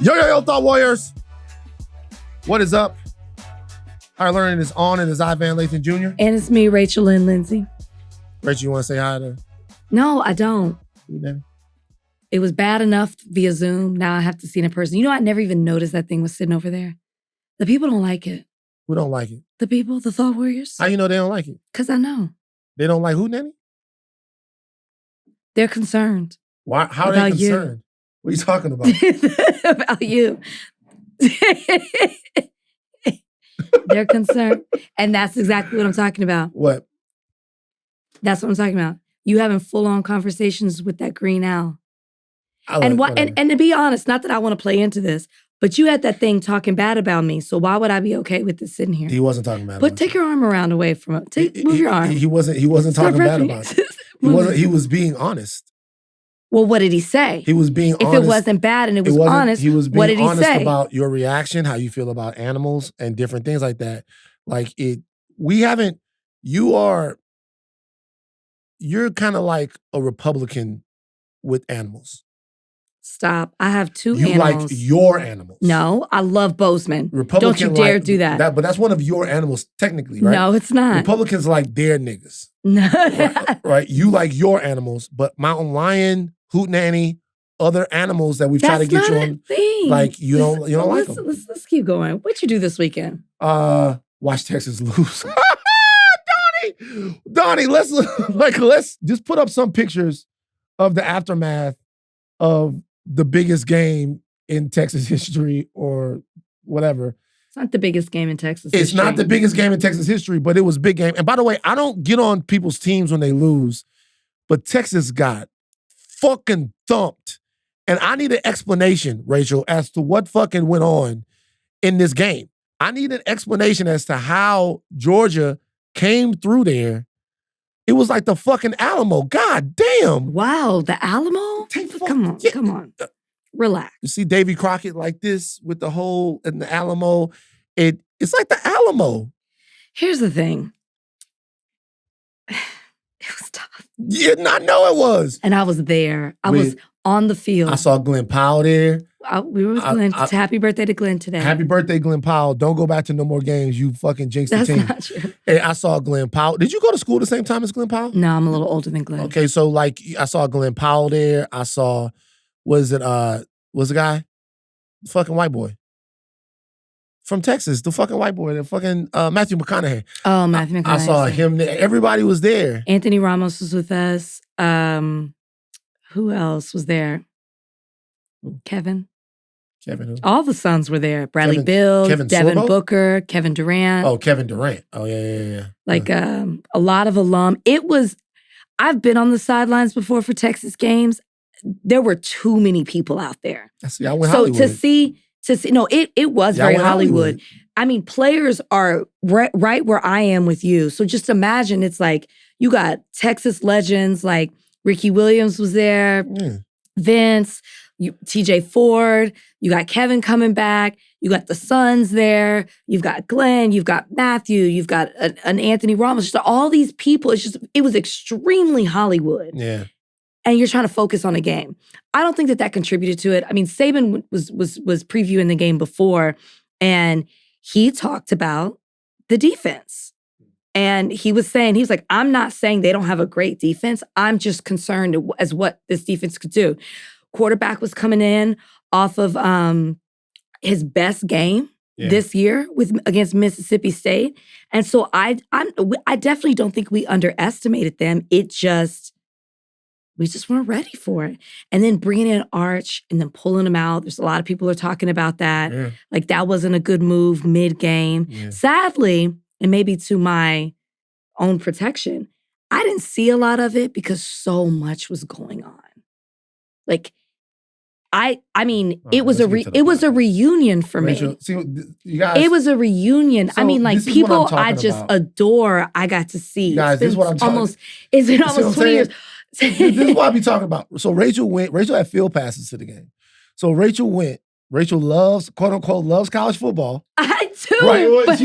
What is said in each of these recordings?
Yo, Thought Warriors. What is up? Our learning is on. It is I, Van Lathan Jr. And it's me, Rachel Lynn Lindsay. Rachel, you want to say hi to? No, I don't. You, it was bad enough via Zoom. Now I have to see it in person. You know, I never even noticed that thing was sitting over there. The people don't like it. Who don't like it? The people, the Thought Warriors. How you know they don't like it? Because I know. They don't like who, Nanny? They're concerned. Why? How are they concerned? What are you talking about? About you. They're concerned. And that's exactly what I'm talking about. What? That's what I'm talking about. You having full-on conversations with that green owl. And to be honest, not that I want to play into this, but you had that thing talking bad about me. So why would I be okay with this sitting here? He wasn't talking bad but about take your arm around away from it. Move your arm. He wasn't talking bad about it. He was being honest. Well, what did he say? He was being honest. If it wasn't bad and it was honest, he was being what did he honest say? About your reaction, how you feel about animals and different things like that. Like you're kind of like a Republican with animals. Stop. I have two you animals. You like your animals. No, I love Bozeman. Republican, don't you dare do that. But that's one of your animals technically, right? No, it's not. Republicans like their niggas. No. right? You like your animals, but mountain lion, hootenanny, other animals that we've tried to get you on. Thing. Like you don't like them. Let's keep going. What'd you do this weekend? Watch Texas lose. Donnie, let's just put up some pictures of the aftermath of the biggest game in Texas history or whatever. It's not the biggest game in Texas history. It's not the biggest game in Texas history, but it was a big game. And by the way, I don't get on people's teams when they lose, but Texas got fucking thumped. And I need an explanation, Rachel, as to what fucking went on in this game. I need an explanation as to how Georgia came through there. It was like the fucking Alamo. God damn. Wow, the Alamo? Come on. Relax. You see Davy Crockett like this with the hole in the Alamo. It's like the Alamo. Here's the thing. It was tough. Yeah, I know it was. And I was there. I was on the field. I saw Glenn Powell there. We were with Glenn. Happy birthday to Glenn today. Happy birthday, Glenn Powell. Don't go back to no more games. You fucking jinxed the team. That's not true. Hey, I saw Glenn Powell. Did you go to school the same time as Glenn Powell? No, I'm a little older than Glenn. Okay, so like I saw Glenn Powell there. I saw, was the guy? The fucking white boy. From Texas, the fucking white boy, the fucking Matthew McConaughey. Oh, Matthew McConaughey. I saw him there. Everybody was there. Anthony Ramos was with us. Who else was there? Kevin who? All the sons were there. Bradley Bill, Devin Booker, Kevin Durant. Oh, Kevin Durant. Oh, yeah. Like a lot of alum. I've been on the sidelines before for Texas games. There were too many people out there. I went Hollywood. To see, no, it was very Hollywood. I mean, players are right where I am with you. So just imagine it's like you got Texas legends like Ricky Williams was there, Vince, TJ Ford, you got Kevin coming back, you got the Suns there, you've got Glenn, you've got Matthew, you've got an Anthony Ramos, just all these people. It was extremely Hollywood. Yeah. And you're trying to focus on a game. I don't think that contributed to it. I mean, Saban was previewing the game before, and he talked about the defense. And he was like, I'm not saying they don't have a great defense. I'm just concerned as what this defense could do. Quarterback was coming in off of his best game this year against Mississippi State. And so I definitely don't think we underestimated them. We just weren't ready for it. And then bringing in Arch and then pulling him out. There's a lot of people are talking about that. Yeah. Like that wasn't a good move mid-game. Yeah. Sadly, and maybe to my own protection, I didn't see a lot of it because so much was going on. Like, it was a reunion for me. See, you guys, it was a reunion. So I mean, like people I just adore. I got to see. Guys, this is what I'm talking about. It's been almost 20 years. This is what I be talking about. So Rachel had field passes to the game. So Rachel went. Rachel loves, quote unquote, loves college football. I do. Right. She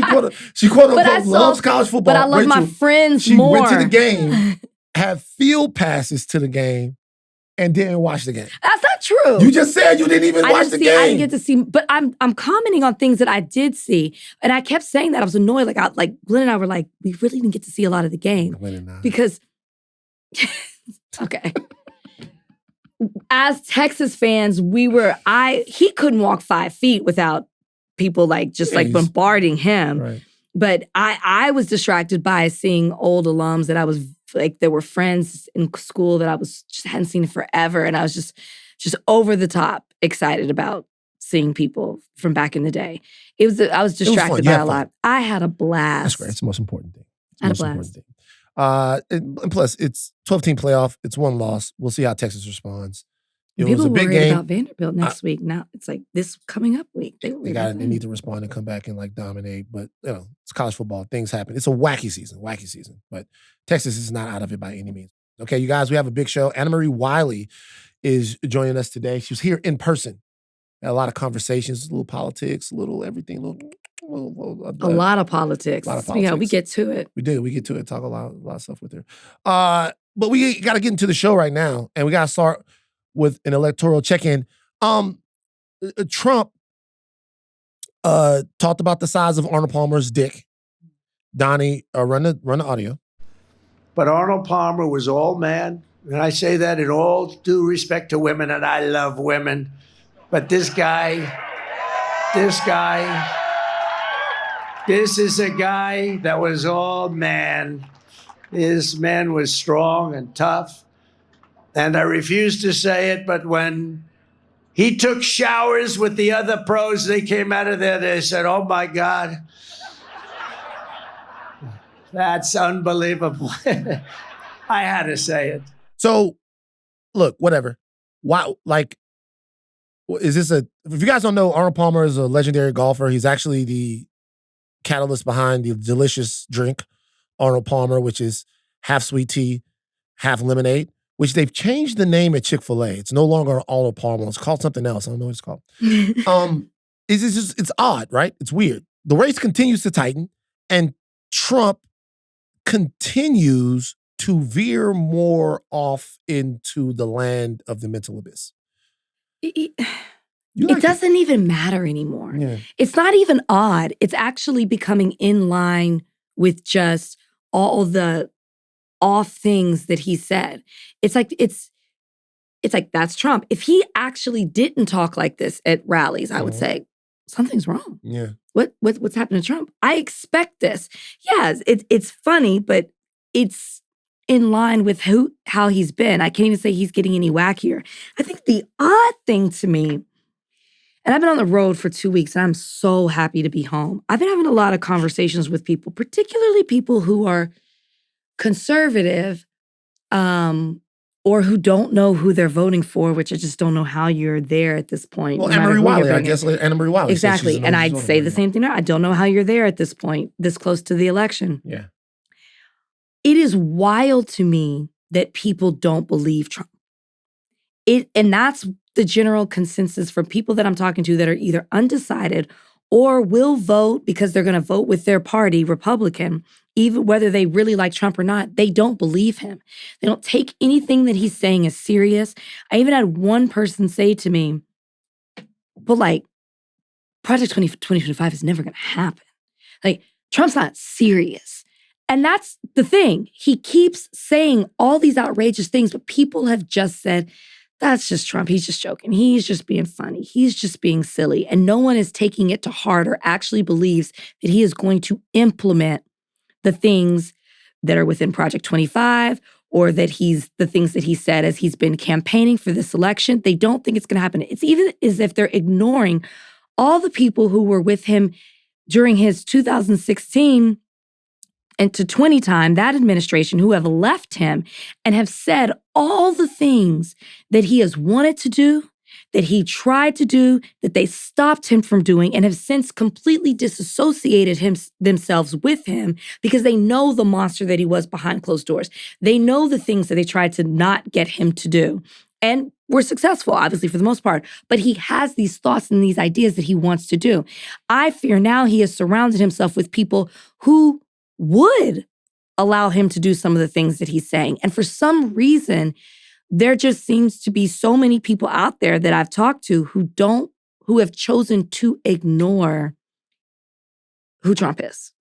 quote unquote loves college football. But I love Rachel, my friends she more. She went to the game, had field passes to the game, and didn't watch the game. That's not true. You just said you didn't even watch the game. I didn't get to see, but I'm commenting on things that I did see. And I kept saying that. I was annoyed. Glenn and I were like, we really didn't get to see a lot of the game. Glenn and I. Because, okay. As Texas fans, he couldn't walk 5 feet without people bombarding him. Right. But I was distracted by seeing old alums that I was there were friends in school that I just hadn't seen in forever. And I was just over the top excited about seeing people from back in the day. I was distracted by a lot. I had a blast. That's great. It's the most important thing. I had a blast. And plus, it's 12-team playoff. It's one loss. We'll see how Texas responds. It People was a big worried game. about Vanderbilt next week. Now it's like this coming up week. They need to respond and come back and dominate. But it's college football. Things happen. It's a wacky season. But Texas is not out of it by any means. Okay, you guys, we have a big show. Anna Marie Wiley is joining us today. She was here in person. Had a lot of conversations, a little politics, a little everything, a lot of politics. Yeah, we get to it. We do. We get to it. Talk a lot of stuff with her. But we got to get into the show right now, and we got to start with an electoral check-in. Trump talked about the size of Arnold Palmer's dick. Donnie, run the audio. But Arnold Palmer was all man, and I say that in all due respect to women, and I love women. But this is a guy that was all man. This man was strong and tough. And I refuse to say it, but when he took showers with the other pros, they came out of there, they said, oh my God, that's unbelievable. I had to say it. So, look, whatever. Why, is this if you guys don't know, Arnold Palmer is a legendary golfer. He's actually the catalyst behind the delicious drink, Arnold Palmer, which is half sweet tea, half lemonade, which they've changed the name at Chick-fil-A. It's no longer Arnold Palmer. It's called something else. I don't know what it's called. It's odd, right? It's weird. The race continues to tighten, and Trump continues to veer more off into the land of the mental abyss. It doesn't even matter anymore. Yeah. It's not even odd. It's actually becoming in line with just all the off things that he said. It's like that's Trump. If he actually didn't talk like this at rallies, I would say something's wrong. Yeah. What's happened to Trump? I expect this. Yes, it's funny, but it's in line with how he's been. I can't even say he's getting any wackier. I think the odd thing to me, and I've been on the road for 2 weeks, and I'm so happy to be home. I've been having a lot of conversations with people, particularly people who are conservative, or who don't know who they're voting for, which I just don't know how you're there at this point. Well, Anna Marie Wiley, I guess. Anna Marie Wiley. Exactly. And I'd say the same thing now. I don't know how you're there at this point, this close to the election. Yeah. It is wild to me that people don't believe Trump. And that's the general consensus for people that I'm talking to that are either undecided or will vote because they're going to vote with their party, Republican, even whether they really like Trump or not. They don't believe him. They don't take anything that he's saying as serious. I even had one person say to me, but Project 2025 is never going to happen. Trump's not serious. And that's the thing. He keeps saying all these outrageous things, but people have just said, that's just Trump. He's just joking. He's just being funny. He's just being silly. And no one is taking it to heart or actually believes that he is going to implement the things that are within Project 25 or that the things that he said as he's been campaigning for this election. They don't think it's going to happen. It's even as if they're ignoring all the people who were with him during his 2016 and to 20 time, that administration, who have left him and have said all the things that he has wanted to do, that he tried to do, that they stopped him from doing, and have since completely disassociated themselves with him because they know the monster that he was behind closed doors. They know the things that they tried to not get him to do. And were successful, obviously, for the most part. But he has these thoughts and these ideas that he wants to do. I fear now he has surrounded himself with people who would allow him to do some of the things that he's saying. And for some reason, there just seems to be so many people out there that I've talked to who have chosen to ignore who Trump is.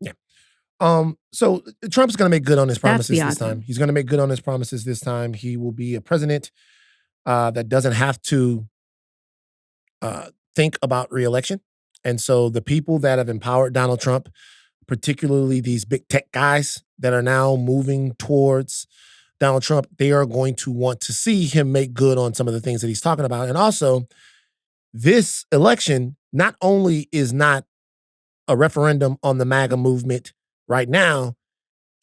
So Trump's going to make good on his promises the this odd time. thing. He's going to make good on his promises this time. He will be a president that doesn't have to think about reelection. And so the people that have empowered Donald Trump, particularly these big tech guys that are now moving towards Donald Trump, they are going to want to see him make good on some of the things that he's talking about. And also, this election not only is not a referendum on the MAGA movement right now,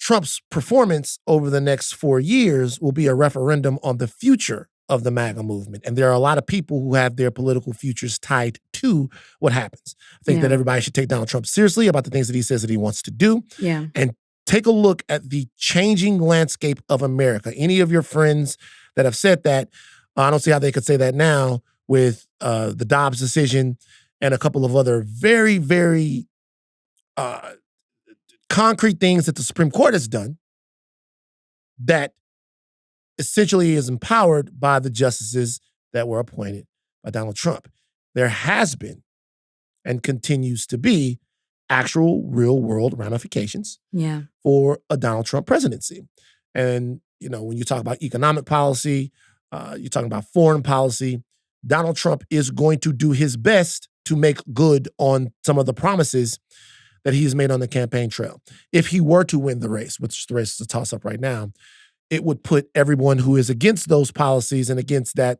Trump's performance over the next 4 years will be a referendum on the future of the MAGA movement. And there are a lot of people who have their political futures tied to what happens. I think that everybody should take Donald Trump seriously about the things that he says that he wants to do. Yeah. And take a look at the changing landscape of America. Any of your friends that have said that, I don't see how they could say that now with the Dobbs decision and a couple of other very, very concrete things that the Supreme Court has done that essentially is empowered by the justices that were appointed by Donald Trump. There has been and continues to be actual real world ramifications for a Donald Trump presidency. And, you know, when you talk about economic policy, you're talking about foreign policy, Donald Trump is going to do his best to make good on some of the promises that he's made on the campaign trail. If he were to win the race, which the race is a toss-up right now, it would put everyone who is against those policies and against that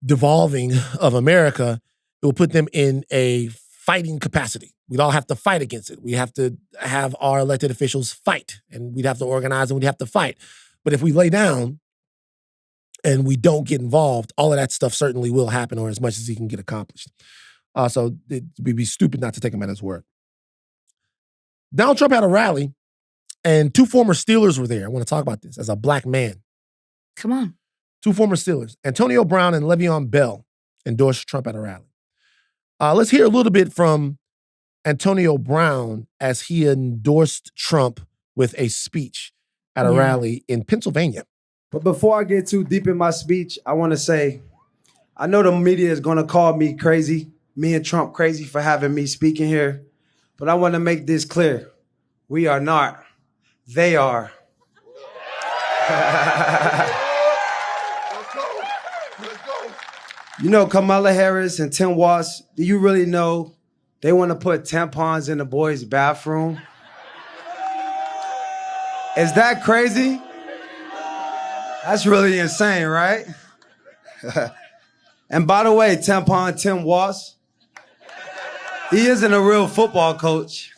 devolving of America, it will put them in a fighting capacity. We'd all have to fight against it. We have to have our elected officials fight, and we'd have to organize and we'd have to fight. But if we lay down and we don't get involved, all of that stuff certainly will happen, or as much as he can get accomplished. So we'd be stupid not to take him at his word. Donald Trump had a rally, and 2 former Steelers were there. I want to talk about this as a black man. Come on. 2 former Steelers, Antonio Brown and Le'Veon Bell, endorsed Trump at a rally. Let's hear a little bit from Antonio Brown as he endorsed Trump with a speech at a rally in Pennsylvania. But before I get too deep in my speech, I want to say, I know the media is going to call me crazy, me and Trump crazy for having me speaking here. But I want to make this clear. We are not. They are. You know Kamala Harris and Tim Walz, do you really know they want to put tampons in the boys' bathroom? Is that crazy? That's really insane, right? And by the way, tampon Tim Walz, he isn't a real football coach.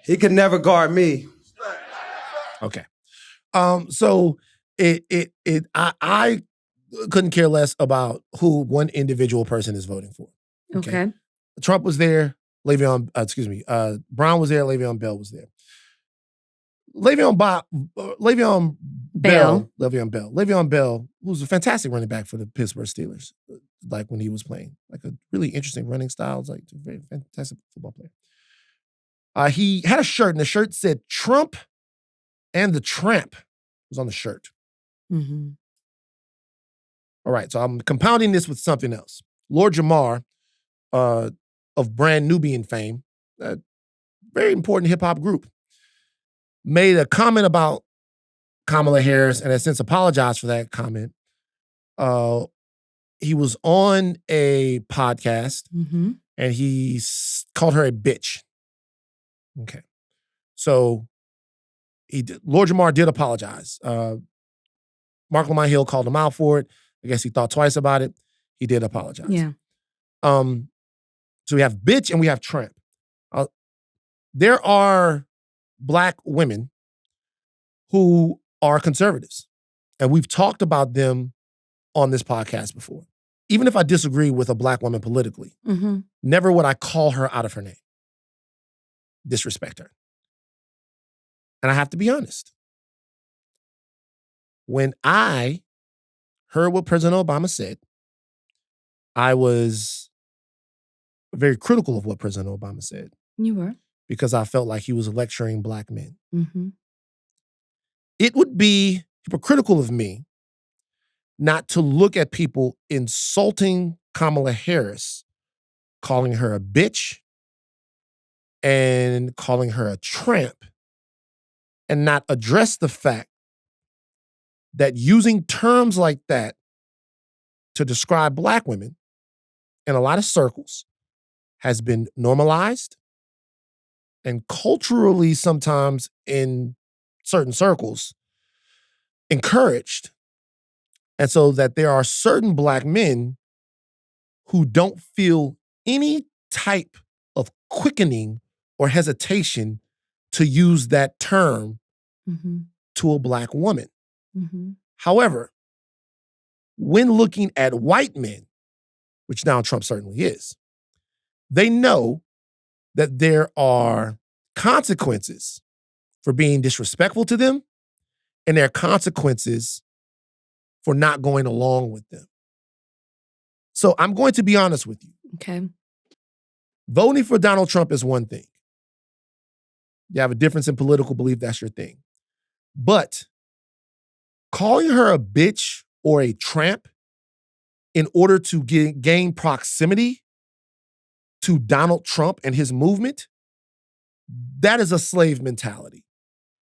He could never guard me. Okay. So I couldn't care less about who one individual person is voting for. Okay. Trump was there. Brown was there. Le'Veon Bell was there. Le'Veon Bell, who's a fantastic running back for the Pittsburgh Steelers, like when he was playing, like a really interesting running style, like a very fantastic football player. He had a shirt, and the shirt said Trump and the Tramp was on the shirt. Mm-hmm. All right, so I'm compounding this with something else. Lord Jamar, of Brand Nubian fame, a very important hip-hop group, made a comment about Kamala Harris and has since apologized for that comment. He was on a podcast and he called her a bitch. Okay. So Lord Jamar did apologize. Mark Lamont Hill called him out for it. I guess he thought twice about it. He did apologize. Yeah. So we have bitch and we have tramp. There are Black women who are conservatives, and we've talked about them on this podcast before. Even if I disagree with a Black woman politically, never would I call her out of her name, disrespect her. And I have to be honest. When I heard what President Obama said, I was very critical of what President Obama said. You were. Because I felt like he was lecturing Black men. it would be hypocritical of me not to look at people insulting Kamala Harris, calling her a bitch and calling her a tramp, and not address the fact that using terms like that to describe Black women in a lot of circles has been normalized and culturally sometimes in certain circles encouraged. And so that there are certain Black men who don't feel any type of quickening or hesitation to use that term to a Black woman. However, when looking at white men, which Donald Trump certainly is, they know that there are consequences for being disrespectful to them, and there are consequences for not going along with them. So I'm going to be honest with you. Okay. Voting for Donald Trump is one thing. You have a difference in political belief, that's your thing. But calling her a bitch or a tramp in order to gain proximity to Donald Trump and his movement, that is a slave mentality.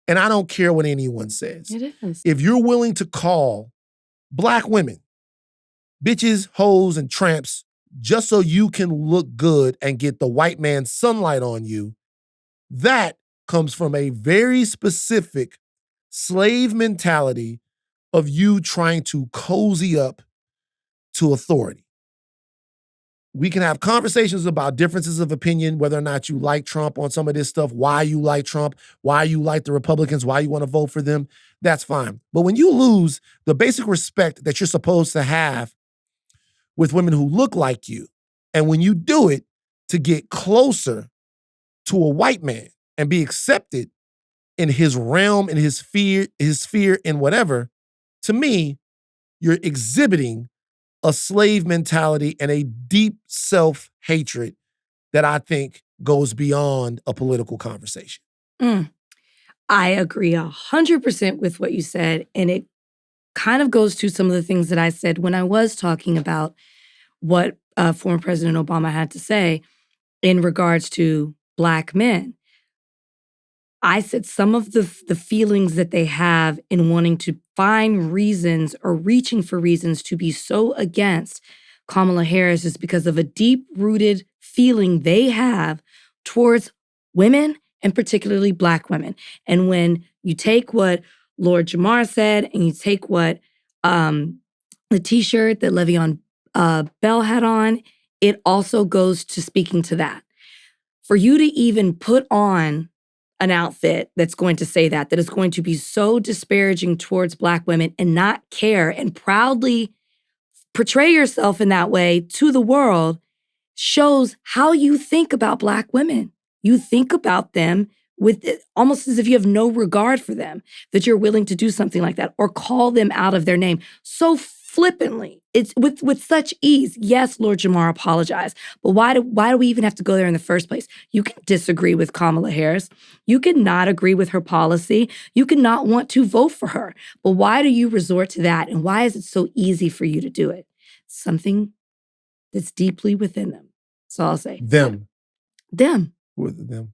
And I don't care what anyone says. It is. If you're willing to call Black women bitches, hoes, and tramps just so you can look good and get the white man's sunlight on you, that comes from a very specific slave mentality of you trying to cozy up to authority. We can have conversations about differences of opinion, whether or not you like Trump on some of this stuff, why you like Trump, why you like the Republicans, why you want to vote for them. That's fine. But when you lose the basic respect that you're supposed to have with women who look like you, and when you do it to get closer to a white man and be accepted in his realm, in his sphere, in whatever, to me, you're exhibiting a slave mentality and a deep self-hatred that I think goes beyond a political conversation. I agree 100% with what you said. And it kind of goes to some of the things that I said when I was talking about what former President Obama had to say in regards to Black men. I said some of the feelings that they have in wanting to find reasons or reaching for reasons to be so against Kamala Harris is because of a deep-rooted feeling they have towards women and particularly Black women. And when you take what Lord Jamar said and you take what the T-shirt that Le'Veon Bell had on, it also goes to speaking to that. For you to even put on an outfit that's going to say that is going to be so disparaging towards Black women and not care and proudly portray yourself in that way to the world shows how you think about Black women. You think about them with almost as if you have no regard for them, that you're willing to do something like that or call them out of their name so flippantly. It's with such ease. Yes, Lord Jamar apologized, but why do we even have to go there in the first place? You can disagree with Kamala Harris. You can not agree with her policy. You can not want to vote for her. But why do you resort to that? And why is it so easy for you to do it? Something that's deeply within them. That's all I'll say. Them. Who are them?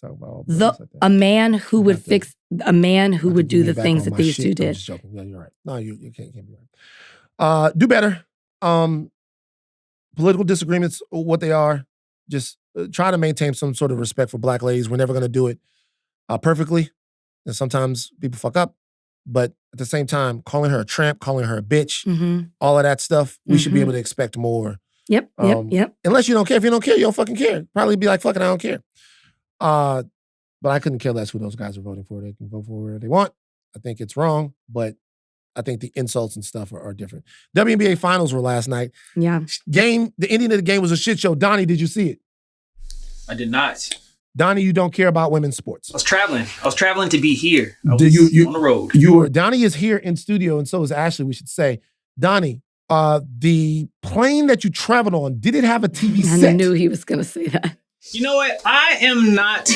Talk about all a man who would fix, a man who would do the things that these two did. I'm just joking. Yeah, you're right. No, you can't be right. Do better. Political disagreements, what they are, just try to maintain some sort of respect for Black ladies. We're never going to do it perfectly. And sometimes people fuck up. But at the same time, calling her a tramp, calling her a bitch, all of that stuff, we should be able to expect more. Yep. Unless you don't care. If you don't care, you don't fucking care. Probably be like, fuck it, I don't care. But I couldn't care less who those guys are voting for. They can vote for whoever they want. I think it's wrong, but I think the insults and stuff are different. WNBA finals were last night. Yeah. The ending of the game was a shit show. Donnie, did you see it? I did not. Donnie, you don't care about women's sports. I was traveling to be here. I was on the road. Donnie is here in studio, and so is Ashley, we should say. Donnie, the plane that you traveled on, did it have a TV set? I knew he was going to say that. You know what? I am not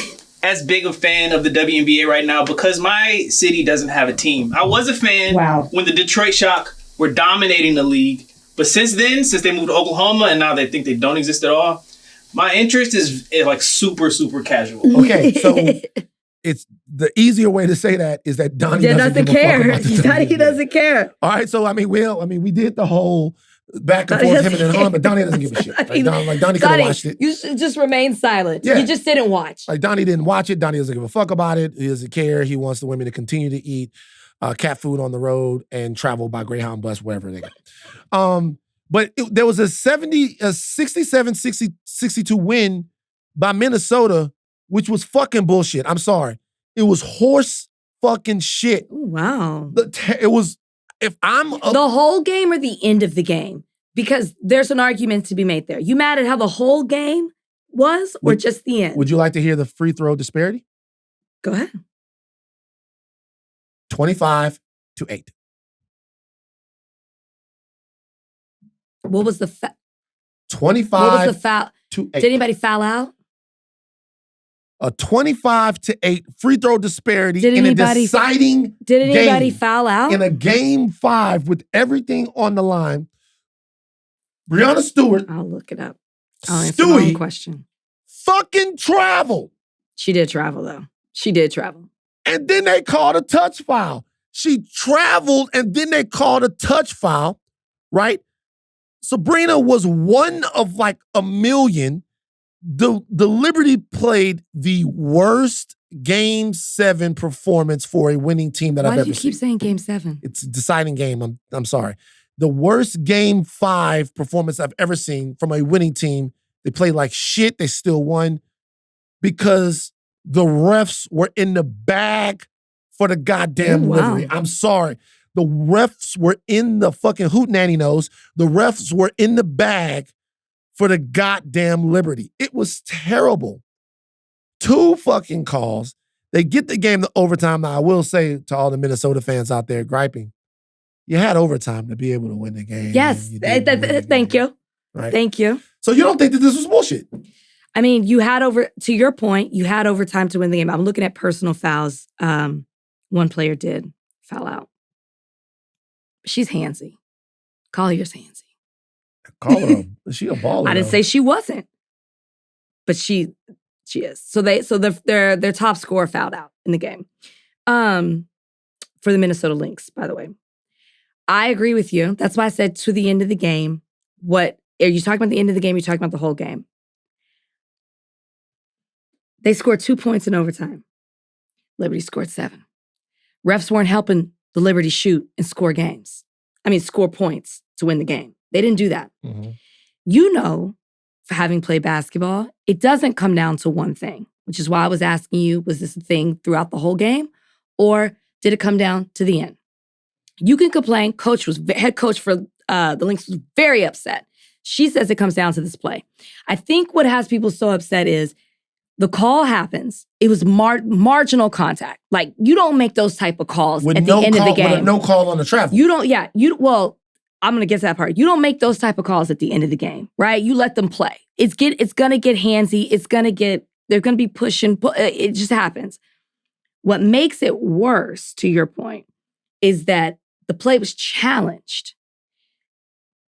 as big a fan of the WNBA right now because my city doesn't have a team. I was a fan when the Detroit Shock were dominating the league. But since then, since they moved to Oklahoma and now they think they don't exist at all, my interest is like super, super casual. Okay, so it's the easier way to say that is that Donnie doesn't care. Donnie doesn't care. All right, so we did the whole back and forth, him and Han, but Donnie doesn't give a shit. Donnie could have watched it. You should just remain silent. Yeah. You just didn't watch. Like Donnie didn't watch it. Donnie doesn't give a fuck about it. He doesn't care. He wants the women to continue to eat cat food on the road and travel by Greyhound bus wherever they go. But there was a 67-62 win by Minnesota, which was fucking bullshit. I'm sorry. It was horse fucking shit. Ooh, wow. It was, if I'm... the whole game or the end of the game? Because there's an argument to be made there. You mad at how the whole game was or just the end? Would you like to hear the free throw disparity? Go ahead. 25-8. What was the 25 What was the foul? to 8. Did anybody foul out? A 25-8 free throw disparity Did in anybody- a deciding Did anybody game. foul out? In a game 5 with everything on the line. Breanna Stewart, I'll look it up. I'll answer my own Stewie, question. fucking traveled. She did travel, though. She did travel. And then they called a touch foul. She traveled and then they called a touch foul, right? Sabrina was one of like a million. The Liberty played the worst Game 7 performance for a winning team that I've Why do ever you seen. keep saying Game 7? It's a deciding game. I'm sorry. The worst Game 5 performance I've ever seen from a winning team. They played like shit. They still won because the refs were in the bag for the goddamn Liberty. I'm sorry. The refs were in the fucking hootenanny nose. The refs were in the bag for the goddamn Liberty. It was terrible. 2 fucking calls. They get the game to overtime. Now, I will say to all the Minnesota fans out there griping, you had overtime to be able to win the game. Yes. Thank you. Right? Thank you. So you don't think that this was bullshit? I mean, to your point, you had overtime to win the game. I'm looking at personal fouls. One player did foul out. She's handsy. Collier's handsy. Call her. She a baller. I didn't say she wasn't, but she is. So their top scorer fouled out in the game. For the Minnesota Lynx, by the way. I agree with you. That's why I said to the end of the game. What are you talking about? The end of the game? You're talking about the whole game. They scored 2 points in overtime. Liberty scored 7. Refs weren't helping the Liberty shoot and score points to win the game. They didn't do that. Mm-hmm. You know, for having played basketball, it doesn't come down to one thing, which is why I was asking you, was this a thing throughout the whole game? Or did it come down to the end? You can complain. Head coach for the Lynx was very upset. She says it comes down to this play. I think what has people so upset is the call happens. It was marginal contact. Like, you don't make those type of calls at the end of the game. With no call on the travel. Well, I'm going to get to that part. You don't make those type of calls at the end of the game, right? You let them play. It's going to get handsy. They're going to be pushing. It just happens. What makes it worse, to your point, is that the play was challenged.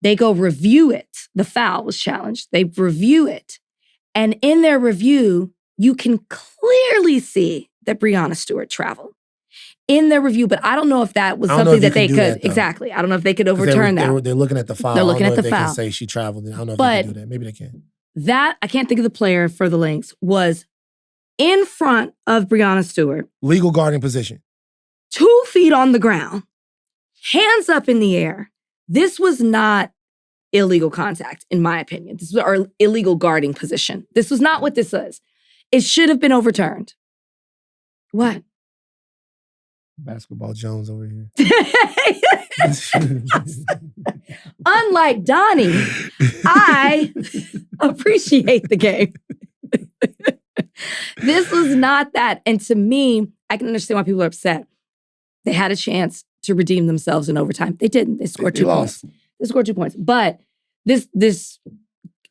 They go review it. The foul was challenged. They review it. And in their review, you can clearly see that Breanna Stewart traveled in their review. But I don't know if that was something that they could. Exactly. I don't know if they could overturn that. They're looking at the foul. They're looking at the foul. They can say she traveled. I don't know if they can do that. Maybe they can. That, I can't think of the player for the Lynx, was in front of Breanna Stewart. Legal guarding position. 2 feet on the ground. Hands up in the air. This was not illegal contact, in my opinion. This was our illegal guarding position. This was not what this is. It should have been overturned. What? Basketball Jones over here. Unlike Donnie, I appreciate the game. This was not that. And to me, I can understand why people are upset. They had a chance to redeem themselves in overtime. They didn't. They scored 2 points. They scored 2 points. But this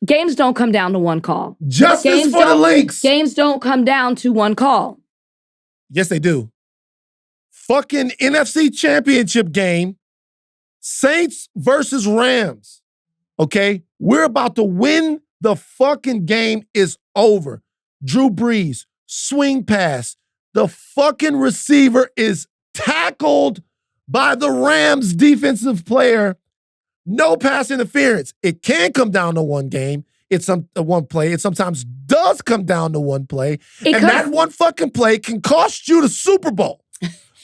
Games don't come down to one call. Justice for the Lynx. Games don't come down to one call. Yes, they do. Fucking NFC Championship game. Saints versus Rams. Okay? We're about to win the fucking game. Is over. Drew Brees, swing pass. The fucking receiver is tackled by the Rams defensive player. No pass interference. It can come down to one game. It's one play. It sometimes does come down to one play. That one fucking play can cost you the Super Bowl.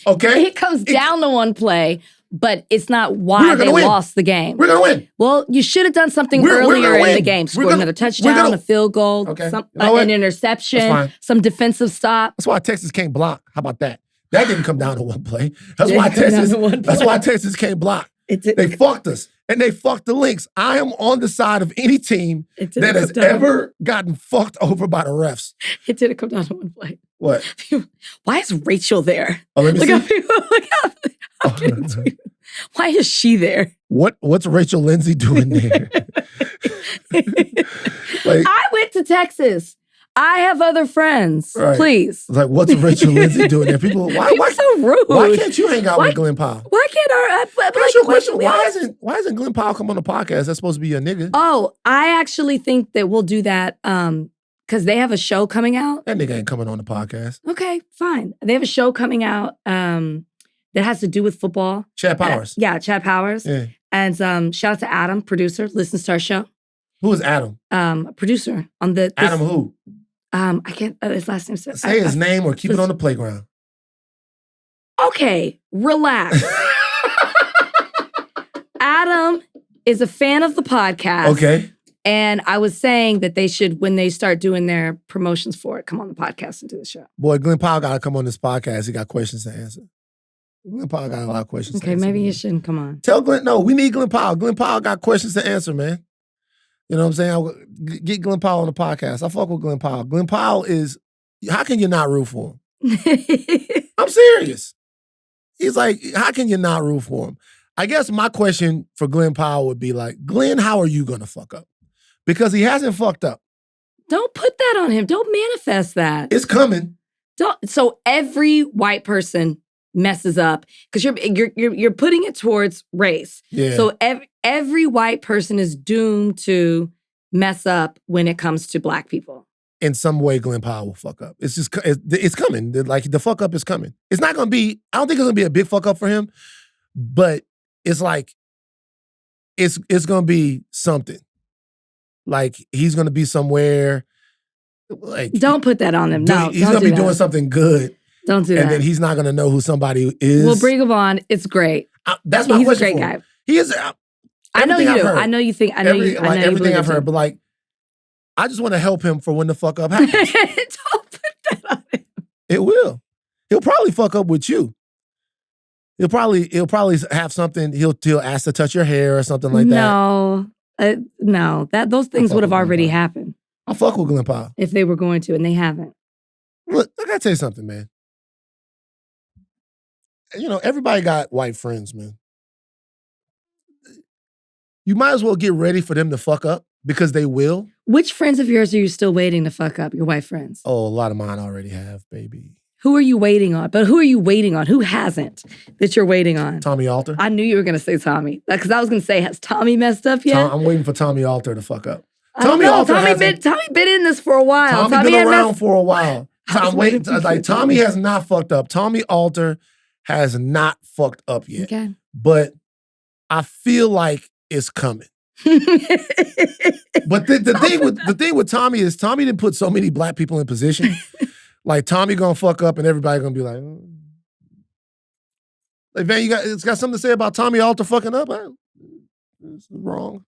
Okay? It comes down to one play, but it's not why they lost the game. We're going to win. Well, you should have done something earlier in the game. Scored another touchdown, a field goal, an interception, some defensive stop. That's why Texas can't block. How about that? That didn't come down to one play. That's why Texas can't block. They fucked us. And they fucked the Lynx. I am on the side of any team that has ever gotten fucked over by the refs. It didn't come down to one play. What? Why is Rachel there? Oh, let me see. Why is she there? What's Rachel Lindsay doing there? I went to Texas. I have other friends. Right. Please. Like, what's Rachel Lindsay doing there? People so rude. Why can't you hang out with Glenn Powell? Why can't Ask your question. Why hasn't Glenn Powell come on the podcast? That's supposed to be your nigga. Oh, I actually think that we'll do that because they have a show coming out. That nigga ain't coming on the podcast. Okay, fine. They have a show coming out that has to do with football. Chad Powers. Chad Powers. Yeah. And shout out to Adam, producer, listens to our show. Who is Adam? A producer on the... Adam who? I can't, his last name. Say his name or keep it on the playground. Okay, relax. Adam is a fan of the podcast. Okay. And I was saying that they should, when they start doing their promotions for it, come on the podcast and do the show. Boy, Glenn Powell got to come on this podcast. He got questions to answer. Glenn Powell got a lot of questions to answer. Okay, maybe he shouldn't come on. Tell Glenn, no, we need Glenn Powell. Glenn Powell got questions to answer, man. You know what I'm saying? I'll get Glenn Powell on the podcast. I fuck with Glenn Powell. Glenn Powell is, how can you not root for him? I'm serious. He's like, how can you not root for him? I guess my question for Glenn Powell would be like, Glenn, how are you going to fuck up? Because he hasn't fucked up. Don't put that on him. Don't manifest that. It's coming. So every white person messes up because you're putting it towards race. Yeah. So every white person is doomed to mess up when it comes to black people. In some way, Glenn Powell will fuck up. It's just it's coming. Like the fuck up is coming. It's not gonna be. I don't think it's gonna be a big fuck up for him, but it's like it's gonna be something. Like he's gonna be somewhere. Like don't put that on him. No, he's gonna be doing something good. Don't do that. And then he's not going to know who somebody is. Well, bring him on. It's great. That's my question. He's a great guy. He is. I know you do. I know you think. I know you. Everything I've heard, but like, I just want to help him for when the fuck up happens. Don't put that on him. It will. He'll probably fuck up with you. He'll probably have something. He'll ask to touch your hair or something like that. No. Those things would have already happened. I'll fuck with Glenn Powell if they were going to, and they haven't. Look, I gotta tell you something, man. You know, everybody got white friends, man. You might as well get ready for them to fuck up because they will. Which friends of yours are you still waiting to fuck up? Your white friends? Oh, a lot of mine already have, baby. Who are you waiting on? But who are you waiting on? Who hasn't that you're waiting on? Tommy Alter. I knew you were going to say Tommy because I was going to say, has Tommy messed up yet? I'm waiting for Tommy Alter to fuck up. Tommy been in this for a while. Tommy been around for a while. I'm waiting. Like Tommy has not fucked up. Tommy Alter has not fucked up yet. Okay. But I feel like it's coming. But the thing with Tommy is Tommy didn't put so many black people in position. Like Tommy gonna fuck up and everybody gonna be like, oh. Like Van, it's got something to say about Tommy Alter fucking up? It's wrong.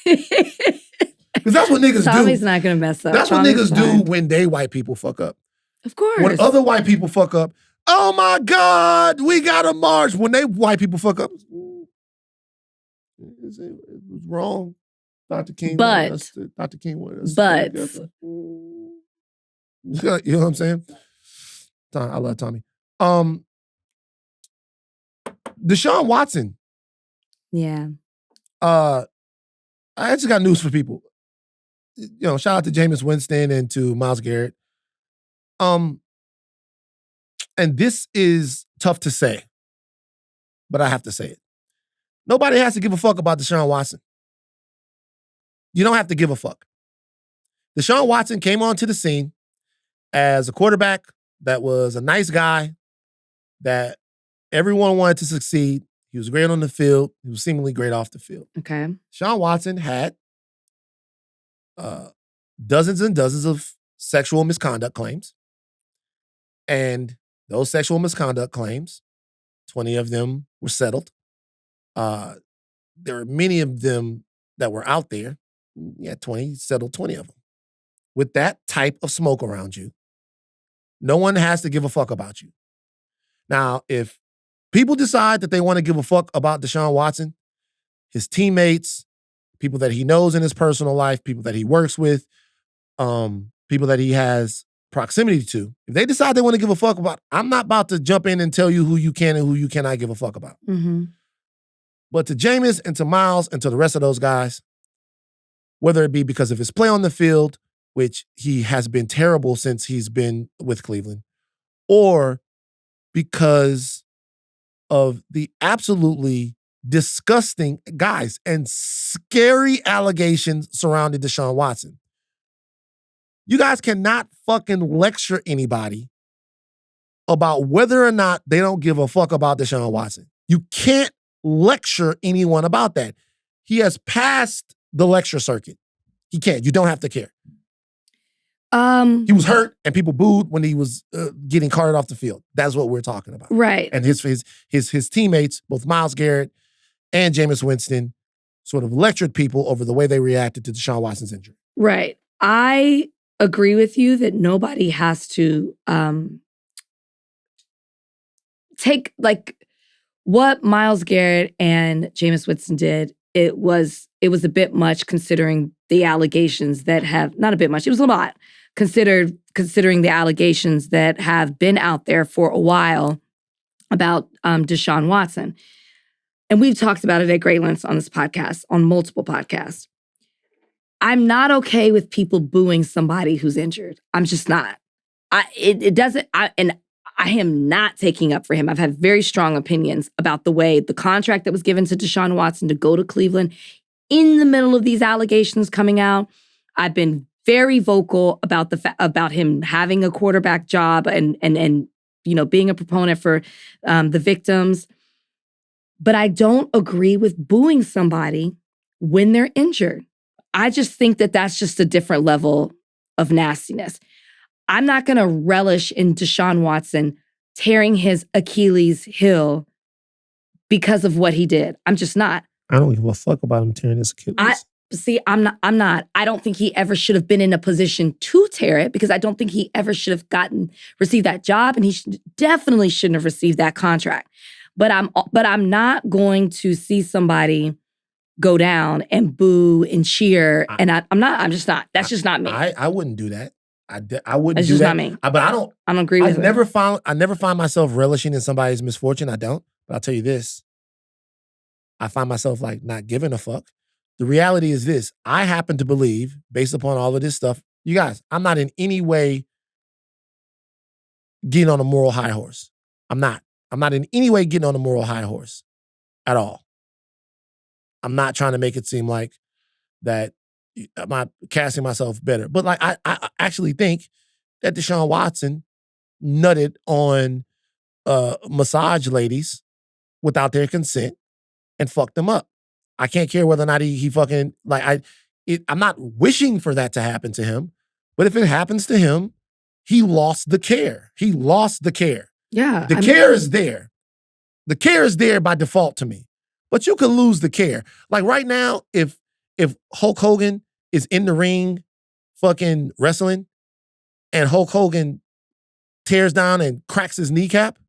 Because that's what niggas do. Tommy's not gonna mess up. That's what niggas do when they white people fuck up. Of course. When other white people fuck up, oh my God, we got a march. When they white people fuck up, it was wrong. Dr. King. Dr. King wanted us. But. You know what I'm saying? I love Tommy. Deshaun Watson. Yeah. I just got news for people. Shout out to Jameis Winston and to Myles Garrett. And this is tough to say, but I have to say it. Nobody has to give a fuck about Deshaun Watson. You don't have to give a fuck. Deshaun Watson came onto the scene as a quarterback that was a nice guy, that everyone wanted to succeed. He was great on the field. He was seemingly great off the field. Okay. Deshaun Watson had dozens and dozens of sexual misconduct claims. And those sexual misconduct claims, 20 of them were settled. There are many of them that were out there. Yeah, 20, settled 20 of them. With that type of smoke around you, no one has to give a fuck about you. Now, if people decide that they want to give a fuck about Deshaun Watson, his teammates, people that he knows in his personal life, people that he works with, people that he has proximity to, if they decide they want to give a fuck about, I'm not about to jump in and tell you who you can and who you cannot give a fuck about. Mm-hmm. But to Jameis and to Myles and to the rest of those guys, whether it be because of his play on the field, which he has been terrible since he's been with Cleveland, or because of the absolutely disgusting guys and scary allegations surrounding Deshaun Watson. You guys cannot fucking lecture anybody about whether or not they don't give a fuck about Deshaun Watson. You can't lecture anyone about that. He has passed the lecture circuit. He can't. You don't have to care. He was hurt and people booed when he was getting carted off the field. That's what we're talking about. Right. And his teammates, both Myles Garrett and Jameis Winston, sort of lectured people over the way they reacted to Deshaun Watson's injury. Right. I agree with you that nobody has to take, like, what Myles Garrett and Jameis Winston did. It was a bit much considering the allegations that have, not a bit much, it was a lot, considering the allegations that have been out there for a while about Deshaun Watson. And we've talked about it at great lengths on this podcast, on multiple podcasts. I'm not okay with people booing somebody who's injured. I'm just not. I am not taking up for him. I've had very strong opinions about the way the contract that was given to Deshaun Watson to go to Cleveland in the middle of these allegations coming out. I've been very vocal about about him having a quarterback job and being a proponent for the victims. But I don't agree with booing somebody when they're injured. I just think that that's just a different level of nastiness. I'm not going to relish in Deshaun Watson tearing his Achilles heel because of what he did. I'm just not. I don't give a fuck about him tearing his Achilles. I'm not. I don't think he ever should have been in a position to tear it because I don't think he ever should have received that job, and he definitely shouldn't have received that contract. But I'm not going to see somebody go down and boo and cheer, I'm just not. That's just not me. I wouldn't do that. I wouldn't That's do just that. not me. But I don't agree with it. I never find myself relishing in somebody's misfortune. I don't. But I'll tell you this. I find myself like not giving a fuck. The reality is this. I happen to believe, based upon all of this stuff, you guys, I'm not in any way getting on a moral high horse. I'm not in any way getting on a moral high horse at all. I'm not trying to make it seem like that I'm not casting myself better. But like I actually think that Deshaun Watson nutted on massage ladies without their consent and fucked them up. I can't care whether or not he fucking, like, I'm not wishing for that to happen to him, but if it happens to him, he lost the care. He lost the care. Yeah. The care is there. The care is there by default to me. But you could lose the care. Like right now, if Hulk Hogan is in the ring fucking wrestling and Hulk Hogan tears down and cracks his kneecap,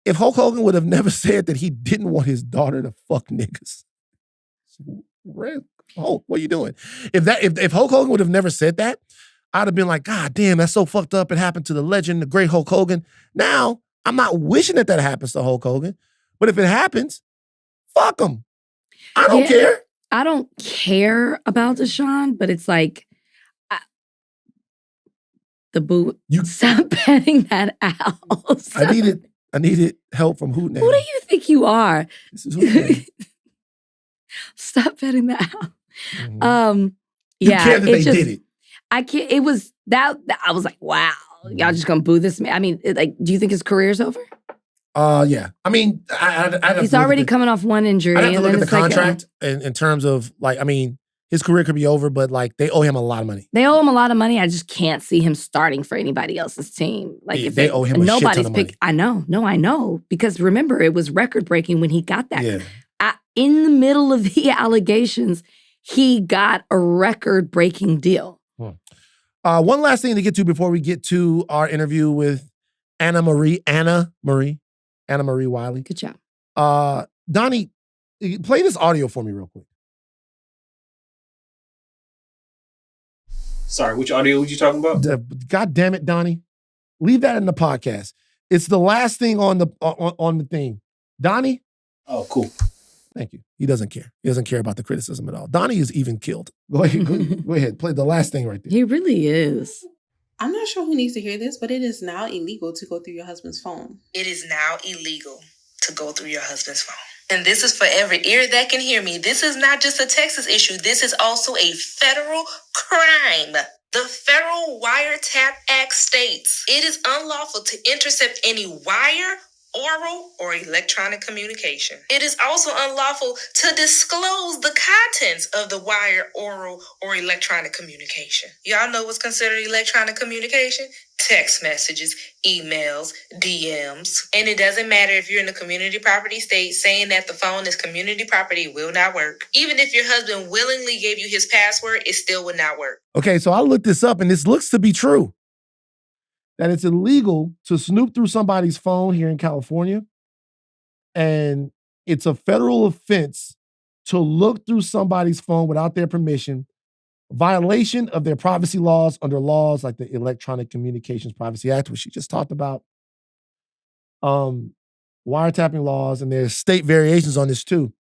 if Hulk Hogan would have never said that he didn't want his daughter to fuck niggas, Hulk, what are you doing? If Hulk Hogan would have never said that, I'd have been like, God damn, that's so fucked up. It happened to the legend, the great Hulk Hogan. Now, I'm not wishing that happens to Hulk Hogan, but if it happens, fuck him. I don't care. I don't care about Deshaun, but it's like the boot. Stop petting that owl. I needed help from Hoot Nanny. Who do you think you are? This is Hoot Nanny. Stop petting the owl. Mm-hmm. You Yeah, care that they did it. I can't. It was that. I was like, wow, y'all just gonna boo this man. I mean, do you think his career's over? Yeah. I mean, he's already coming off one injury. I have to look at the it's like, contract in terms of like, I mean, his career could be over, but like they owe him a lot of money. They owe him a lot of money. I just can't see him starting for anybody else's team. Like if they owe him a shit ton of money. I know. No, I know. Because remember, it was record breaking when he got that. Yeah. In the middle of the allegations, he got a record breaking deal. One last thing to get to before we get to our interview with Anna Marie Wiley. Good job. Donnie, play this audio for me real quick. Sorry, which audio were you talking about? God damn it, Donnie. Leave that in the podcast. It's the last thing on the thing. Donnie? Oh, cool. Thank you. He doesn't care. He doesn't care about the criticism at all. Donnie is even killed. Go ahead. Play the last thing right there. He really is. I'm not sure who needs to hear this, but it is now illegal to go through your husband's phone. It is now illegal to go through your husband's phone. And this is for every ear that can hear me. This is not just a Texas issue. This is also a federal crime. The Federal Wiretap Act states it is unlawful to intercept any wire, oral, or electronic communication. It is also unlawful to disclose the contents of the wire, oral, or electronic communication. Y'all know what's considered electronic communication? Text messages, emails, DMs. And it doesn't matter if you're in a community property state, saying that the phone is community property will not work. Even if your husband willingly gave you his password, it still would not work. Okay, so I looked this up and this looks to be true. That it's illegal to snoop through somebody's phone here in California. And it's a federal offense to look through somebody's phone without their permission, violation of their privacy laws under laws like the Electronic Communications Privacy Act, which she just talked about, wiretapping laws, and there's state variations on this too.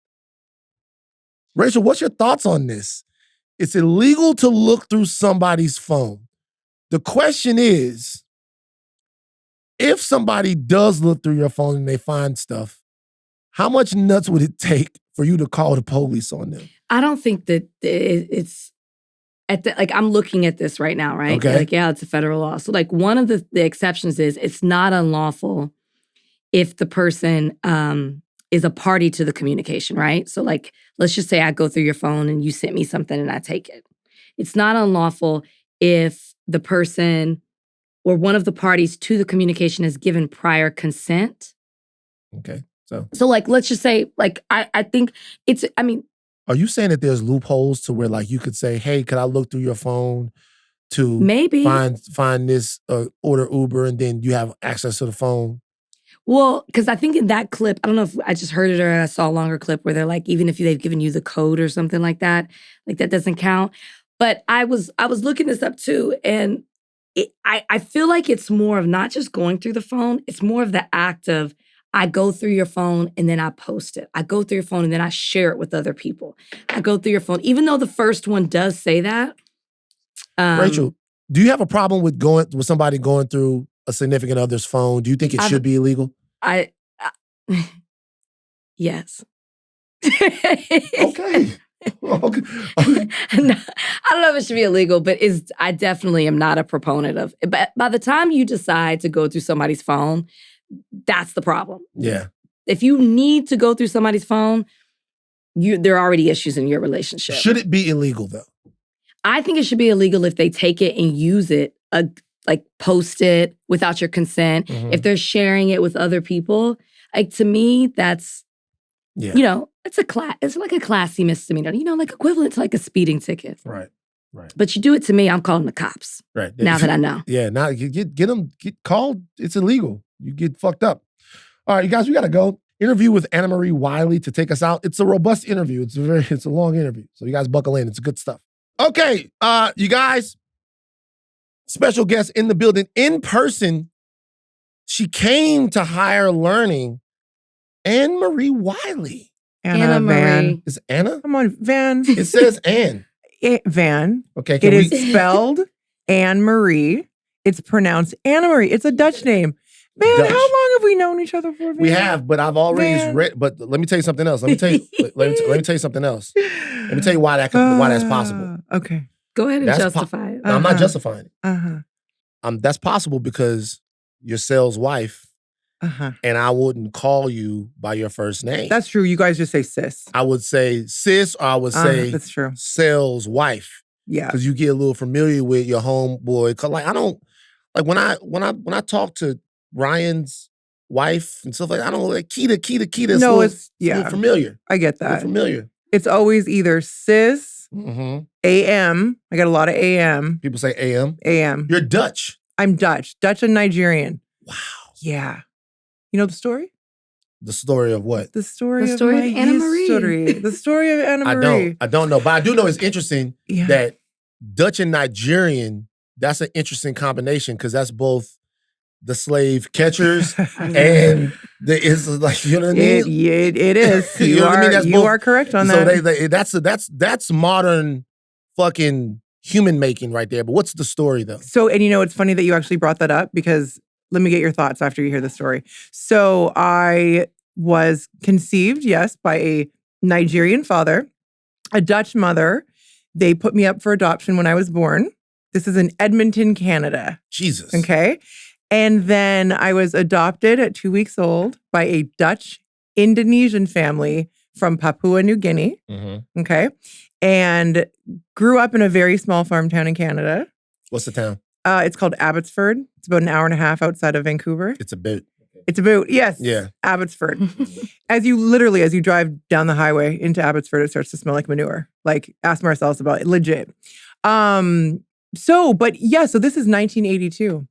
Rachel, what's your thoughts on this? It's illegal to look through somebody's phone. The question is, if somebody does look through your phone and they find stuff, how much nuts would it take for you to call the police on them? I don't think that it's I'm looking at this right now, right? Okay. Like, yeah, it's a federal law. So like one of the exceptions is it's not unlawful if the person is a party to the communication, right? So like, let's just say I go through your phone and you sent me something and I take it. It's not unlawful if the person or one of the parties to the communication has given prior consent. Okay. So like, let's just say, like, I think it's, I mean. Are you saying that there's loopholes to where like you could say, hey, could I look through your phone to maybe find this, order Uber, and then you have access to the phone? Well, because I think in that clip, I don't know if I just heard it or I saw a longer clip where they're like, even if they've given you the code or something like that doesn't count. But I was looking this up too, and I feel like it's more of not just going through the phone, it's more of the act of I go through your phone and then I post it. I go through your phone and then I share it with other people. I go through your phone, even though the first one does say that. Rachel, do you have a problem with somebody going through a significant other's phone? Do you think it should be illegal? Yes. Okay. Okay. No, I don't know if it should be illegal, but I definitely am not a proponent of it. But by the time you decide to go through somebody's phone, that's the problem. Yeah. If you need to go through somebody's phone, there are already issues in your relationship. Should it be illegal though? I think it should be illegal if they take it and use it, like post it without your consent. Mm-hmm. If they're sharing it with other people, like to me, that's, you know, it's like a classy misdemeanor, you know, like equivalent to like a speeding ticket. Right. But you do it to me, I'm calling the cops. Right. Now that I know. Yeah. Now get them called. It's illegal. You get fucked up. All right, you guys, we got to go. Interview with Anna Marie Wiley to take us out. It's a robust interview. It's a long interview. So you guys buckle in. It's good stuff. Okay, you guys, special guest in the building in person. She came to Higher Learning, Anna Marie Wiley. Anna Van. Marie. Is Anna? Come on, Van. It says Ann. Van. Okay, It is spelled Anne Marie. It's pronounced Anna Marie. It's a Dutch name. Van, Dutch. how long have we known each other for? Van? We have, but I've already Man. read. But let me tell you something else. Let me tell you. let me tell you something else. Let me tell you why that's possible. Okay. Go ahead and That's justify it. No, I'm not Uh-huh. justifying it. Uh-huh. That's possible because you're Sel's wife, Uh-huh. and I wouldn't call you by your first name. That's true. You guys just say sis. I would say sis, or I would say That's true. Sel's wife, Yeah. because you get a little familiar with your homeboy. 'Cause like I don't like when I talk to Ryan's wife and stuff like that, I don't like Keita. No, it's a little familiar. I get It's a little that. familiar. It's always either sis, Mm-hmm. AM. I got a lot of AM. People say AM. AM. You're Dutch. I'm Dutch and Nigerian. Wow. Yeah. You know the story? The story of what? The story, The story of of my Anna Marie. history. The story of Anna Marie. I don't know, but I do know it's interesting Yeah. that Dutch and Nigerian. That's an interesting combination because that's both the slave catchers and it's like, you know what I mean. It is. You You, know what I are. mean? That's You both- are correct on So that. that's modern fucking human making right there. But what's the story though? So, and you know, it's funny that you actually brought that up because let me get your thoughts after you hear the story. So, I was conceived, yes, by a Nigerian father, a Dutch mother. They put me up for adoption when I was born. This is in Edmonton, Canada. Jesus. Okay. And then I was adopted at 2 weeks old by a Dutch Indonesian family from Papua New Guinea. Mm-hmm. Okay. And grew up in a very small farm town in Canada. What's the town? It's called Abbotsford. It's about an hour and a half outside of Vancouver. It's a boot. It's about, yes, Yeah. Abbotsford. As you drive down the highway into Abbotsford, it starts to smell like manure. Like, ask Marcellus about it. Legit. So this is 1982.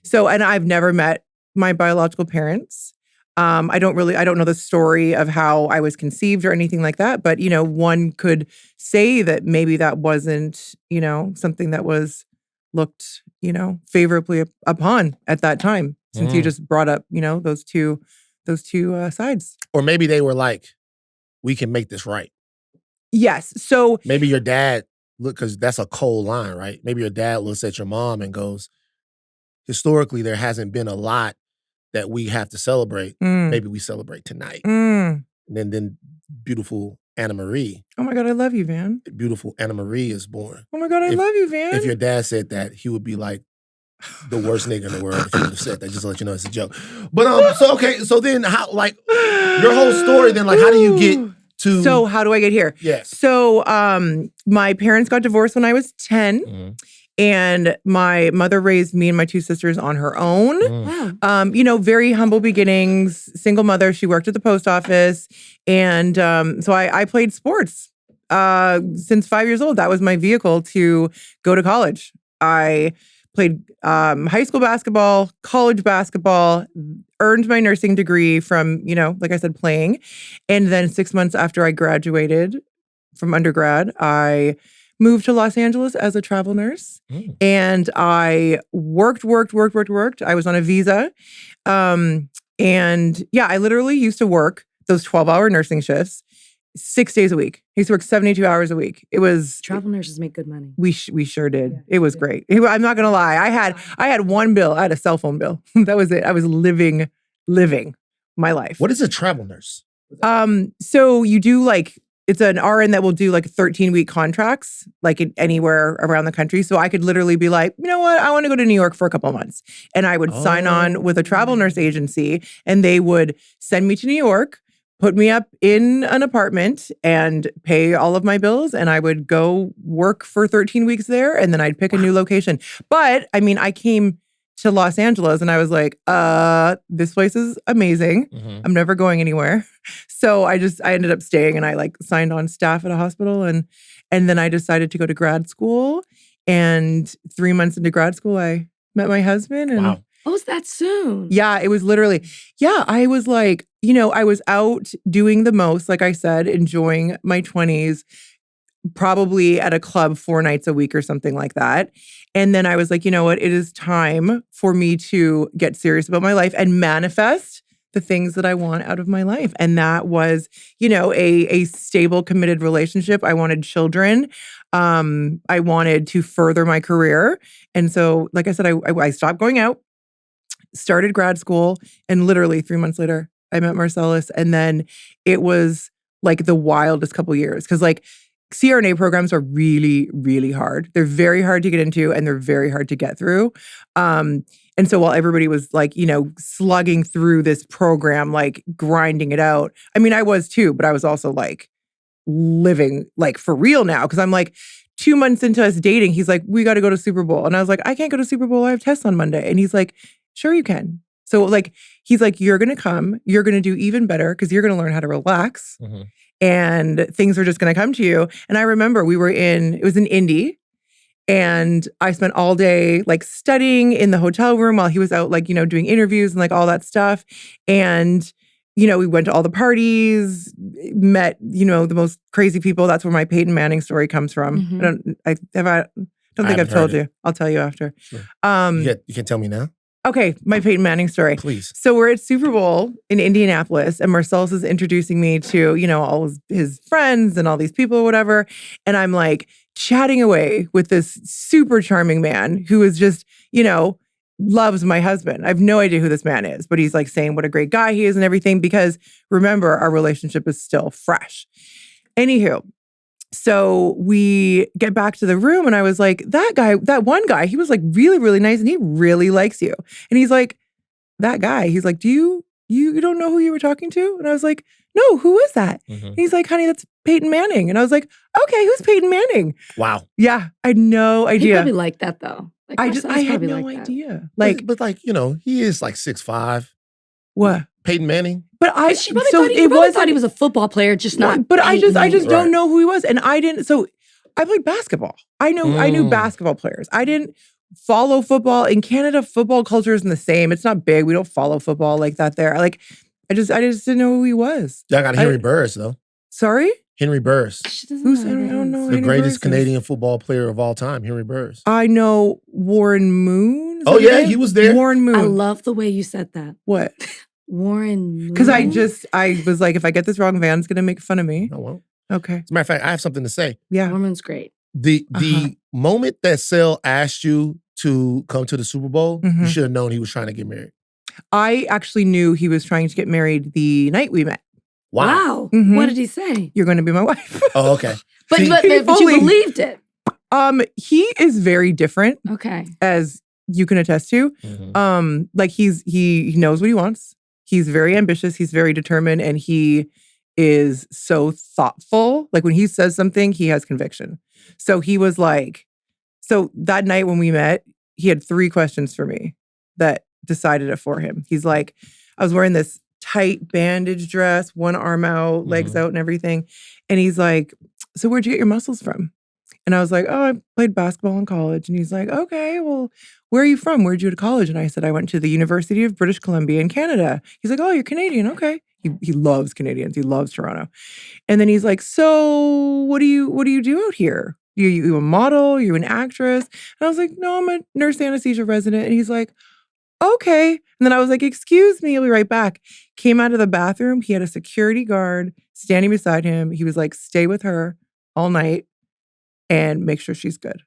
So, and I've never met my biological parents. I don't know the story of how I was conceived or anything like that. But, you know, one could say that maybe that wasn't, you know, something that was looked, you know, favorably upon at that time. Since you just brought up, you know, those two sides. Or maybe they were like, we can make this right. Yes. So Maybe your dad, look, because that's a cold line, right? Maybe your dad looks at your mom and goes, historically, there hasn't been a lot that we have to celebrate. Maybe we celebrate tonight. Mm. And then beautiful Anna Marie, Oh my God, I love you, Van. beautiful Anna Marie is born. Oh my God, I If- love you, Van. If your dad said that, he would be like the worst nigga in the world if he would have said that, just to let you know it's a joke. But so then how, like, your whole story then, like, how do you get to So how do I get here? Yes. So my parents got divorced when I was 10. Mhm. And my mother raised me and my two sisters on her own. Mm. Wow. You know, very humble beginnings, single mother. She worked at the post office. And so I played sports since 5 years old. That was my vehicle to go to college. I played high school basketball, college basketball, earned my nursing degree from, you know, like I said, playing. And then 6 months after I graduated from undergrad, I moved to Los Angeles as a travel nurse. Mm. And I worked. I was on a visa. And yeah, I literally used to work those 12-hour nursing shifts 6 days a week. I used to work 72 hours a week. It was Travel nurses make good money. we sure did. It was great. I'm not gonna lie. I had one bill. I had a cell phone bill. That was it. I was living my life. What is a travel nurse? So you do like, it's an RN that will do like 13-week contracts, like anywhere around the country. So I could literally be like, you know what? I want to go to New York for a couple of months. And I would sign on with a travel nurse agency and they would send me to New York, put me up in an apartment and pay all of my bills. And I would go work for 13 weeks there. And then I'd pick a new location. But I mean, I came to Los Angeles and I was like, this place is amazing. Mhm. I'm never going anywhere. So I ended up staying and I like signed on staff at a hospital and then I decided to go to grad school. And 3 months into grad school, I met my husband. And Wow. Oh, it's that soon. yeah, it was literally, I was like, you know, I was out doing the most, like I said, enjoying my 20s, probably at a club 4 nights a week or something like that. And then I was like, you know what? It is time for me to get serious about my life and manifest the things that I want out of my life. And that was, a stable, committed relationship. I wanted children. I wanted to further my career. And so, like I said, I stopped going out, started grad school, and literally 3 months later, I met Marcellus. And then it was like the wildest couple years. Because like CRNA programs are really, really hard. They're very hard to get into and they're very hard to get through. And so while everybody was like, slugging through this program, like grinding it out. I mean, I was too, but I was also like living like for real now. Cause I'm like 2 months into us dating, he's like, we got to go to Super Bowl. And I was like, I can't go to Super Bowl. I have tests on Monday. And he's like, sure you can. So like, he's like, you're going to come, you're going to do even better because you're going to learn how to relax and things are just going to come to you. And I remember it was in Indy. And I spent all day like studying in the hotel room while he was out like, doing interviews and like all that stuff. And, we went to all the parties, met, the most crazy people. That's where my Peyton Manning story comes from. Mhm. I don't think I've told you. I'll tell you after. Sure. You can tell me now? Okay, my Peyton Manning story. Please. So we're at Super Bowl in Indianapolis and Marcellus is introducing me to, all his friends and all these people or whatever. And I'm like chatting away with this super charming man who is just, loves my husband. I have no idea who this man is, but he's like saying what a great guy he is and everything because remember, our relationship is still fresh. Anywho, so we get back to the room and I was like, that one guy, he was like really, really nice and he really likes you. And he's like, that guy, he's like, you don't know who you were talking to? And I was like, no, who is that? And he's like, honey, that's Peyton Manning. And I was like, okay, who's Peyton Manning? Wow. Yeah, I had no He idea. probably liked that though. Like, I Marcellus had probably no liked that. idea. But he is like 6'5". What? Peyton Manning. But She probably thought he was a football player, just not. But I just Right. don't know who he was, and I didn't. So I played basketball. I knew basketball players. I didn't follow football. In Canada, football culture isn't the same. It's not big. We don't follow football like that there. I just didn't know who he was. Y'all got Henry Burris though. Sorry? Henry Burris, She doesn't Who's know who I that don't is. know. the Henry greatest Burris is- Canadian football player of all time, Henry Burris. I know Warren Moon. Is Oh, that his yeah, name? he was there. Warren Moon. I love the way you said that. What? Warren. Because I Moon? was like, if I get this wrong, Van's gonna make fun of me. I won't. Okay. As a matter of fact, I have something to say. Yeah. Warren's great. The moment that Sel asked you to come to the Super Bowl, you Mhm. should have known he was trying to get married. I actually knew he was trying to get married the night we met. Wow. Mhm. What did he say? You're going to be my wife. Oh, okay. But, See, but you fully- believed it. He is very different, Okay. as you can attest to. Mhm. Like he knows what he wants. He's very ambitious. He's very determined, and he is so thoughtful. Like when he says something, he has conviction. So he was like, so that night when we met, he had 3 questions for me that decided it for him. He's like, I was wearing this tight bandage dress, one arm out, legs out, and everything. And he's like, so where'd you get your muscles from? And I was like, oh, I played basketball in college. And he's like, okay, well, where are you from? Where'd you go to college? And I said, I went to the University of British Columbia in Canada. He's like, oh, you're Canadian. Okay. He loves Canadians. He loves Toronto. And then he's like, so what do you do out here? You a model? You an actress? And I was like, no, I'm a nurse anesthesia resident. And he's like, okay. And then I was like, excuse me, I'll be right back. Came out of the bathroom. He had a security guard standing beside him. He was like, stay with her all night and make sure she's good.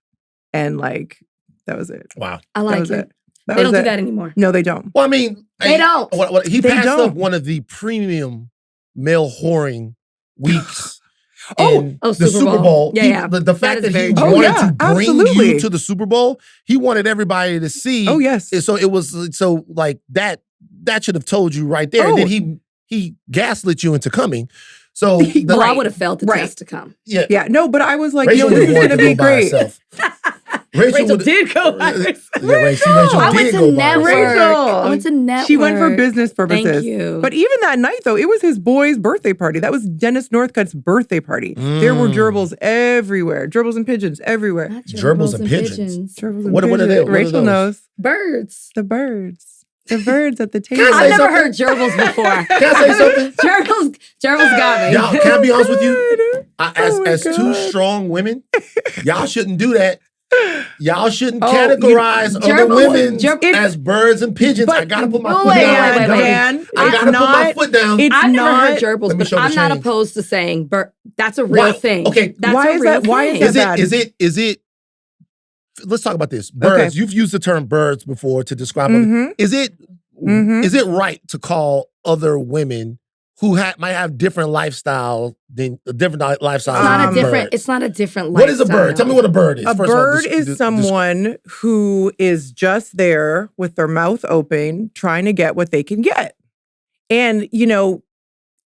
And like, that was it. Wow. I That like was it. it. That They was don't it. do that anymore. No, they don't. Well, I mean, They don't. He They passed up don't. one of the premium male whoring weeks. Oh, in oh, the Super Super Bowl. Bowl. Yeah, yeah. The fact is that very he true. Oh, wanted yeah, to bring absolutely. you to the Super Bowl, he wanted everybody to see. Oh, yes. So it was so like that should have told you right there. Oh. And then he gaslit you into coming. So Well, I Right. would have felt the Right. test to come. yeah, Yeah, no, but I was like, Rachel yo, would this is have going wanted to to be go by great. herself. Rachel would- did go by Yeah, herself. Rachel I went did to go by network. herself. I went to network. She went for business purposes. Thank you. But even that night, though, it was his boy's birthday party. That was Dennis Northcutt's birthday party. There were gerbils everywhere. Gerbils and pigeons everywhere. Not Gerbils and pigeons. Gerbils and What are they? pigeons. What are Rachel those? knows. Birds. The birds. The birds at the table. Can I I've say never something? heard gerbils before. Can I say something? Gerbils got me. Y'all, can I be honest with you? As Oh my two God. strong women, y'all shouldn't do that. Y'all shouldn't Oh, categorize other Gerbils- women Ger- as birds and pigeons. I gotta put my foot wait, down. wait, wait, wait. Dan, I it's gotta put my not- foot down. it's I've never not- heard gerbils, Let me but show the I'm not change. opposed to saying that's a real Why- thing. okay, That's why a is real that- why is thing. that bad? Is it? Let's talk about this. Birds. Okay. You've used the term birds before to describe. Mhm. Is it? Mhm. Is it right to call other women who might have different lifestyle than different lifestyles? It's not a than different. birds? It's not a different. What is a bird? Tell me what a bird is. A First of all, bird is someone who is just there with their mouth open, trying to get what they can get. And,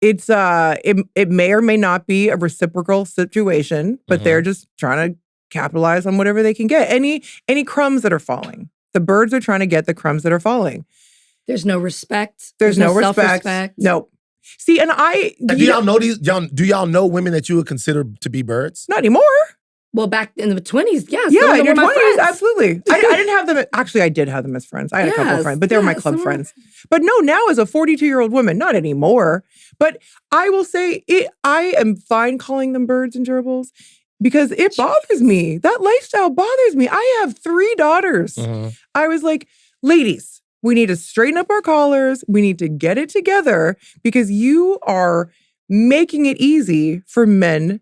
it's it may or may not be a reciprocal situation, but they're just trying to capitalize on whatever they can get. Any crumbs that are falling. The birds are trying to get the crumbs that are falling. There's no respect. There's no respect. self-respect. No. See, and Do y'all know these? Do y'all know women that you would consider to be birds? not anymore. Well, back in the 20s, yes. Yeah, some of in them your were my 20s, friends. absolutely. I didn't have them. Actually, I did have them as friends. I had a couple of Yes, friends, but they were my yes, club some were- friends. But no, now as a 42-year-old woman, not anymore. But I will say, I am fine calling them birds and gerbils because it bothers me. That lifestyle bothers me. I have 3 daughters. I was like, ladies, we need to straighten up our collars. We need to get it together because you are making it easy for men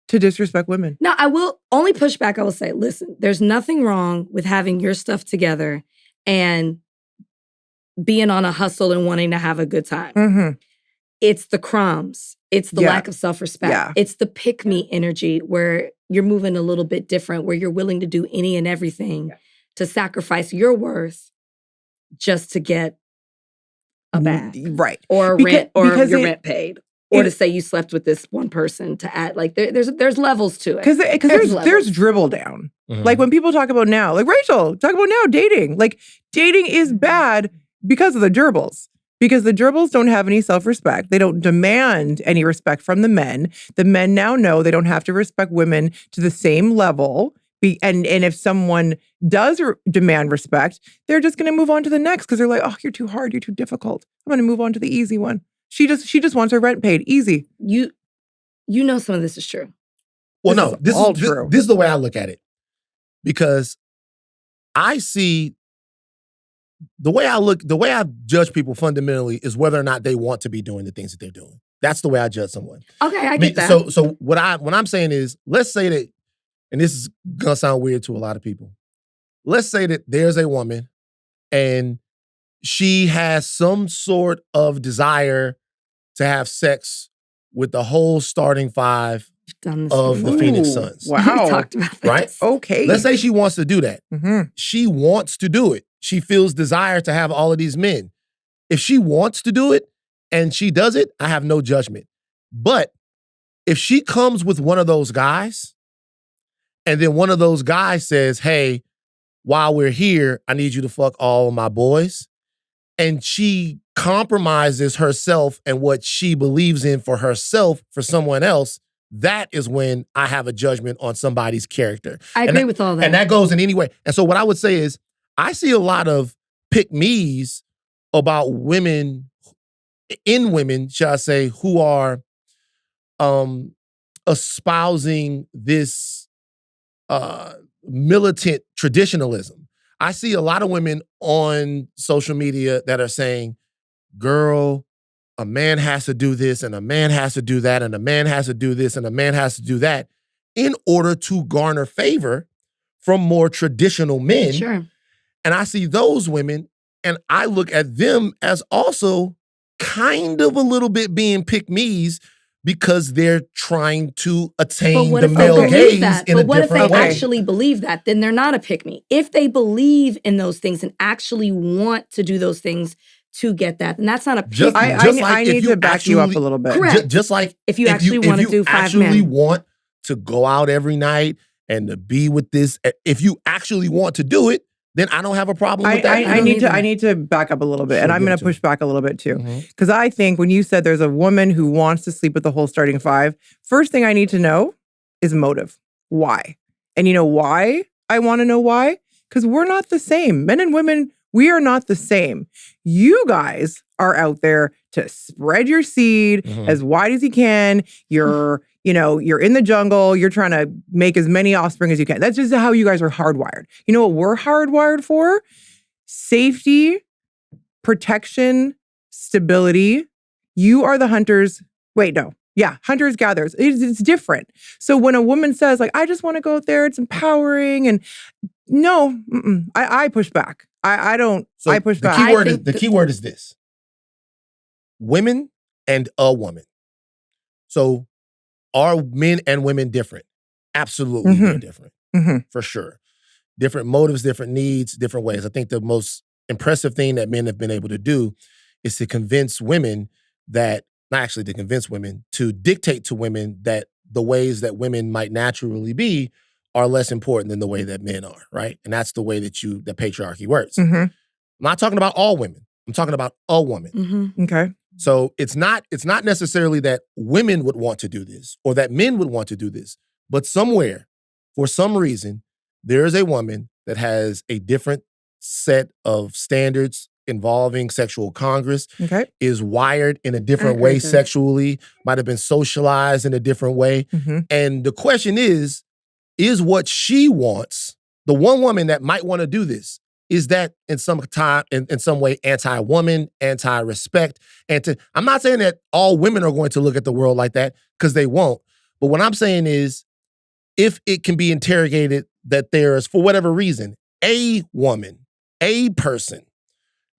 to disrespect women. Now, I will only push back. I will say, listen, there's nothing wrong with having your stuff together and being on a hustle and wanting to have a good time. Mm-hmm. It's the crumbs. It's the Yeah. lack of self-respect. Yeah. It's the pick-me energy where you're moving a little bit different, where you're willing to do any and everything to sacrifice your worth just to get a bag Right. or Because- rent or because your it- rent paid. Or it- to say you slept with this one person to add, like there's levels to it. Because there's levels. dribble down. Mhm. Like when people talk about now, like Rachel, talk about now dating. Like dating is bad because of the gerbils. Because the gerbils don't have any self-respect. They don't demand any respect from the men. The men now know they don't have to respect women to the same level. And if someone does demand respect, they're just going to move on to the next because they're like, oh, you're too hard. You're too difficult. I'm going to move on to the easy one. She just wants her rent paid. Easy. You know some of this is true. Well, This no, is this all is true. this is the way I look at it. Because I see the way I judge people fundamentally is whether or not they want to be doing the things that they're doing. That's the way I judge someone. Okay, I get that. So what I'm saying is, let's say that, and this is gonna sound weird to a lot of people. Let's say that there's a woman and she has some sort of desire to have sex with the whole starting 5 Done this of the before. Phoenix Ooh, Suns. wow. We talked about this. Right? Okay. Let's say she wants to do that. Mhm. She wants to do it. She feels desire to have all of these men. If she wants to do it and she does it, I have no judgment. But if she comes with one of those guys and then one of those guys says, hey, while we're here, I need you to fuck all of my boys, and she compromises herself and what she believes in for herself for someone else, that is when I have a judgment on somebody's character. I agree with all that. And that goes in any way. And so what I would say is, I see a lot of pick-me's about women, shall I say, who are espousing this militant traditionalism. I see a lot of women on social media that are saying, girl, a man has to do this and a man has to do that and a man has to do this and a man has to do that in order to garner favor from more traditional men. Sure. And I see those women and I look at them as also kind of a little bit being pick-me's because they're trying to But attain what the if they male believe gaze that? in a But what if they different way. actually believe that? Then they're not a pick-me. If they believe in those things and actually want to do those things to get that, then that's not a pick-me. Just I like if need you to back you up actually- a little bit. Correct. Just like If you actually want to do 5 actually men. want to go out every night and to be with this, if you actually want to do it, then I don't have a problem with that. I don't need to either. I need to back up a little bit, and Sure, I'm give going it to to push back a little bit too, Mhm. because I think when you said there's a woman who wants to sleep with the whole starting 5, first thing I need to know is motive. Why? And you know why? I want to know why, because we're not the same. Men and women, we are not the same. You guys are out there to spread your seed Mhm. as wide as you can. You're you're in the jungle, you're trying to make as many offspring as you can. That's just how you guys are hardwired. You know what we're hardwired for? Safety, protection, stability. You are the hunters. Wait, no. Yeah, hunters, gatherers. It's different. So when a woman says, like, I just want to go out there, it's empowering, and no, I push back. I don't. So I push back. The key word is this: women and a woman. So are men and women different? Absolutely, they're different for sure. Different motives, different needs, different ways. I think the most impressive thing that men have been able to do is to convince women that. Not actually to convince women, to dictate to women that the ways that women might naturally be are less important than the way that men are, right? And that's the way that patriarchy works. I'm not talking about all women. I'm talking about a woman. Okay. So it's not necessarily that women would want to do this or that men would want to do this, but somewhere, for some reason, there is a woman that has a different set of standards involving sexual congress, is wired in a different way sexually, might have been socialized in a different way. And the question is what she wants, the one woman that might want to do this, is that in some way anti-woman, anti-respect? I'm not saying that all women are going to look at the world like that, because they won't. But what I'm saying is, if it can be interrogated that there is, for whatever reason, a woman, a person,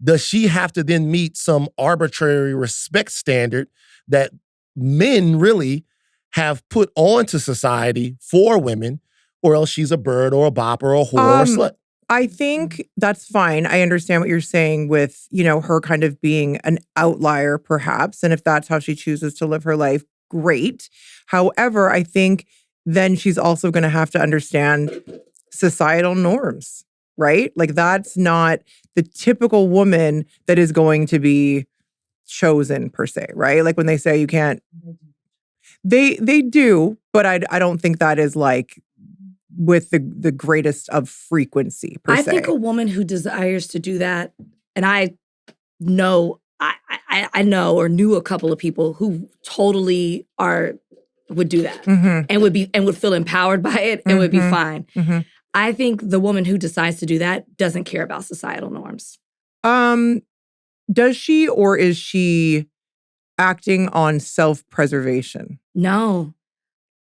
does she have to then meet some arbitrary respect standard that men really have put onto society for women, or else she's a bird or a bop or a whore or a slut? I think that's fine. I understand what you're saying with, her kind of being an outlier, perhaps. And if that's how she chooses to live her life, great. However, I think then she's also going to have to understand societal norms, right? Like, that's not the typical woman that is going to be chosen per se, right? Like when they say you can't, they do, but I don't think that is like with the greatest of frequency per se. I think a woman who desires to do that, and I know I know or knew a couple of people who totally would do that and would feel empowered by it and would be fine. I think the woman who decides to do that doesn't care about societal norms. Does she, or is she acting on self-preservation? No.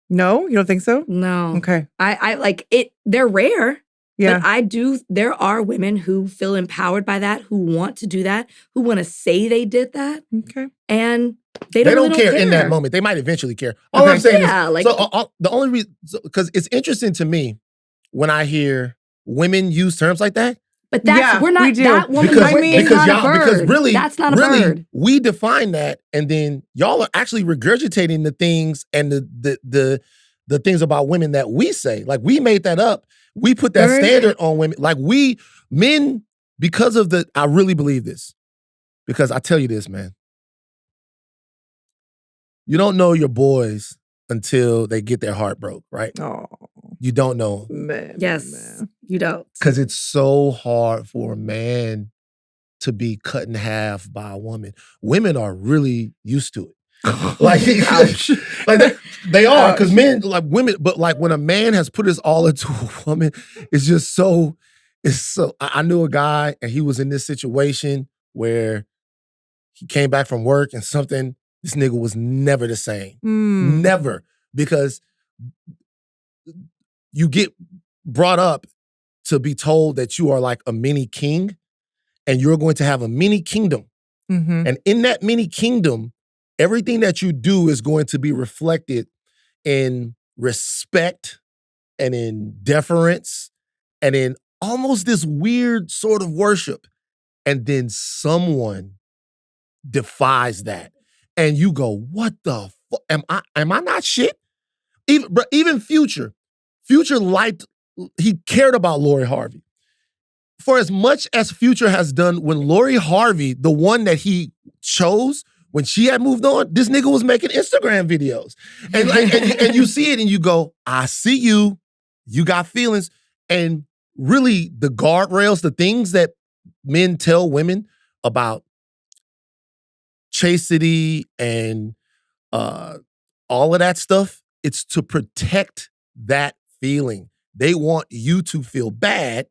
No? You don't think so? No. Okay. I like it. They're rare. Yeah. But there are women who feel empowered by that, who want to do that, who want to say they did that. Okay. And they don't care in that moment. They might eventually care. All I'm saying is, the only reason, because it's interesting to me when I hear women use terms like that. But we're not, that woman is not a bird. Because really, that's not a bird. We define that, and then y'all are actually regurgitating the things and the things about women that we say. Like, we made that up. We put that standard on women. Like, men, because of I really believe this. Because I tell you this, man. You don't know your boys until they get their heart broke, right? Oh. You don't know. Man. Yes, you don't. Because it's so hard for a man to be cut in half by a woman. Women are really used to it. Like, they are, because men, like women, but like when a man has put his all into a woman, it's so. I knew a guy, and he was in this situation where he came back from work and this nigga was never the same. Never. Because you get brought up to be told that you are like a mini king, and you're going to have a mini kingdom. And in that mini kingdom, everything that you do is going to be reflected in respect and in deference and in almost this weird sort of worship. And then someone defies that. And you go, what the fuck? Am I not shit? Even Future liked, he cared about Lori Harvey. For as much as Future has done, when Lori Harvey, the one that he chose, when she had moved on, this nigga was making Instagram videos. And you see it and you go, I see you. You got feelings. And really, the guardrails, the things that men tell women about chastity and all of that stuff, it's to protect that feeling. They want you to feel bad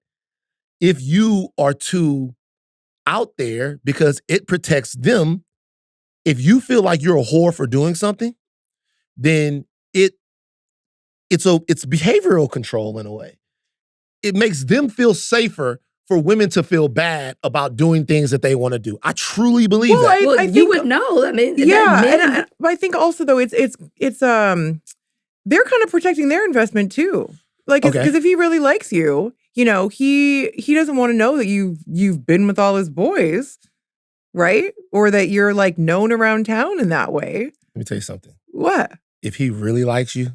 if you are too out there because it protects them. If you feel like you're a whore for doing something, then it's behavioral control in a way. It makes them feel safer for women to feel bad about doing things that they want to do. I truly believe that. Well, I you think- would know. I mean, Yeah, men, but I think also though it's they're kind of protecting their investment too. Like, Okay. because if he really likes you, you know, he doesn't want to know that you've been with all his boys, right? Or that you're like known around town in that way. Let me tell you something. What? If he really likes you,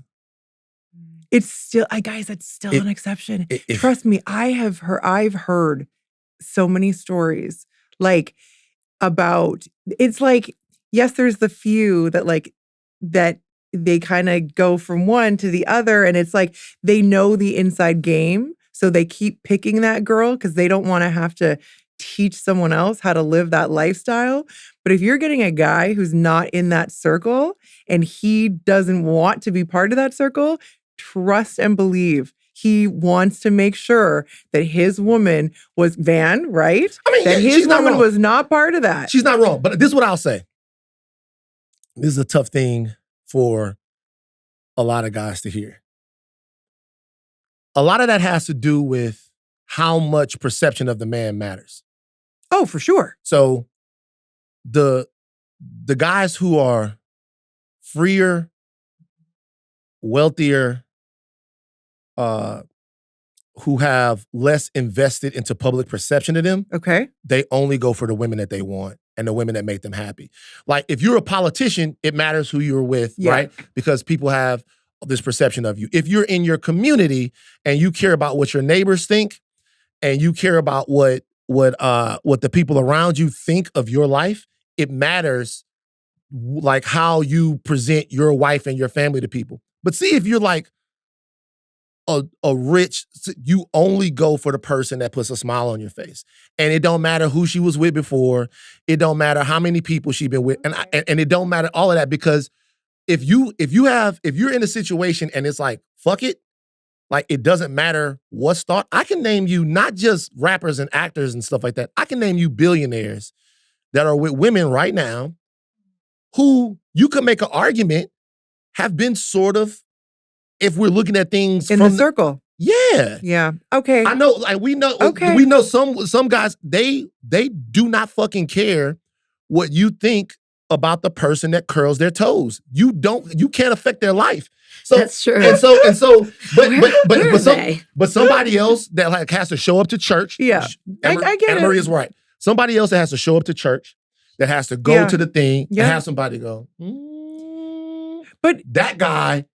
It's still, guys, that's still an exception. Trust me, I've heard so many stories like about, it's like, yes, there's the few that they kind of go from one to the other, and it's like they know the inside game, so they keep picking that girl because they don't want to have to teach someone else how to live that lifestyle. But if you're getting a guy who's not in that circle and he doesn't want to be part of that circle, trust and believe he wants to make sure that his woman was Van, right? I mean, that yeah, his she's not woman wrong. was not part of that. She's not wrong, but this is what I'll say. This is a tough thing for a lot of guys to hear. A lot of that has to do with how much perception of the man matters. Oh, for sure. So the guys who are freer, wealthier, who have less invested into public perception of them, Okay. they only go for the women that they want and the women that make them happy. Like if you're a politician, it matters who you're with, Yeah. right? Because people have this perception of you. If you're in your community and you care about what your neighbors think and you care about what the people around you think of your life, it matters like how you present your wife and your family to people. But see, if you're like a rich, you only go for the person that puts a smile on your face. And it don't matter who she was with before. It don't matter how many people she been with. And it don't matter all of that, because if you're in a situation and it's like, fuck it, like it doesn't matter what's thought. I can name you not just rappers and actors and stuff like that. I can name you billionaires that are with women right now who you could make an argument have been sort of, if we're looking at things In from the circle. Yeah. Yeah. Okay. I know, like we know some guys, they do not fucking care what you think about the person that curls their toes. You can't affect their life. So That's true. But somebody else that like has to show up to church. Yeah. I get Anna it. Marie is right. Somebody else that has to show up to church, that has to go Yeah. to the thing, Yeah. and have somebody go, But that guy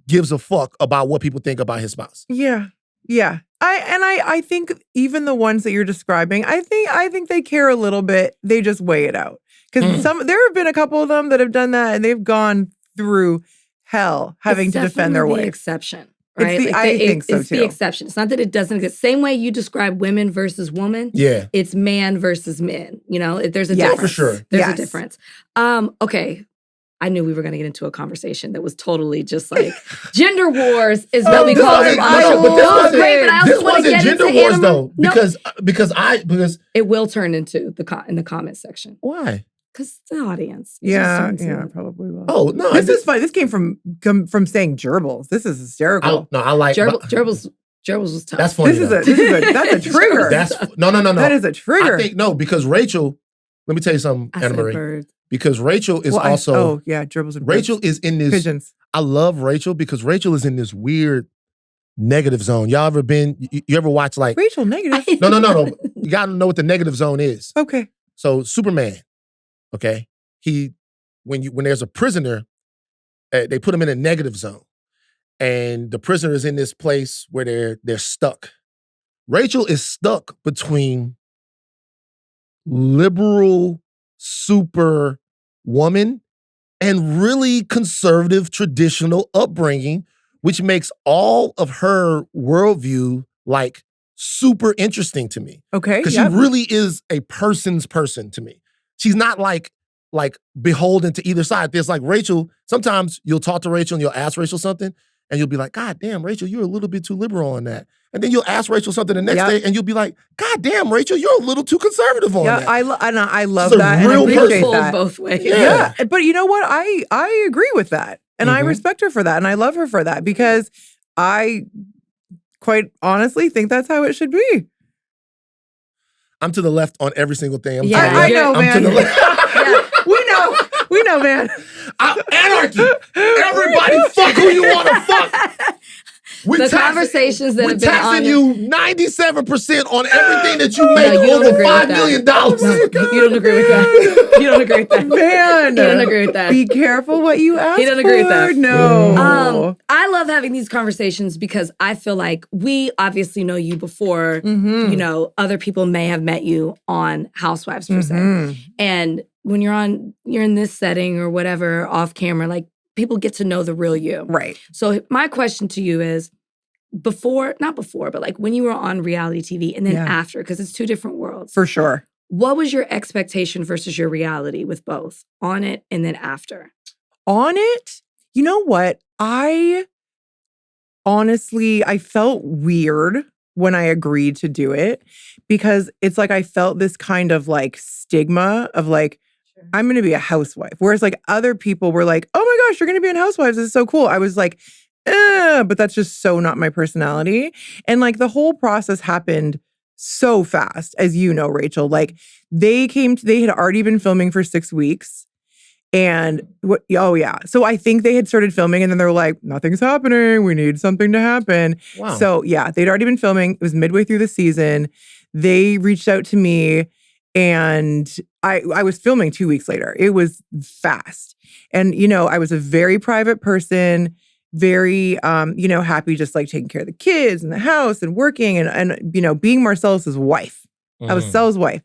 gives a fuck about what people think about his spouse. yeah. Yeah. I think even the ones that you're describing, I think they care a little bit. They just weigh it out. Because there have been a couple of them that have done that and they've gone through hell having to defend their definitely wife. the exception, right? I think so it's too. the exception. It's not that it doesn't exist. Same way you describe women versus woman. Yeah. It's man versus men. You know, there's a Yes. difference. For sure. There's Yes. a difference. Okay. I knew we were going to get into a conversation that was totally just like gender wars is what we call it. But It was great, but I this also want to wasn't get gender into wars anime. though, No, because it will turn into in the comment section why? because the audience. is Yeah, just yeah, into- probably will. Oh no, This is fine. This came from saying gerbils. This is hysterical. I like Gerbils was tough. That's funny. That's a trigger. That's no. That is a trigger. I think no, because Rachel. Let me tell you something, I Anna said Marie. bird. Because Rachel is also. oh yeah, gerbils and Rachel birds. is in this. Pigeons. I love Rachel because Rachel is in this weird negative zone. Y'all ever been? You ever watch like? Rachel negative. No. You gotta know what the negative zone is. Okay. So Superman, okay, when there's a prisoner, they put him in a negative zone, and the prisoner is in this place where they're stuck. Rachel is stuck between liberal super woman and really conservative traditional upbringing, which makes all of her worldview like super interesting to me. Okay. Because Yeah. she really is a person's person to me. She's not like like beholden to either side. There's like Rachel, sometimes you'll talk to Rachel and you'll ask Rachel something and you'll be like, God damn, Rachel, you're a little bit too liberal on that. And then you'll ask Rachel something the next day and you'll be like, God damn, Rachel, you're a little too conservative on that. I love It's a that. real And I appreciate Pulled that. both ways. Yeah. But you know what? I agree with that. And I respect her for that. And I love her for that because I quite honestly think that's how it should be. I'm to the left on every single thing. I know, I'm man. to the left. We know, man. Anarchy. Everybody fuck who you want to fuck. The conversations that have been on taxing you 97% on everything that you make you don't over agree $5 with million. that. You don't agree with that. You don't agree with that. Man. You don't agree with that. Be careful what you ask He don't agree with that. for. No. I love having these conversations because I feel like we obviously know you before, you know, other people may have met you on Housewives per se. And when you're in this setting or whatever, off camera, like people get to know the real you. Right. So my question to you is, not before, but like when you were on reality TV and then after, because it's two different worlds. For sure. What was your expectation versus your reality with both on it and then after? On it, you know what? I felt weird when I agreed to do it because it's like I felt this kind of like stigma of like, I'm going to be a housewife. Whereas like other people were like, oh my gosh, you're going to be in Housewives. This is so cool. I was like, but that's just so not my personality. And like the whole process happened so fast, as you know, Rachel. Like they had already been filming for 6 weeks. And so I think they had started filming and then they're like, nothing's happening. We need something to happen. Wow. So yeah, they'd already been filming. It was midway through the season. They reached out to me and I was filming 2 weeks later. It was fast. And, you know, I was a very private person, very, happy just like taking care of the kids and the house and working and you know, being Marcellus's wife. I was Sel's wife.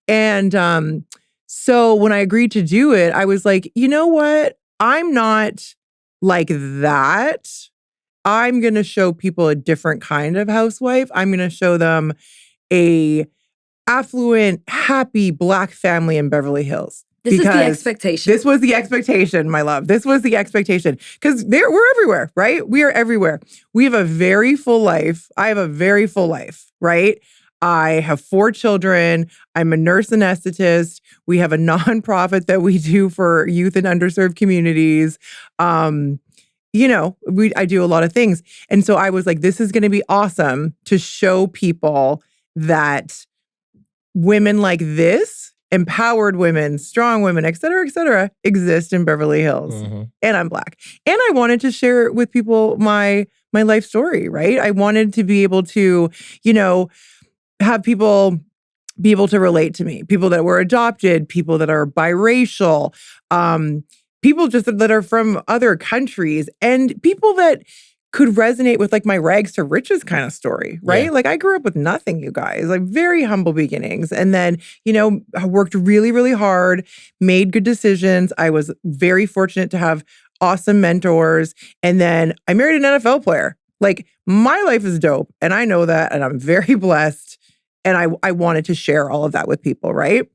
And so when I agreed to do it, I was like, you know what? I'm not like that. I'm going to show people a different kind of housewife. I'm going to show them a affluent, happy Black family in Beverly Hills. This is the expectation. This was the expectation, my love. This was the expectation. Because we're everywhere, right? We are everywhere. We have a very full life. I have a very full life, right? I have 4 children. I'm a nurse anesthetist. We have a nonprofit that we do for youth and underserved communities. I do a lot of things. And so I was like, this is going to be awesome to show people that women like this, empowered women, strong women, et cetera, exist in Beverly Hills. And I'm Black. And I wanted to share with people my life story, right? I wanted to be able to, have people be able to relate to me. People that were adopted, people that are biracial, people just that are from other countries, and people that could resonate with like my rags to riches kind of story, right? Yeah. Like I grew up with nothing, you guys, like very humble beginnings. And then, I worked really, really hard, made good decisions. I was very fortunate to have awesome mentors. And then I married an NFL player. Like my life is dope. And I know that. And I'm very blessed. And I wanted to share all of that with people, right?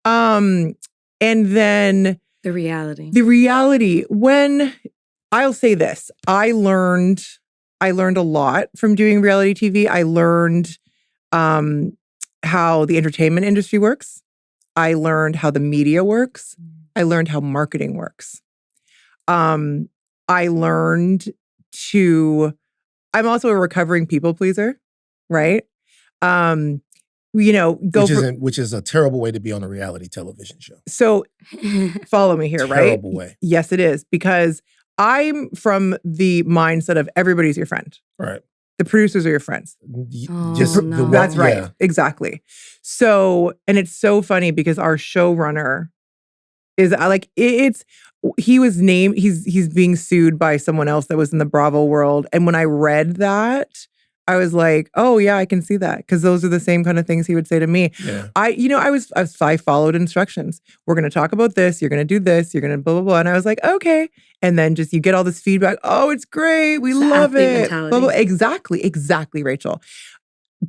And then the reality, when I'll say this, I learned a lot from doing reality TV. I learned how the entertainment industry works. I learned how the media works. I learned how marketing works. I learned I'm also a recovering people pleaser, right? Which is a terrible way to be on a reality television show. So follow me here, right? Terrible way. Yes, it is. Because I'm from the mindset of everybody's your friend. Right. The producers are your friends. That's right. Yeah. Exactly. So, and it's so funny because our showrunner is he's being sued by someone else that was in the Bravo world. And when I read that, I was like, oh yeah, I can see that. Because those are the same kind of things he would say to me. Yeah. I followed instructions. We're going to talk about this. You're going to do this. You're going to blah, blah, blah. And I was like, okay. And then you get all this feedback. Oh, it's great. We love it. Blah, blah. Exactly, Rachel.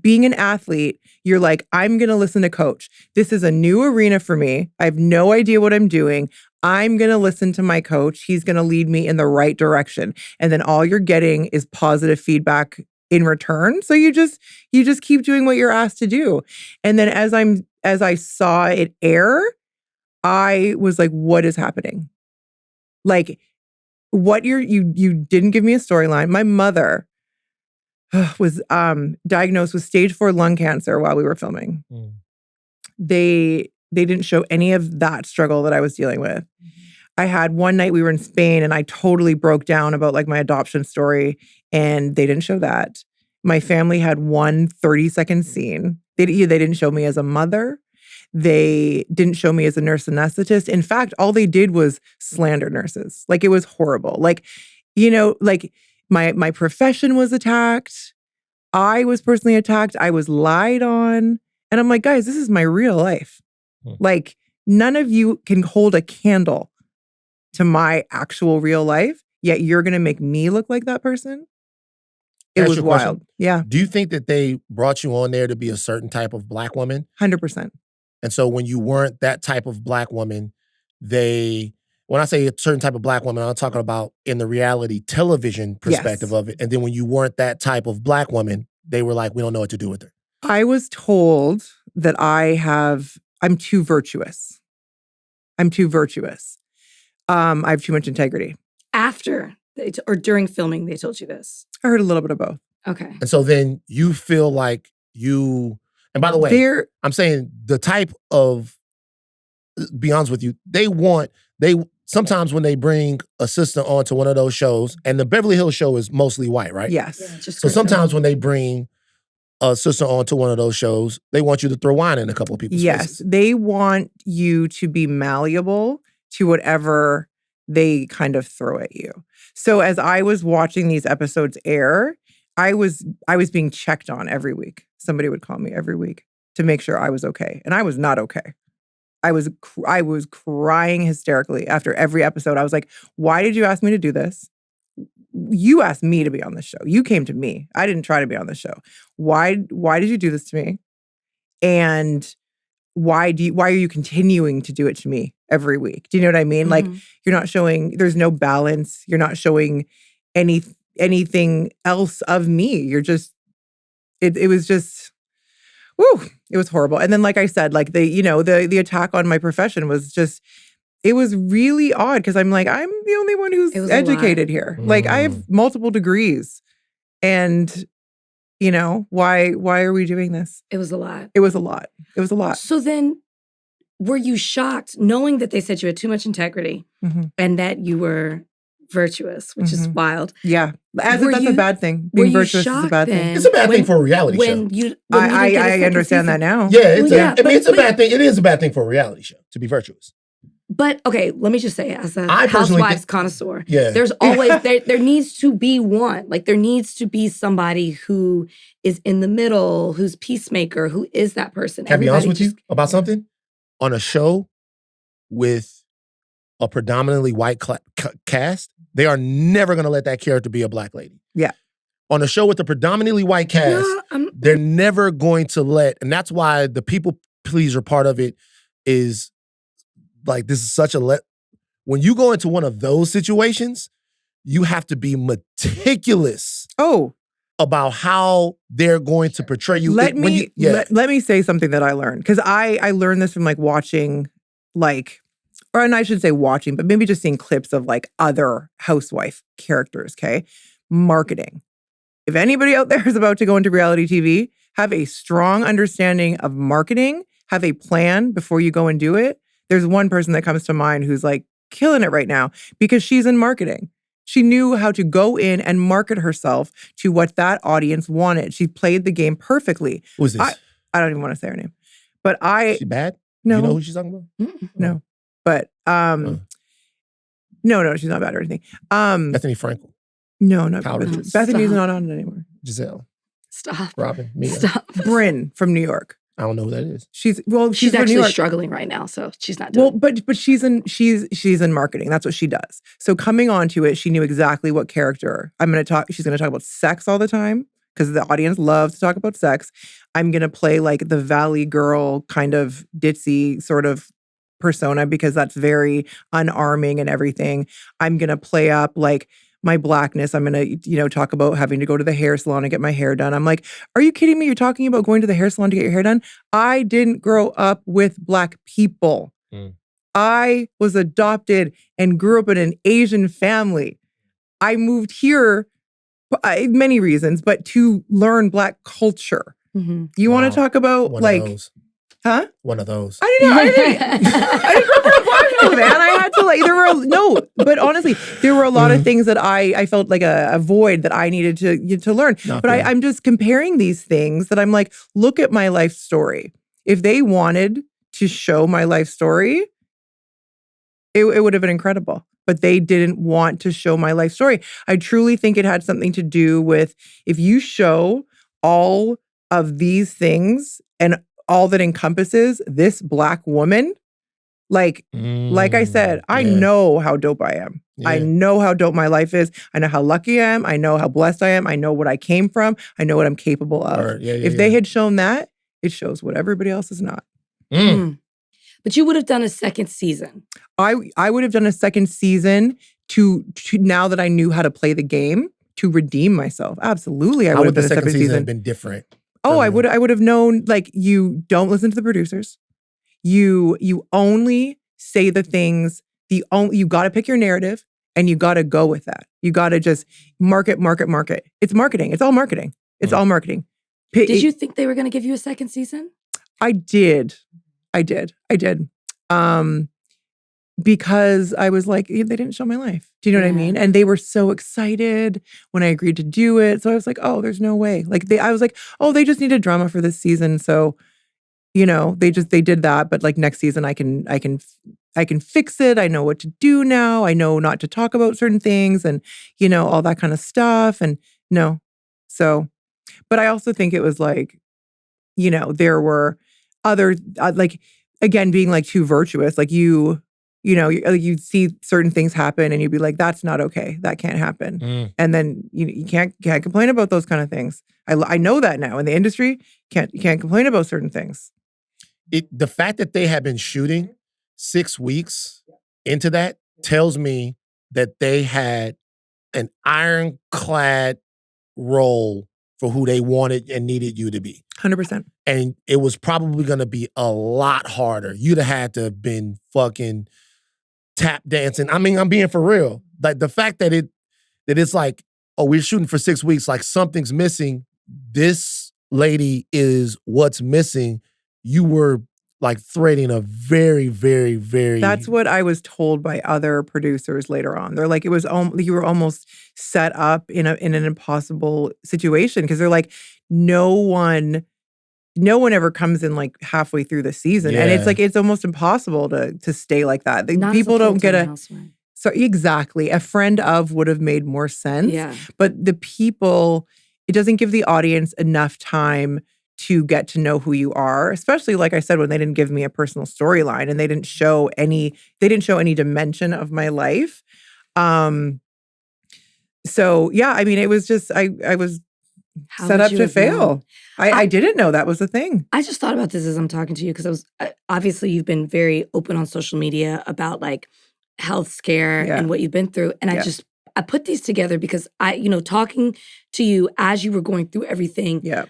being an athlete, you're like, I'm going to listen to coach. This is a new arena for me. I have no idea what I'm doing. I'm going to listen to my coach. He's going to lead me in the right direction. And then all you're getting is positive feedback in return. So you just keep doing what you're asked to do. And then as I saw it air, I was like, what is happening? Like, you didn't give me a storyline. My mother was diagnosed with stage 4 lung cancer while we were filming. They didn't show any of that struggle that I was dealing with. I had one night we were in Spain and I totally broke down about like my adoption story and they didn't show that. My family had one 30-second scene. They didn't show me as a mother. They didn't show me as a nurse anesthetist. In fact, all they did was slander nurses. Like, it was horrible. Like, you know, like my profession was attacked. I was personally attacked. I was lied on. And I'm like, guys, this is my real life. Like, none of you can hold a candle to my actual real life, yet you're going to make me look like that person. It was wild. Yeah. Do you think that they brought you on there to be a certain type of Black woman? 100%. And so when you weren't that type of Black woman, when I say a certain type of Black woman, I'm talking about in the reality television perspective of it. And then when you weren't that type of Black woman, they were like, we don't know what to do with her. I was told that I'm too virtuous. I'm too virtuous. I have too much integrity. After or during filming, they told you this? I heard a little bit of both. Okay. And so then you feel like and by the way, I'm saying the type of, be honest with you, sometimes when they bring a sister onto one of those shows, and the Beverly Hills show is mostly white, right? Yes. Yeah, so sometimes when they bring a sister onto one of those shows, they want you to throw wine in a couple of people's faces. Yes. They want you to be malleable to whatever they kind of throw at you. So as I was watching these episodes air, I was being checked on every week. Somebody would call me every week to make sure I was okay. And I was not okay. I was crying hysterically after every episode. I was like, why did you ask me to do this? You asked me to be on this show. You came to me. I didn't try to be on the show. Why did you do this to me? And why are you continuing to do it to me every week? Do you know what I mean? Like, you're not showing, there's no balance. You're not showing anything else of me. You're just, it was just, woo, it was horrible. And then, like I said, like the attack on my profession was just, it was really odd because I'm like, I'm the only one who's educated here. Like, I have multiple degrees. And, why are we doing this? It was a lot. It was a lot. It was a lot. So then, were you shocked knowing that they said you had too much integrity and that you were virtuous, which is wild? Yeah. That's a bad thing. Being virtuous is a bad thing. It's a bad thing for a reality show. I understand that now. Yeah, it's a bad thing. It is a bad thing for a reality show to be virtuous. But okay, let me just say, as a housewives connoisseur, there's always there needs to be one. Like, there needs to be somebody who is in the middle, who's peacemaker, who is that person. Can I be honest with you about something? On a show with a predominantly white cast, they are never going to let that character be a Black lady. Yeah. On a show with a predominantly white cast, they're never going to let, and that's why the people pleaser part of it is like, this is such when you go into one of those situations, you have to be meticulous. About how they're going to portray you. Let me say something that I learned, because I learned this from like watching, and I should say watching, but maybe just seeing clips of like other housewife characters. Okay, marketing. If anybody out there is about to go into reality TV, have a strong understanding of marketing. Have a plan before you go and do it. There's one person that comes to mind who's like killing it right now because she's in marketing. She knew how to go in and market herself to what that audience wanted. She played the game perfectly. Who's this? I don't even want to say her name. But Is she bad? No. You know who she's talking about? No. But no, she's not bad or anything. Bethany Frankel. No, not Kyle Richards. Bethany's not on it anymore. Giselle. Stop. Robin. Mia. Stop. Bryn from New York. I don't know who that is. She's actually struggling right now, so she's not doing. Well, but she's in marketing. That's what she does. So coming onto it, she knew exactly what character she's going to talk about sex all the time because the audience loves to talk about sex. I'm going to play like the Valley girl kind of ditzy sort of persona because that's very unarming and everything. I'm going to play up like my blackness. I'm going to, talk about having to go to the hair salon and get my hair done. I'm like, are you kidding me? You're talking about going to the hair salon to get your hair done? I didn't grow up with Black people. I was adopted and grew up in an Asian family. I moved here, many reasons, but to learn Black culture. You want to talk about One like, of those. huh? One of those. I didn't grow up in a Black family, man. I had to but honestly, there were a lot of things that I felt like a void that I needed to learn. But I'm just comparing these things that I'm like, look at my life story. If they wanted to show my life story, it would have been incredible. But they didn't want to show my life story. I truly think it had something to do with if you show all of these things and all that encompasses this Black woman, like I said, I know how dope I am. Yeah. I know how dope my life is. I know how lucky I am. I know how blessed I am. I know what I came from. I know what I'm capable of. If they had shown that, it shows what everybody else is not. But you would have done a second season. I would have done a second season to now that I knew how to play the game, to redeem myself. Absolutely, I would have done a second season. Have been different. Oh, I would have known, like, you don't listen to the producers. You only say the things, you got to pick your narrative and you got to go with that. You got to just market. It's marketing. It's all marketing. It's all marketing. Did you think they were going to give you a second season? I did. Because I was like, they didn't show my life. Do you know what I mean? And they were so excited when I agreed to do it. So I was like, oh, there's no way. Like I was like, oh, they just needed drama for this season. So, they did that. But like next season, I can fix it. I know what to do now. I know not to talk about certain things and, all that kind of stuff. And no. So, but I also think it was like, there were other, like, again, being like too virtuous, like you'd see certain things happen and you'd be like, that's not okay. That can't happen. And then you can't complain about those kind of things. I know that now in the industry, you can't complain about certain things. The fact that they have been shooting 6 weeks into that tells me that they had an ironclad role for who they wanted and needed you to be. 100%. And it was probably going to be a lot harder. You'd have had to have been fucking tap dancing. I mean, I'm being for real. Like the fact that it's like, oh, we're shooting for 6 weeks, like something's missing. This lady is what's missing. You were like threading a very, very, very... That's what I was told by other producers later on. They're like, you were almost set up in an impossible situation because they're like, no one ever comes in like halfway through the season. And it's like, it's almost impossible to stay like that. People don't get housewife. So exactly. A friend of would have made more sense. Yeah. But the people, it doesn't give the audience enough time to get to know who you are, especially like I said, when they didn't give me a personal storyline and they didn't show any dimension of my life. So yeah, I mean, it was just, I was set up to fail. I didn't know that was a thing. I just thought about this as I'm talking to you because obviously you've been very open on social media about like health scare and what you've been through. And I put these together because talking to you as you were going through everything. Yeah.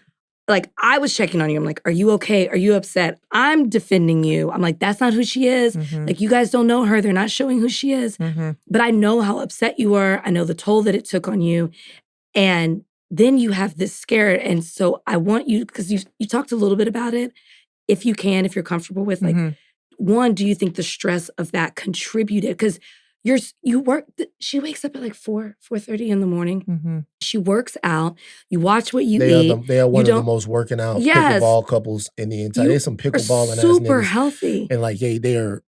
Like I was checking on you. I'm like, are you okay? Are you upset? I'm defending you. I'm like, that's not who she is. Mm-hmm. Like you guys don't know her. They're not showing who she is. Mm-hmm. But I know how upset you were. I know the toll that it took on you. And then you have this scare. And so I want you, because you talked a little bit about it, if you can, if you're comfortable with, like, one, do you think the stress of that contributed? Because you work, she wakes up at like 4:30 in the morning. Mm-hmm. She works out. You watch what you eat. They are one of the most working out pickleball couples in the entire. There's some pickleball and super healthy. And like, they are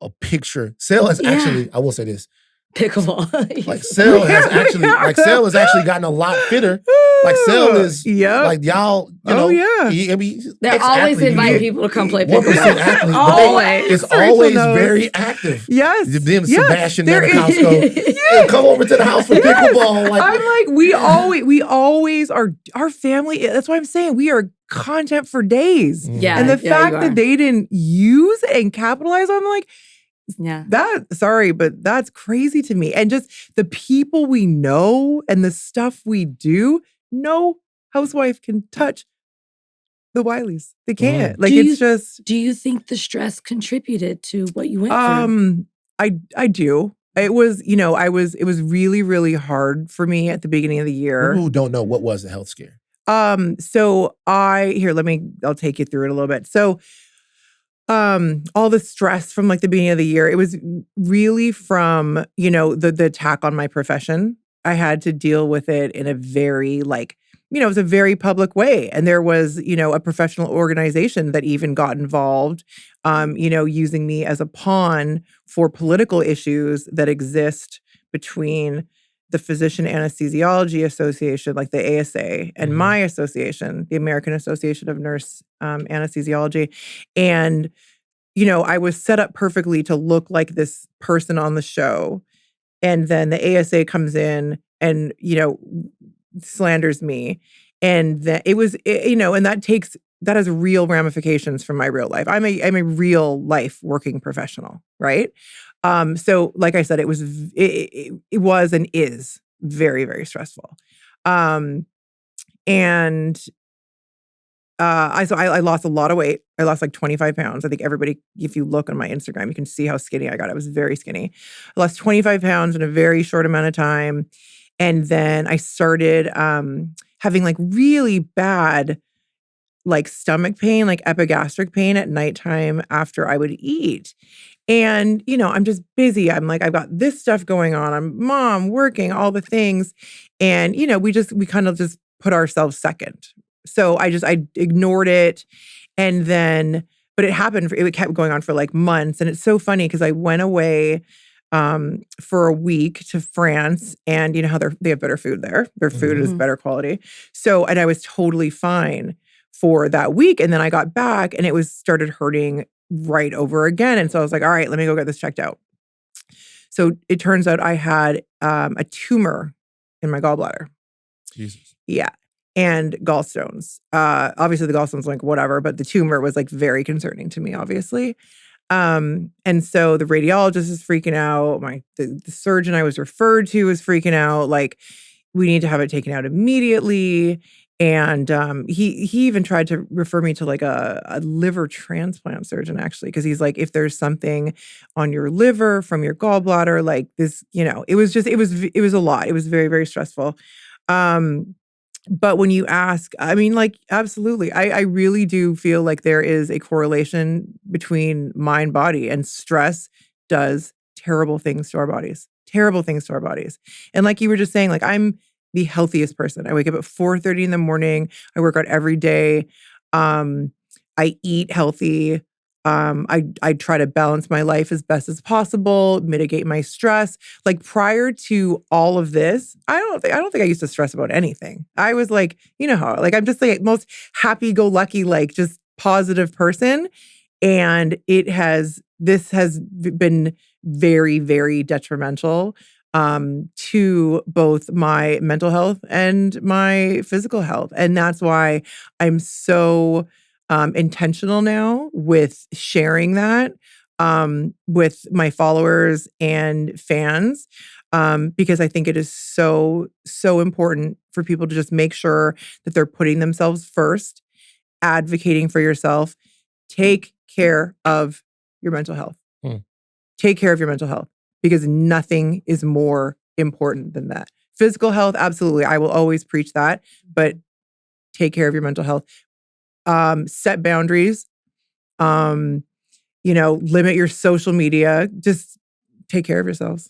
a picture. Sale has actually, I will say this. Pickleball. Like Sale has actually, Sale has actually gotten a lot fitter Like Sel is, Yep. like y'all, you know. yeah. They're always inviting people to come play pickleball. 1% athlete. Always. It's Rachel always knows. very active. Yes. Them, yes. Sebastian There is- Maniscalco. Come over to the house for pickleball. Like, I'm like, we always are, our family, that's why I'm saying we are content for days. Yeah. And the yeah, fact you that are. they didn't use and capitalize on, like, Yeah. sorry, but that's crazy to me. And just the people we know and the stuff we do, no housewife can touch the Wileys. They can't. Like, Do just. Do you think the stress contributed to what you went through? I do. It was, it was really, really hard for me at the beginning of the year. people who don't know, what was the health scare? So I'll take you through it a little bit. So, all the stress from like the beginning of the year, it was really from, the attack on my profession. I had to deal with it in a very it was a very public way. And there was, a professional organization that even got involved, using me as a pawn for political issues that exist between the Physician Anesthesiology Association, like the ASA, and my association, the American Association of Nurse Anesthesiology. And, I was set up perfectly to look like this person on the show. And then the ASA comes in and, slanders me. And that and that has real ramifications for my real life. I'm a real life working professional, right? So like I said, it was and is very, very stressful. I lost a lot of weight. I lost like 25 pounds. I think everybody, if you look on my Instagram, you can see how skinny I got. I was very skinny. I lost 25 pounds in a very short amount of time. And then I started having like really bad like stomach pain, like epigastric pain at nighttime after I would eat. And, I'm just busy. I'm like, I've got this stuff going on. I'm mom, working, all the things. And, we kind of just put ourselves second. So I ignored it. And then, but it kept going on for like months. And it's so funny because I went away for a week to France, and how they have better food there. Their food is better quality. So, and I was totally fine for that week. And then I got back and it started hurting right over again. And so I was like, all right, let me go get this checked out. So it turns out I had a tumor in my gallbladder. Jesus. Yeah. And gallstones. Obviously the gallstones, like whatever, but the tumor was like very concerning to me, obviously. And so the radiologist is freaking out. The surgeon I was referred to is freaking out. Like, we need to have it taken out immediately. And he even tried to refer me to like a liver transplant surgeon, actually, because he's like, if there's something on your liver from your gallbladder, like this, it was a lot. It was very, very stressful. But when you ask, I mean, like, absolutely. I really do feel like there is a correlation between mind, body, and stress does terrible things to our bodies. Terrible things to our bodies. And like you were just saying, like, I'm the healthiest person. I wake up at 4:30 in the morning. I work out every day. I eat healthy. I try to balance my life as best as possible, mitigate my stress. Like, prior to all of this, I don't think I used to stress about anything. I was like, how, like, I'm just like most happy-go-lucky, like just positive person. And this has been very, very detrimental to both my mental health and my physical health. And that's why I'm so intentional now with sharing that with my followers and fans, because I think it is so, so important for people to just make sure that they're putting themselves first, advocating for yourself. Take care of your mental health. Take care of your mental health, because nothing is more important than that. Physical health, absolutely. I will always preach that, but take care of your mental health. Set boundaries, limit your social media, just take care of yourselves.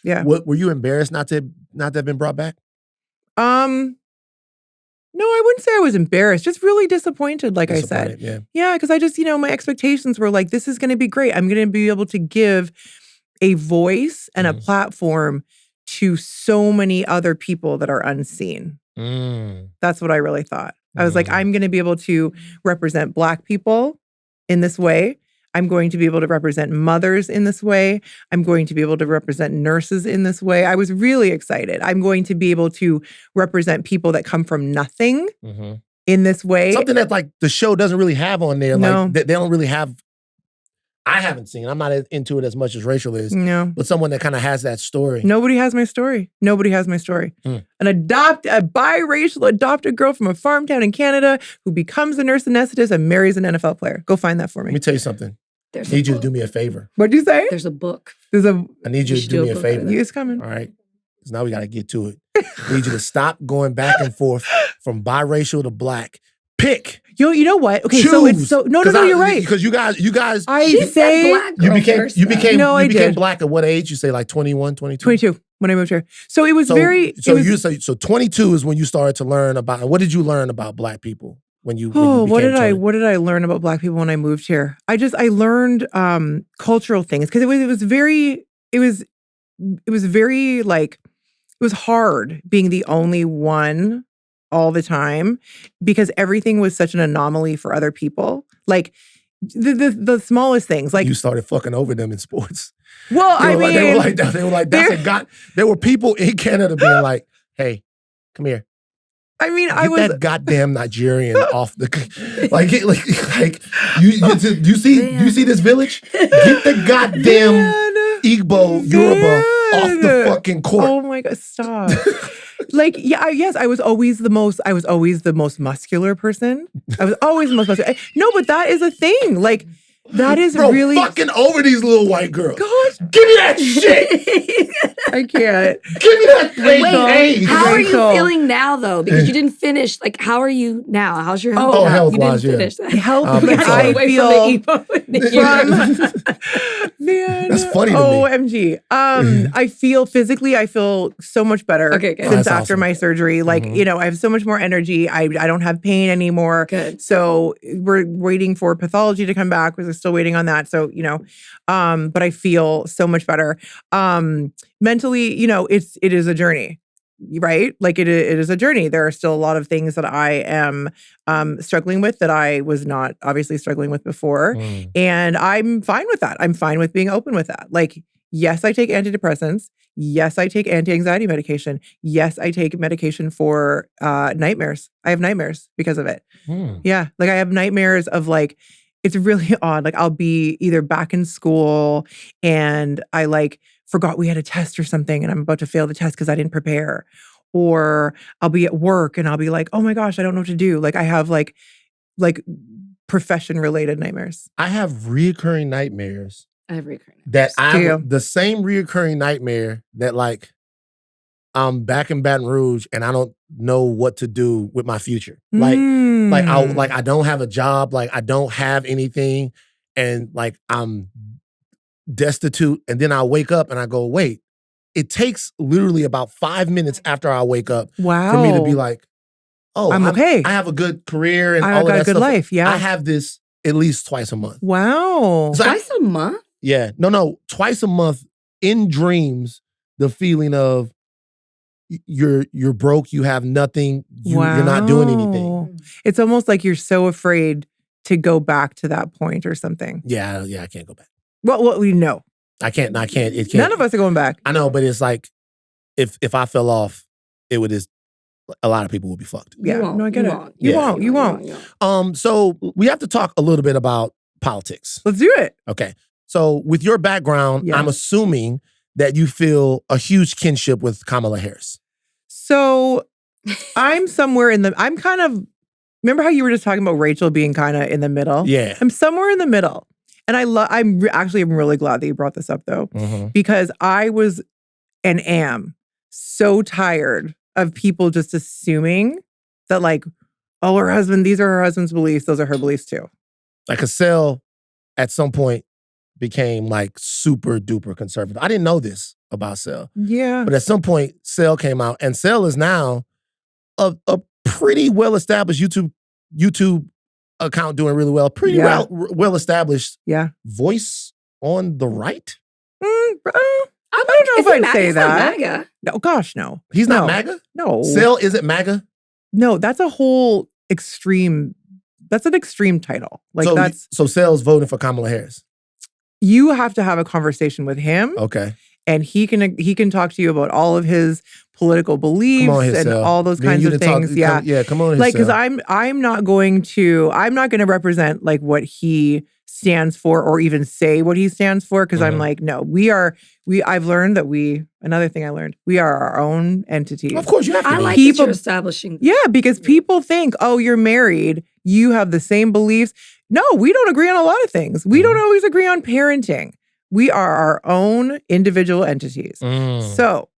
Yeah. Were you embarrassed not to have been brought back? No, I wouldn't say I was embarrassed, just really disappointed, like I said. Yeah, because I just, my expectations were like, this is going to be great. I'm going to be able to give a voice and a platform to so many other people that are unseen. That's what I really thought. I was like, I'm going to be able to represent Black people in this way. I'm going to be able to represent mothers in this way. I'm going to be able to represent nurses in this way. I was really excited. I'm going to be able to represent people that come from nothing in this way. Something that like the show doesn't really have on there. No. Like they don't really have. I haven't seen. I'm not into it as much as Rachel is. No. But someone that kind of has that story. Nobody has my story. Nobody has my story. A biracial adopted girl from a farm town in Canada who becomes a nurse anesthetist and marries an NFL player. Go find that for me. Let me tell you something. I need you to do me a favor. What'd you say? There's a book. I need you to do me a favor. It's coming. All right. Because now we got to get to it. I need you to stop going back and forth from biracial to Black. Pick. You know what? Okay, Choose. so it's so no, you're right. Because you guys. She said Black You girl became first, you though. became No, you I became did. Black at what age? You say like 21, 22? 22 when I moved here. So it was very. So it was, so 22 is when you started to learn about. What did you learn about Black people when you? what did I learn about Black people when I moved here? I learned cultural things because it was very like it was hard being the only one all the time because everything was such an anomaly for other people. Like the smallest things. Like you started fucking over them in sports. Well, they were like that's a god. There were people in Canada being like, "Hey, come here." I mean, Get that goddamn Nigerian off the like you see this village? Get the goddamn Igbo Yoruba off the fucking court. Oh my god, stop. I was always the most muscular person. I was always the most muscular. No, but that is a thing. Like that is really fucking over these little white girls. Gosh. Give me that shit. I can't. Give me that thing. Wait, how are you Rachel. feeling now, though? Because you didn't finish. Like, how are you now? How's your health? Oh, now? health-wise, you yeah. didn't finish that. Health, We got I away feel from the man. That's funny to me. OMG. I feel physically, so much better Okay, good. since That's after awesome. my surgery. Like, I have so much more energy. I don't have pain anymore. Good. So we're waiting for pathology to come back. We're still waiting on that. So, but I feel so much better. Mentally, it is a journey. Right? Like it is a journey. There are still a lot of things that I am struggling with that I was not obviously struggling with before. And I'm fine with that. I'm fine with being open with that. Like, yes, I take antidepressants. Yes, I take anti-anxiety medication. Yes, I take medication for nightmares. I have nightmares because of it. Yeah. Like I have nightmares of like, it's really odd. Like I'll be either back in school and I like forgot we had a test or something and I'm about to fail the test because I didn't prepare. Or I'll be at work and I'll be like, oh my gosh, I don't know what to do. Like I have like profession related nightmares. I have reoccurring nightmares. I have recurring. That Do I the same reoccurring nightmare that like I'm back in Baton Rouge and I don't know what to do with my future. Like I don't have a job, like I don't have anything, and like I'm destitute, and then I wake up and I go, wait, it takes literally about 5 minutes after I wake up Wow. for me to be like, oh, I'm okay. I have a good career and I all of got that a good stuff. life. Yeah. I have this at least twice a month. Wow. So Twice a month? Yeah. No, twice a month in dreams, the feeling of you're broke, you have nothing, you're not doing anything. Wow. It's almost like you're so afraid to go back to that point or something. Yeah, I can't go back. Well, we know. I can't. It can't. None of us are going back. I know, but it's like if I fell off, it would just a lot of people would be fucked. Yeah, won't, no, I get you it. won't. You Yeah. won't. You won't. So we have to talk a little bit about politics. Let's do it. Okay. So with your background, Yes. I'm assuming that you feel a huge kinship with Kamala Harris. So I'm somewhere I'm kind of, remember how you were just talking about Rachel being kind of in the middle? Yeah. I'm somewhere in the middle. And I'm really glad that you brought this up though, because I was and am so tired of people just assuming that like, oh, these are her husband's beliefs. Those are her beliefs too. Like Cassell at some point became like super duper conservative. I didn't know this about Sel. Yeah. But at some point, Sel came out, and Sel is now a pretty well-established YouTube account doing really well. Pretty well-established voice on the right. I don't know if I'd say It's that. not MAGA. No, gosh, no. He's not MAGA? No. Sel isn't MAGA? No, that's a whole extreme. That's an extreme title. Like so Sales voting for Kamala Harris. You have to have a conversation with him. Okay. And he can talk to you about all of his political beliefs and all those kinds of things. Come on. Like, because I'm not going to represent like what he stands for or even say what he stands for. Because I'm like, no, I've learned that another thing I learned, we are our own entities. Of course, you have to. I like that you're establishing. Yeah, because people think, oh, you're married, you have the same beliefs. No, we don't agree on a lot of things. We don't always agree on parenting. We are our own individual entities. So,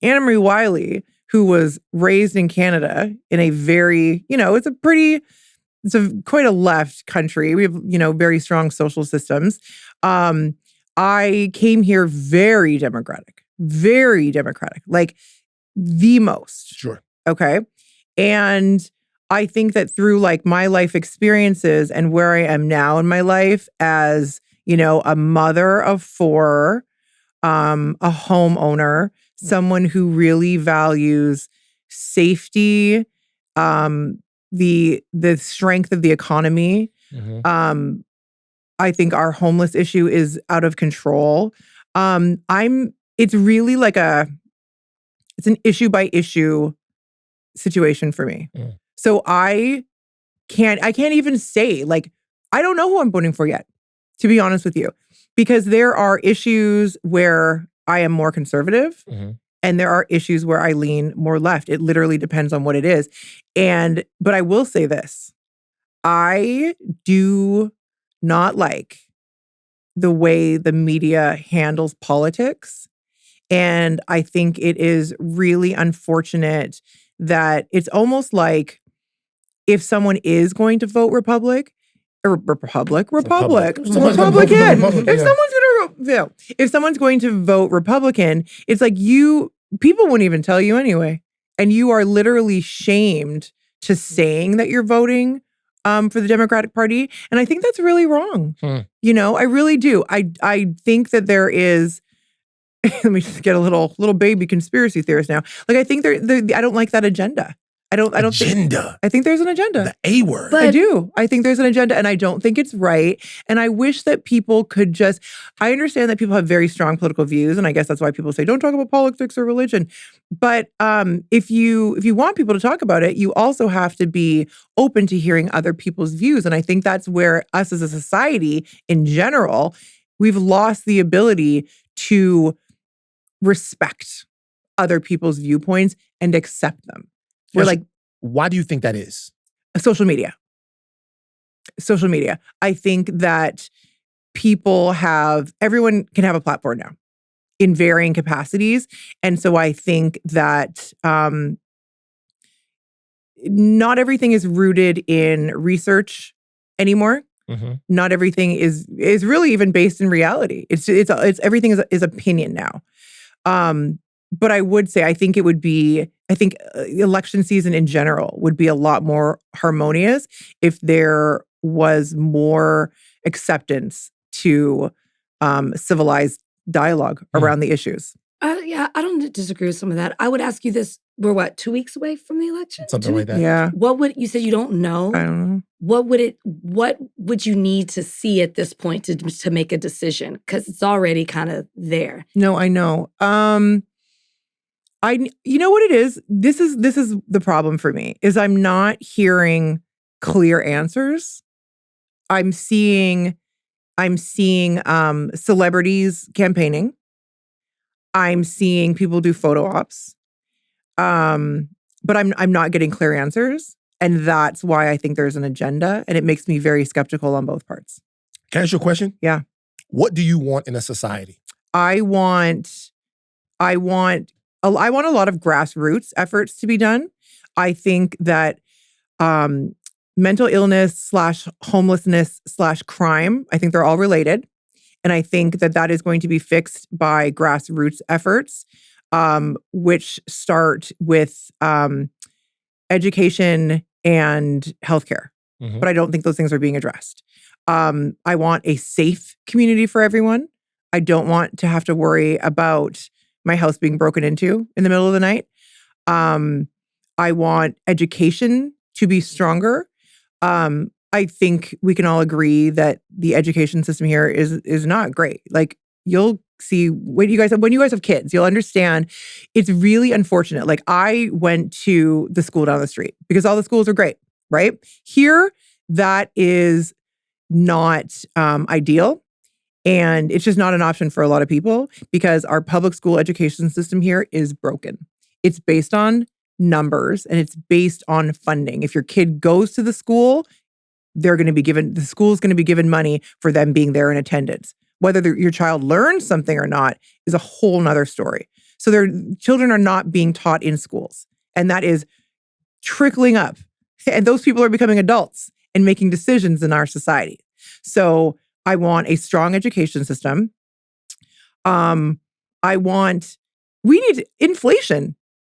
Anna Marie Wiley, who was raised in Canada in a very, it's quite a left country. We have, very strong social systems. I came here very democratic, like the most. Sure. Okay. And I think that through like my life experiences and where I am now in my life as a mother of 4, a homeowner, someone who really values safety, the strength of the economy. I think our homeless issue is out of control. It's really like it's an issue by issue situation for me. So I can't even say like, I don't know who I'm voting for yet, to be honest with you, because there are issues where I am more conservative and there are issues where I lean more left. It literally depends on what it is. But I will say this, I do not like the way the media handles politics. And I think it is really unfortunate that it's almost like if someone is going to vote Republican, if someone's going to vote Republican, it's like people wouldn't even tell you anyway. And you are literally shamed to saying that you're voting for the Democratic Party. And I think that's really wrong. I really do. I think that there is, let me just get a little baby conspiracy theorist now. Like, I think I don't like that agenda. I don't agenda. I think there's an agenda. The A word. I do. I think there's an agenda and I don't think it's right. And I wish that people could I understand that people have very strong political views. And I guess that's why people say, don't talk about politics or religion. But if you want people to talk about it, you also have to be open to hearing other people's views. And I think that's where us as a society in general, we've lost the ability to respect other people's viewpoints and accept them. We're like, why do you think that is? Social media. I think that everyone can have a platform now in varying capacities. And so I think that not everything is rooted in research anymore. Not everything is really even based in reality. It's everything is opinion now. But I would say, I think election season in general would be a lot more harmonious if there was more acceptance to civilized dialogue around the issues. Yeah, I don't disagree with some of that. I would ask you this. We're 2 weeks away from the election? Something like that. Yeah. You said you don't know. I don't know. What would you need to see at this point to make a decision? Because it's already kind of there. No, I know. You know what it is? This is the problem for me, is I'm not hearing clear answers. I'm seeing celebrities campaigning. I'm seeing people do photo ops. But I'm not getting clear answers. And that's why I think there's an agenda. And it makes me very skeptical on both parts. Can I ask you a question? Yeah. What do you want in a society? I want a lot of grassroots efforts to be done. I think that mental illness / homelessness / crime, I think they're all related. And I think that is going to be fixed by grassroots efforts, which start with education and healthcare. But I don't think those things are being addressed. I want a safe community for everyone. I don't want to have to worry about my house being broken into in the middle of the night. I want education to be stronger. I think we can all agree that the education system here is not great. Like, you'll see when you guys have kids, you'll understand it's really unfortunate. Like, I went to the school down the street because all the schools are great, right? Here, that is not ideal. And it's just not an option for a lot of people because our public school education system here is broken. It's based on numbers and it's based on funding. If your kid goes to the school, the school is going to be given money for them being there in attendance. Whether your child learns something or not is a whole nother story. So their children are not being taught in schools. And that is trickling up. And those people are becoming adults and making decisions in our society. So I want a strong education system. Inflation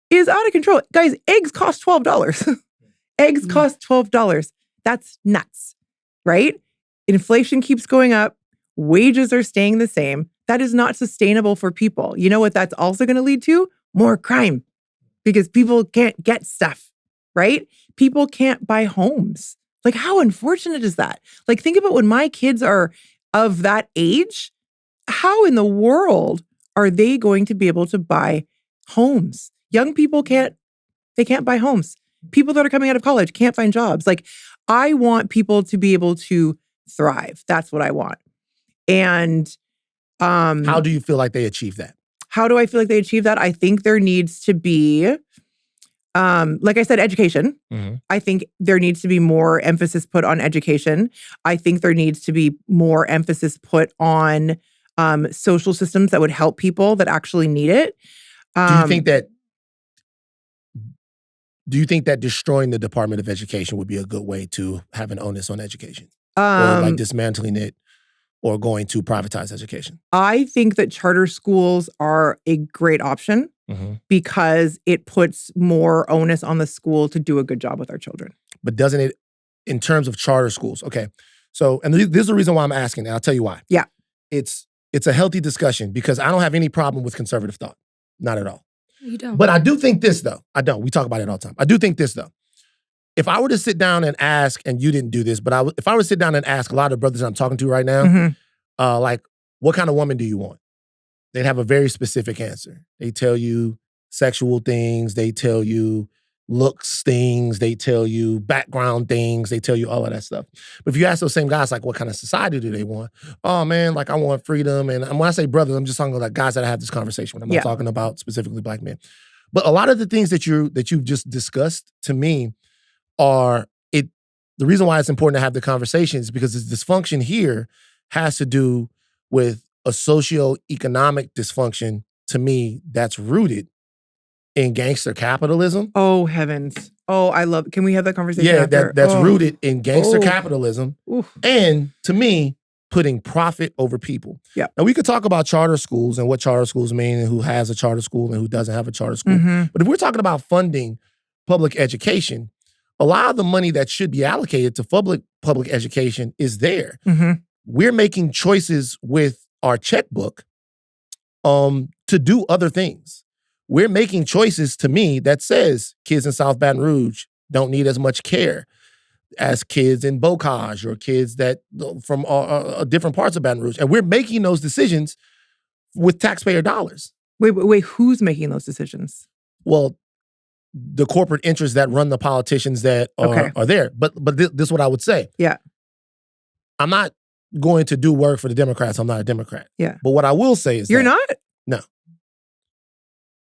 is out of control. Guys, eggs cost $12. Eggs cost $12. That's nuts, right? Inflation keeps going up. Wages are staying the same. That is not sustainable for people. You know what that's also going to lead to? More crime because people can't get stuff, right? People can't buy homes. Like, how unfortunate is that? Like, think about when my kids are of that age, how in the world are they going to be able to buy homes? Young people can't buy homes. People that are coming out of college can't find jobs. Like, I want people to be able to thrive. That's what I want. And how do you feel like they achieve that? How do I feel like they achieve that? I think there needs to be, like I said, education. Mm-hmm. I think there needs to be more emphasis put on education. I think there needs to be more emphasis put on social systems that would help people that actually need it. Do you think that destroying the Department of Education would be a good way to have an onus on education? Or like dismantling it or going to privatize education? I think that charter schools are a great option because it puts more onus on the school to do a good job with our children. But doesn't it, in terms of charter schools, okay, so, and this is the reason why I'm asking, and I'll tell you why. Yeah. It's a healthy discussion because I don't have any problem with conservative thought. Not at all. You don't. But I do think this, though. I don't. We talk about it all the time. I do think this, though. If I were to sit down and ask, and you didn't do this, but if I were to sit down and ask a lot of brothers I'm talking to right now, like, what kind of woman do you want? They'd have a very specific answer. They tell you sexual things. They tell you looks things. They tell you background things. They tell you all of that stuff. But if you ask those same guys, like, what kind of society do they want? Oh, man, like, I want freedom. And when I say brothers, I'm just talking about like guys that I have this conversation with. I'm not talking about specifically black men. But a lot of the things that you've just discussed to me are the reason why it's important to have the conversation is because this dysfunction here has to do with a socioeconomic dysfunction, to me, that's rooted in gangster capitalism. Oh, heavens. Oh, I love, can we have that conversation after? That's rooted in gangster capitalism. And to me, putting profit over people. Yeah. Now, we could talk about charter schools and what charter schools mean and who has a charter school and who doesn't have a charter school. But if we're talking about funding public education, a lot of the money that should be allocated to public education is there. We're making choices with our checkbook to do other things. We're making choices, to me, that says kids in South Baton Rouge don't need as much care as kids in Bocage or kids that from different parts of Baton Rouge. And we're making those decisions with taxpayer dollars. Wait, who's making those decisions? Well, the corporate interests that run the politicians that are there. But this is what I would say. Yeah. I'm not going to do work for the Democrats. I'm not a Democrat. Yeah. But what I will say is You're not? No.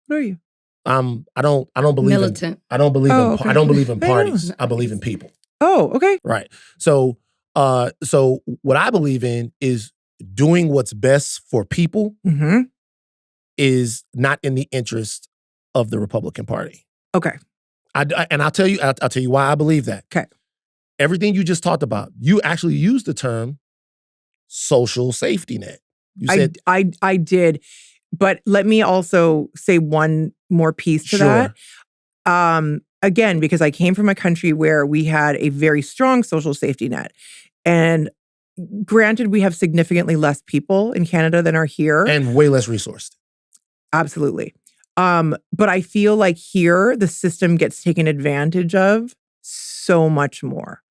What are you? I don't believe militant. I don't believe I don't believe in parties. I believe in people. Oh, okay. Right. So what I believe in is doing what's best for people is not in the interest of the Republican Party. Okay. And I'll tell you why I believe that. Okay. Everything you just talked about, you actually used the term social safety net. You said I did, but let me also say one more piece to that. Again, because I came from a country where we had a very strong social safety net. And granted, we have significantly less people in Canada than are here. And way less resourced. Absolutely. But I feel like here the system gets taken advantage of so much more.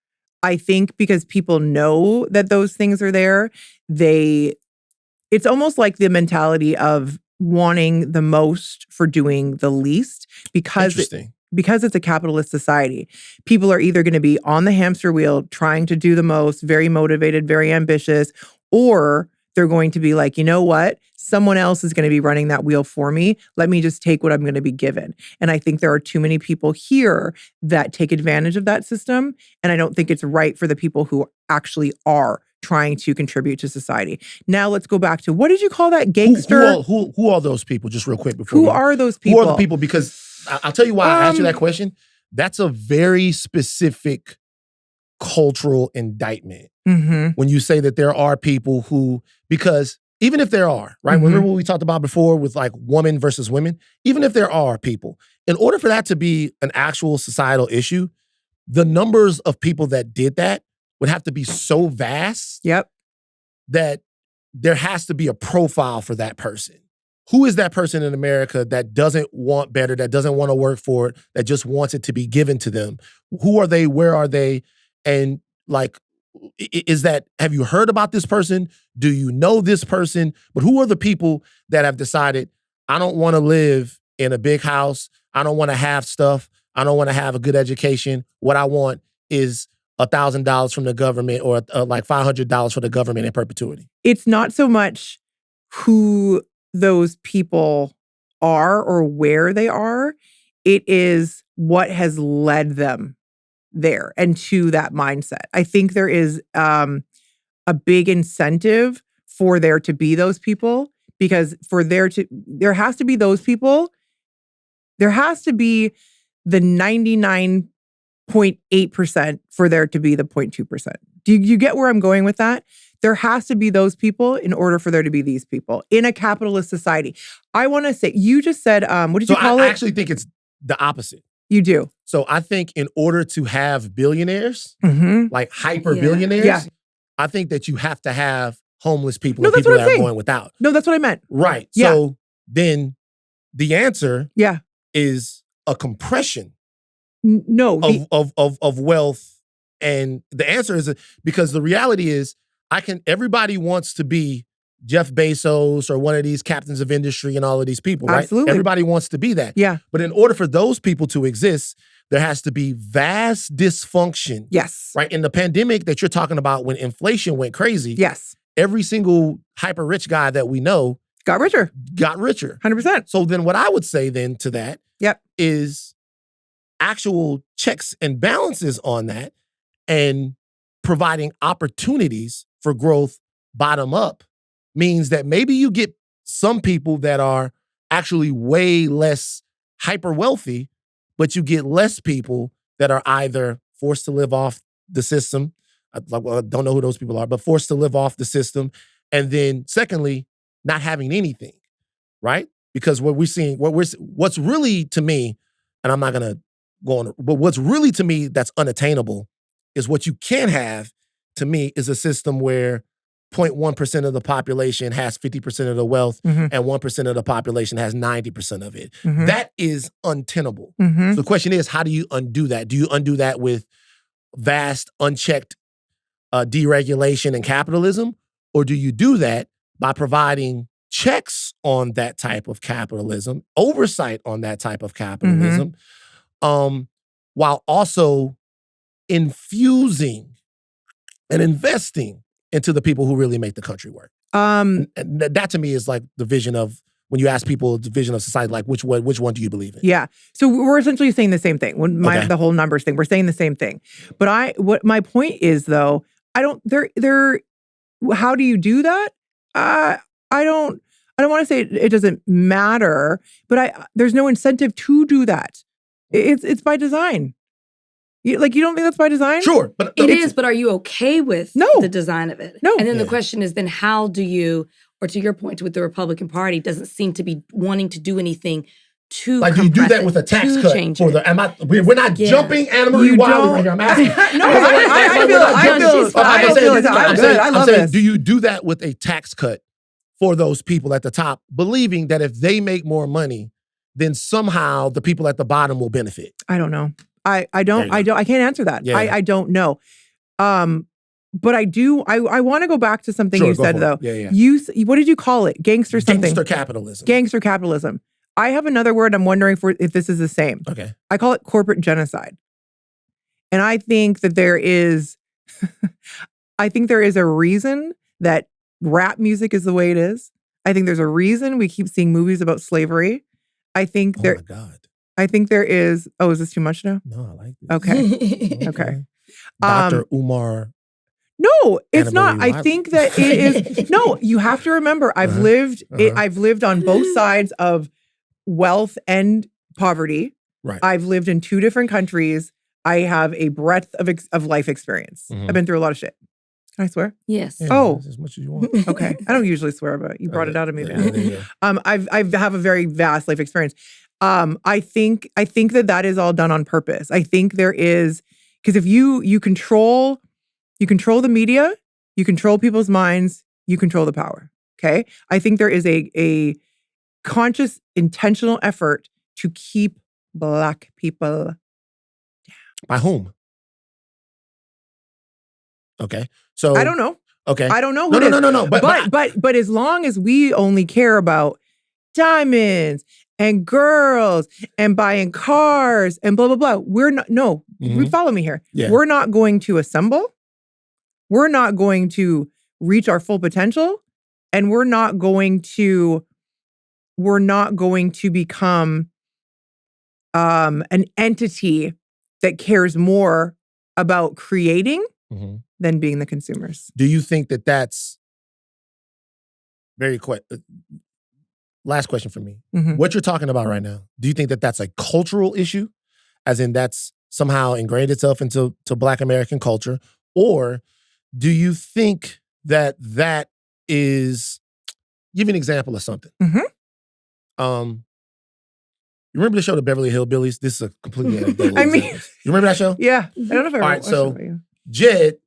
I think because people know that those things are there, it's almost like the mentality of wanting the most for doing the least because it's a capitalist society. People are either going to be on the hamster wheel trying to do the most, very motivated, very ambitious, or they're going to be like, you know what? Someone else is going to be running that wheel for me. Let me just take what I'm going to be given. And I think there are too many people here that take advantage of that system. And I don't think it's right for the people who actually are trying to contribute to society. Now let's go back to, what did you call that? Gangster? Who are those people? Just real quick before. Who are those people? Who are the people? Because I'll tell you why I asked you that question. That's a very specific cultural indictment. When you say that there are people who, because even if there are, right? Remember what we talked about before with like woman versus women? Even if there are people, in order for that to be an actual societal issue, the numbers of people that did that would have to be so vast that there has to be a profile for that person. Who is that person in America that doesn't want better, that doesn't want to work for it, that just wants it to be given to them? Who are they? Where are they? And like, is that, have you heard about this person? Do you know this person? But who are the people that have decided, I don't want to live in a big house. I don't want to have stuff. I don't want to have a good education. What I want is $1,000 from the government or like $500 for the government in perpetuity. It's not so much who those people are or where they are. It is what has led them there and to that mindset. I think there is a big incentive for there to be those people, because there has to be those people. There has to be the 99.8% for there to be the 0.2%. Do you get where I'm going with that? There has to be those people in order for there to be these people in a capitalist society. I want to say, you just said, what did you call it? I actually think it's the opposite. You do. So I think in order to have billionaires, like hyper billionaires, I think that you have to have homeless people and people that are going without. No, that's what I meant. Right. So then the answer is a compression of wealth. And the answer is because the reality is everybody wants to be Jeff Bezos or one of these captains of industry and all of these people, right? Absolutely. Everybody wants to be that. Yeah. But in order for those people to exist, there has to be vast dysfunction. Yes. Right? In the pandemic that you're talking about, when inflation went crazy, every single hyper rich guy that we know got richer. 100%. So then what I would say then to that is actual checks and balances on that and providing opportunities for growth bottom up means that maybe you get some people that are actually way less hyper wealthy, but you get less people that are either forced to live off the system. I don't know who those people are, but forced to live off the system. And then secondly, not having anything, right? Because what's really to me, and I'm not going to go on, but what's really to me that's unattainable is what you can have, to me, is a system where 0.1% of the population has 50% of the wealth and 1% of the population has 90% of it. That is untenable. So the question is, how do you undo that? Do you undo that with vast, unchecked deregulation and capitalism? Or do you do that by providing checks on that type of capitalism, oversight on that type of capitalism, while also infusing and investing into the people who really make the country work? And that to me is like the vision of, when you ask people the vision of society, like which one do you believe in? Yeah. So we're essentially saying the same thing. The whole numbers thing, we're saying the same thing. But what my point is though, how do you do that? I don't want to say it doesn't matter, but there's no incentive to do that. It's by design. You don't think that's by design? Sure. But it is, but are you okay with the design of it? No. And then the question is, then how do you, or to your point with the Republican Party, doesn't seem to be wanting to do anything to like, do you do that with a tax cut? We're not jumping Anna Marie Wiley right here. I'm asking. I love this. Do you do that with a tax cut for those people at the top, believing that if they make more money, then somehow the people at the bottom will benefit. I don't know. I There you go. can't answer that. Yeah. I don't know. But I do. I want to go back to something Sure, you go said for though. it. Yeah. What did you call it? Gangster something. Gangster capitalism. Gangster capitalism. I have another word. I'm wondering if this is the same. Okay. I call it corporate genocide. And I think that there is, I think there is a reason that rap music is the way it is. I think there's a reason we keep seeing movies about slavery. I think Oh there. my God. I think there is. Oh, is this too much now? No, I like this. Okay. Okay. Dr. Umar. No, it's not. Annabelle I think that it is. No, you have to remember. I've lived. I've lived on both sides of wealth and poverty. Right. I've lived in 2 different countries. I have a breadth of life experience. Mhm. I've been through a lot of shit. Can I swear? Yes. Yeah, Oh. that's as much as you want. Okay. I don't usually swear, but you brought it out of me, Yeah, man. there you go. I have a very vast life experience. I think that is all done on purpose. I think there is, because if you control the media, you control people's minds, you control the power. Okay. I think there is a conscious, intentional effort to keep Black people. By whom? Okay. So I don't know. Okay. I don't know who No, it is. no. But as long as we only care about diamonds and girls and buying cars and blah, blah, blah, we're not, no, Mhm. follow me here. Yeah. We're not going to assemble. We're not going to reach our full potential. And we're not going to become an entity that cares more about creating Mhm. than being the consumers. Do you think that that's very quick? Last question for me. Mhm. What you're talking about right now, do you think that that's a cultural issue? As in that's somehow ingrained itself into Black American culture? Or do you think that that is, give me an example of something. Mhm. You remember the show The Beverly Hillbillies? This is a completely anecdotal I mean- example. You remember that show? Yeah. I don't know if I All right, watched so- it about you. Jed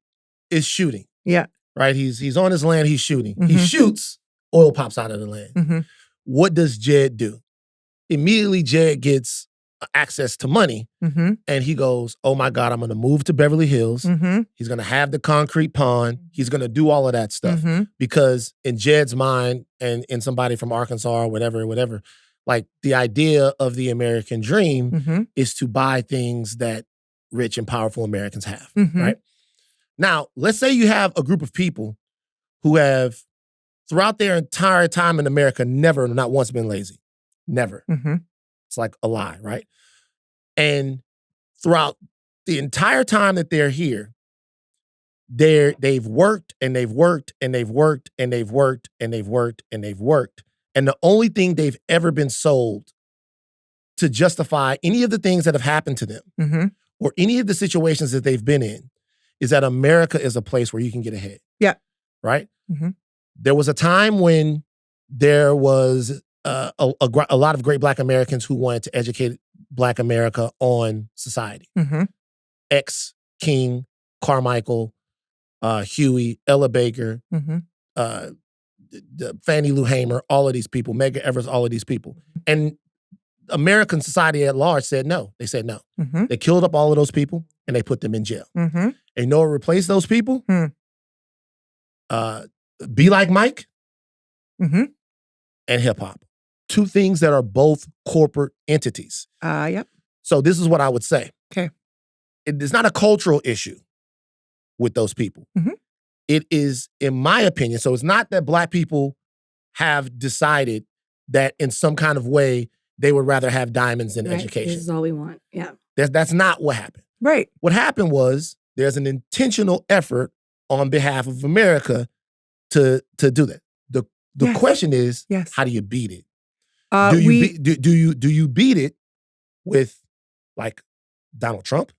is shooting, Yeah. right? He's on his land, he's shooting. He Mhm. shoots, oil pops out of the land. Mhm. What does Jed do? Immediately, Jed gets access to money Mhm. and he goes, oh my God, I'm gonna move to Beverly Hills. Mhm. He's gonna have the concrete pond. He's gonna do all of that stuff. Mhm. Because in Jed's mind and in somebody from Arkansas or whatever, like the idea of the American dream Mhm. is to buy things that rich and powerful Americans have, Mhm. right? Now, let's say you have a group of people who have, throughout their entire time in America, never, not once been lazy. Never. Mhm. It's like a lie, right? And throughout the entire time that they're here, they've worked and they've worked and they've worked and they've worked and they've worked and they've worked. And the only thing they've ever been sold to justify any of the things that have happened to them Mhm. or any of the situations that they've been in is that America is a place where you can get ahead. Yeah. Right? Mhm. There was a time when there was a lot of great Black Americans who wanted to educate Black America on society. Mhm. X, King, Carmichael, Huey, Ella Baker, Mhm. Fannie Lou Hamer, all of these people, Medgar Evers, all of these people. And American society at large said no. They said no. Mhm. They killed up all of those people and they put them in jail. Mhm. And you know what replaced those people? Hmm. Be Like Mike Mhm. and hip hop. Two things that are both corporate entities. Yep. So this is what I would say. Okay. It's not a cultural issue with those people. Mhm. It is, in my opinion, so it's not that Black people have decided that in some kind of way they would rather have diamonds than Right. education. This is all we want. Yeah. That's not what happened. Right. What happened was there's an intentional effort on behalf of America to do that. The Yes. question is, Yes. how do you beat it? We Do you beat it with like Donald Trump,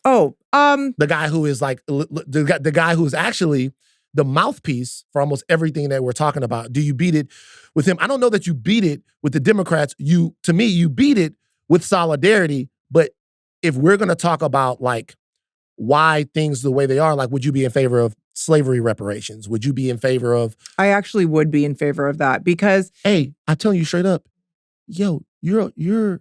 the guy who is like the guy who's actually the mouthpiece for almost everything that we're talking about? Do you beat it with him? I don't know that you beat it with the Democrats. To me, you beat it with solidarity. But if we're going to talk about like why things the way they are, like, would you be in favor of slavery reparations? Would you be in favor of? I actually would be in favor of that because Hey, I'm telling you straight up, yo, you're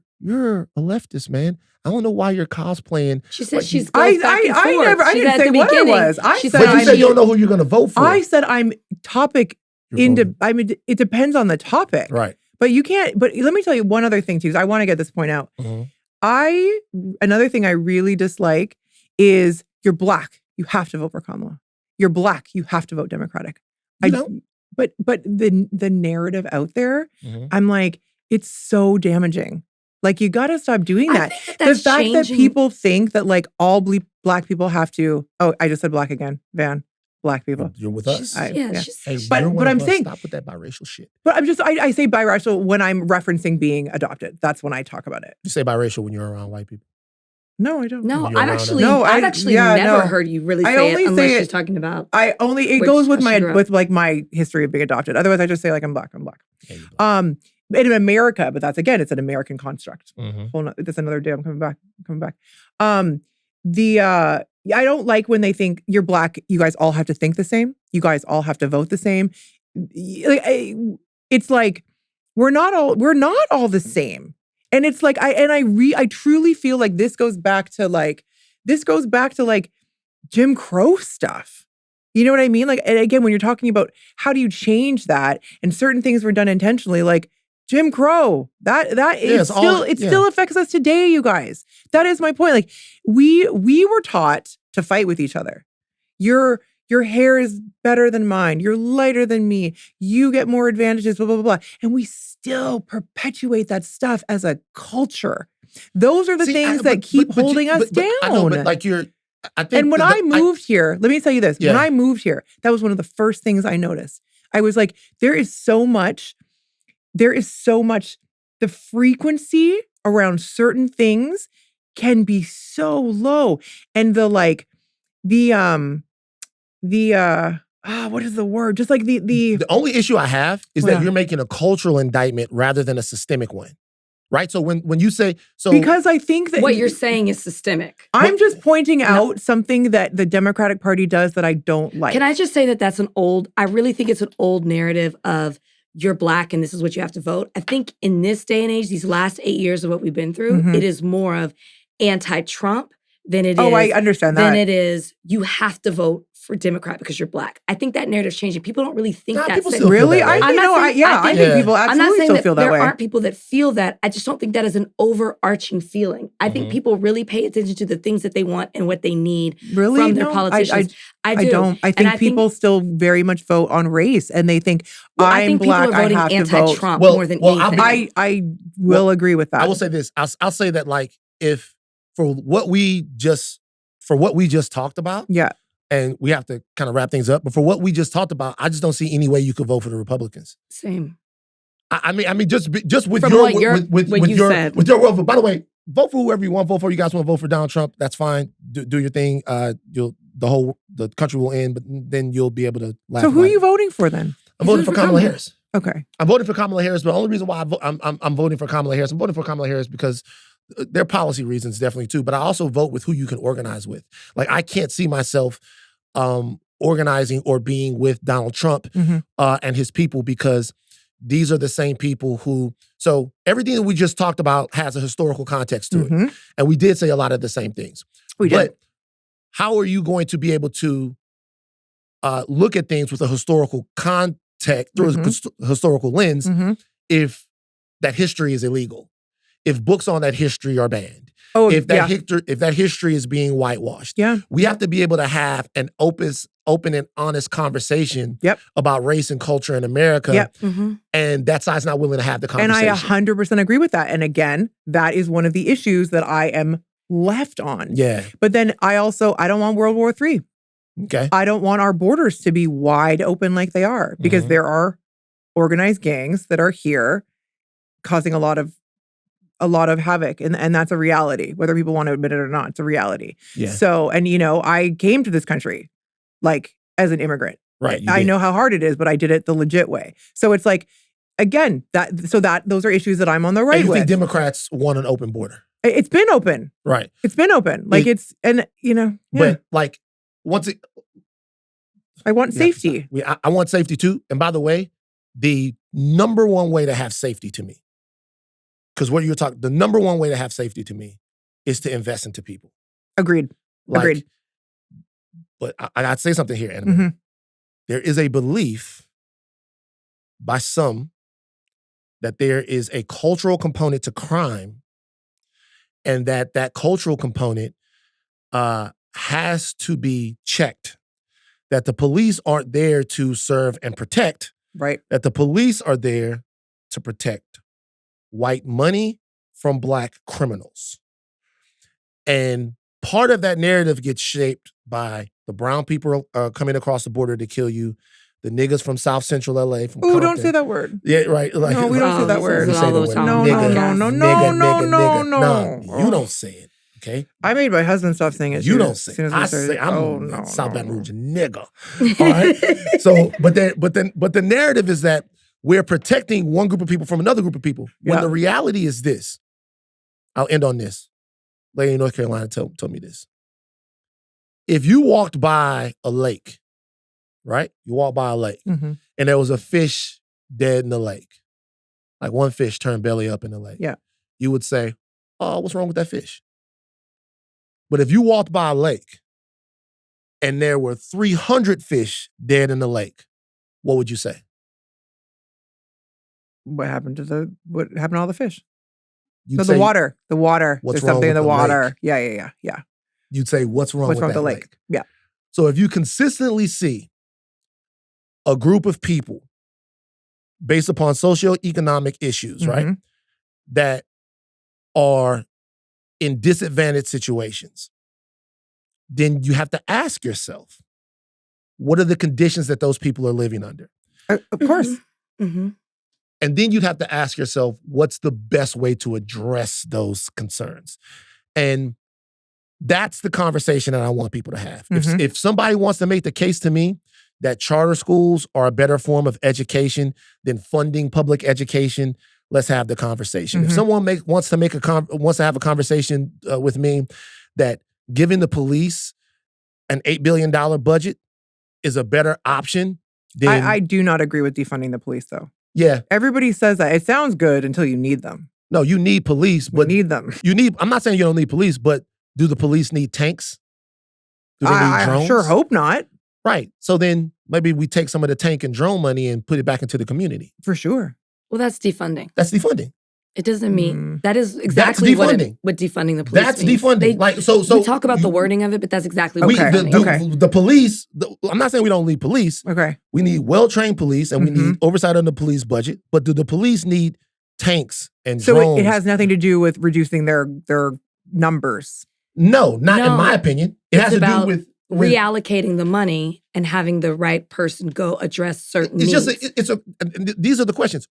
a leftist, man. I don't know why you're cosplaying. She said But she's I- goes back and I forth. never- I She didn't said at say the what it beginning, was. I she said But you I'm- said you don't know who you're gonna vote for. I said I'm topic You're voting- I mean, it depends on the topic. Right. But you can't, but let me tell you one other thing too, 'cause I want to get this point out. Another thing I really dislike is you're Black, you have to vote for Kamala. You're Black, you have to vote Democratic. You don't. But the narrative out there, I'm like, it's so damaging. Like, you got to stop doing I that. think The that's fact that changing. people think that like all Black people have to, oh, I just said Black again, Van, Black people. You're with us. Yeah, she's Hey, But- you're but one I'm of us. saying- Stop with that biracial shit. But I say biracial when I'm referencing being adopted. That's when I talk about it. You say biracial when you're around white people. No, I don't. No, You're I've around actually, us. No, I've I- actually yeah, never no. heard you really I say only it unless say she's it- talking about. It Which- goes with how she my grew up. with like my history of being adopted. Otherwise, I just say like I'm Black. I'm Black. Yeah, you're black. In America, but that's again, it's an American construct. Mhm. That's another day. I'm coming back. I don't like when they think you're Black. You guys all have to think the same. You guys all have to vote the same. It's like we're not all the same. And it's like I truly feel like this goes back to like Jim Crow stuff. You know what I mean? Like, and again, when you're talking about how do you change that, and certain things were done intentionally, like Jim Crow, it still affects us today, you guys. That is my point. Like, we were taught to fight with each other. Your hair is better than mine. You're lighter than me. You get more advantages, blah, blah, blah, blah. And we still perpetuate that stuff as a culture. Those are the things that keep holding us down. I know, but like I think. And when I moved here, let me tell you this. Yeah. When I moved here, that was one of the first things I noticed. I was like, there is so much, the frequency around certain things can be so low. And what is the word? Just like The only issue I have is Yeah. that you're making a cultural indictment rather than a systemic one, right? So when you say so, because I think that What you're saying is systemic. I'm just pointing out something that the Democratic Party does that I don't like. Can I just say that I really think it's an old narrative of you're Black and this is what you have to vote. I think in this day and age, these last 8 years of what we've been through, Mhm. it is more of anti-Trump than it is. Oh, I understand that. Than it is you have to vote for Democrat because you're Black. I think that narrative's changing. People don't really think Nah, that. people same. still feel Really? that way. I I'm think not no. saying- I think Yeah. people I'm not absolutely saying still that feel that there way. aren't people that feel that. I just don't think that is an overarching feeling. I think people really pay attention to the things that they want and what they need Really? from their No, politicians. I I do. don't. I And think I think- people still very much vote on race, and they think I I'm think Black. people are voting I have to vote. anti-Trump Well, more than well, I'll anything. be- I will agree with that. I will say this. I'll say that like if for what we just talked about, Yeah. and we have to kind of wrap things up. But for what we just talked about, I just don't see any way you could vote for the Republicans. Same. I mean, just with From your what you're- with what you your said. with your world. By the way, vote for whoever you want to vote for. You guys want to vote for Donald Trump? That's fine. Do your thing. The country will end, but then you'll be able to laugh. So who about are you it. voting for then? I'm voting for Kamala Harris. Okay. I'm voting for Kamala Harris, but the only reason why I'm voting for Kamala Harris, I'm voting for Kamala Harris because there are policy reasons definitely too, but I also vote with who you can organize with. Like I can't see myself organizing or being with Donald Trump and his people because these are the same people who, so everything that we just talked about has a historical context to it. And we did say a lot of the same things. We did. But how are you going to be able to look at things with a historical context, through a historical lens, if that history is illegal? If books on that history are banned? Oh, if that history is being whitewashed? Yeah. We have to be able to have an open and honest conversation about race and culture in America. Yep. And that side's not willing to have the And conversation. I 100% agree with that. And again, that is one of the issues that I am left on. Yeah. But then I don't want World War III. Okay. I don't want our borders to be wide open like they are because there are organized gangs that are here causing a lot of havoc. And that's a reality, whether people want to admit it or not. It's a reality. Yeah. So, and I came to this country like as an immigrant. Right. I know how hard it is, but I did it the legit way. So it's like, again, those are issues that I'm on the right And you with. think Democrats want an open border? It's been open. Right. It's been open. Like yeah. But like once it, I want safety. I want safety too. And by the way, the number one way to have safety to me because what you're talking, the number one way to have safety to me is to invest into people. Agreed. Like, Agreed. But I'd say something here, Anna. Mhm. There is a belief by some that there is a cultural component to crime, and that cultural component has to be checked. That the police aren't there to serve and protect. Right. That the police are there to protect white money from Black criminals. And part of that narrative gets shaped by the brown people coming across the border to kill you, the niggas from South Central LA. From Oh, don't Compton. say that word. Yeah, right. Like, No, we don't say that word. You say the word. No, Nigga, no, nigga. no. You don't say it, okay? I made my husband stop saying it. You too, don't as say soon it. as we I started. say, I'm Oh, no, South no, Baton no. Rouge nigga. All right? So, but the narrative is that we're protecting one group of people from another group of people. When Yeah. the reality is this. I'll end on this. Lady in North Carolina told me this. If you walked by a lake, right? You walked by a lake, Mhm. and there was a fish dead in the lake. Like one fish turned belly up in the lake. Yeah. You would say, oh, what's wrong with that fish? But if you walked by a lake and there were 300 fish dead in the lake, what would you say? What happened to all the fish? You'd No, say, the water. The water. What's There's wrong something in with the the water. lake? Yeah. You'd say, what's wrong What's with wrong with that the lake? lake? Yeah. So if you consistently see a group of people based upon socioeconomic issues, right, Mhm. that are in disadvantaged situations, then you have to ask yourself, what are the conditions that those people are living under? Of course. Mm-hmm. And then you'd have to ask yourself, what's the best way to address those concerns? And that's the conversation that I want people to have. Mhm. If somebody wants to make the case to me that charter schools are a better form of education than funding public education, let's have the conversation. If Mhm. someone wants to have a conversation with me that giving the police an $8 billion budget is a better option, then I do not agree with defunding the police, though. yeah, Everybody says that. It sounds good until you need them. no, you need police, We but need them. I'm not saying you don't need police, but do the police need tanks? Do they need I drones? sure hope not. Right. So then maybe we take some of the tank and drone money and put it back into the community. For sure. Well, that's defunding. That's defunding. It doesn't mean Mm. that is exactly what defunding. defunding the police That's means. defunding. We talk about the wording of it, but that's exactly what We, Okay, defunding is. the police, I'm not saying we don't need police. Okay. We need well-trained police and we Mm-hmm. need oversight on the police budget. But do the police need tanks and So drones? it has nothing to do with reducing their numbers. No, not in No. my opinion. It It's has to do about with reallocating the money and having the right person go address certain it's needs. just these are the questions.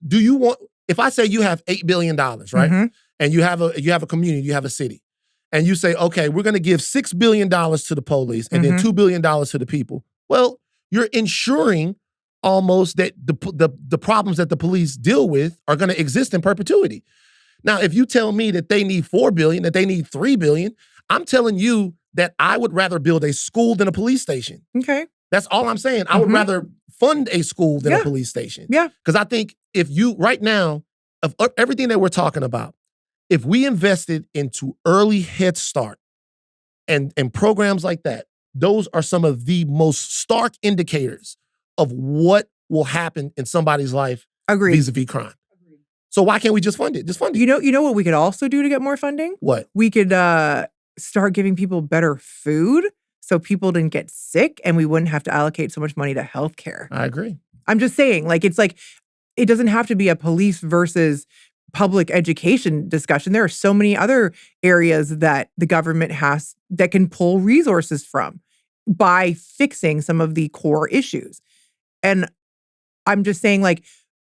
Do you want, if I say you have $8 billion, right? Mhm. And you have a community, you have a city, and you say, okay, we're gonna give $6 billion to the police and then Mhm. $2 billion to the people. Well, you're ensuring almost that the problems that the police deal with are gonna exist in perpetuity. Now, if you tell me that they need $4 billion, that they need $3 billion, I'm telling you that I would rather build a school than a police station. Okay. That's all I'm saying. I would Mhm. rather fund a school than a Yeah. police station. Yeah. Because I think if you, right now, of everything that we're talking about, if we invested into early Head Start and programs like that, those are some of the most stark indicators of what will happen in somebody's life Agreed. vis-a-vis crime. So why can't we just fund it? Just fund it. You know what we could also do to get more funding? What? We could start giving people better food so people didn't get sick and we wouldn't have to allocate so much money to healthcare. I agree. I'm just saying, it doesn't have to be a police versus public education discussion. There are so many other areas that the government has that can pull resources from by fixing some of the core issues. And I'm just saying,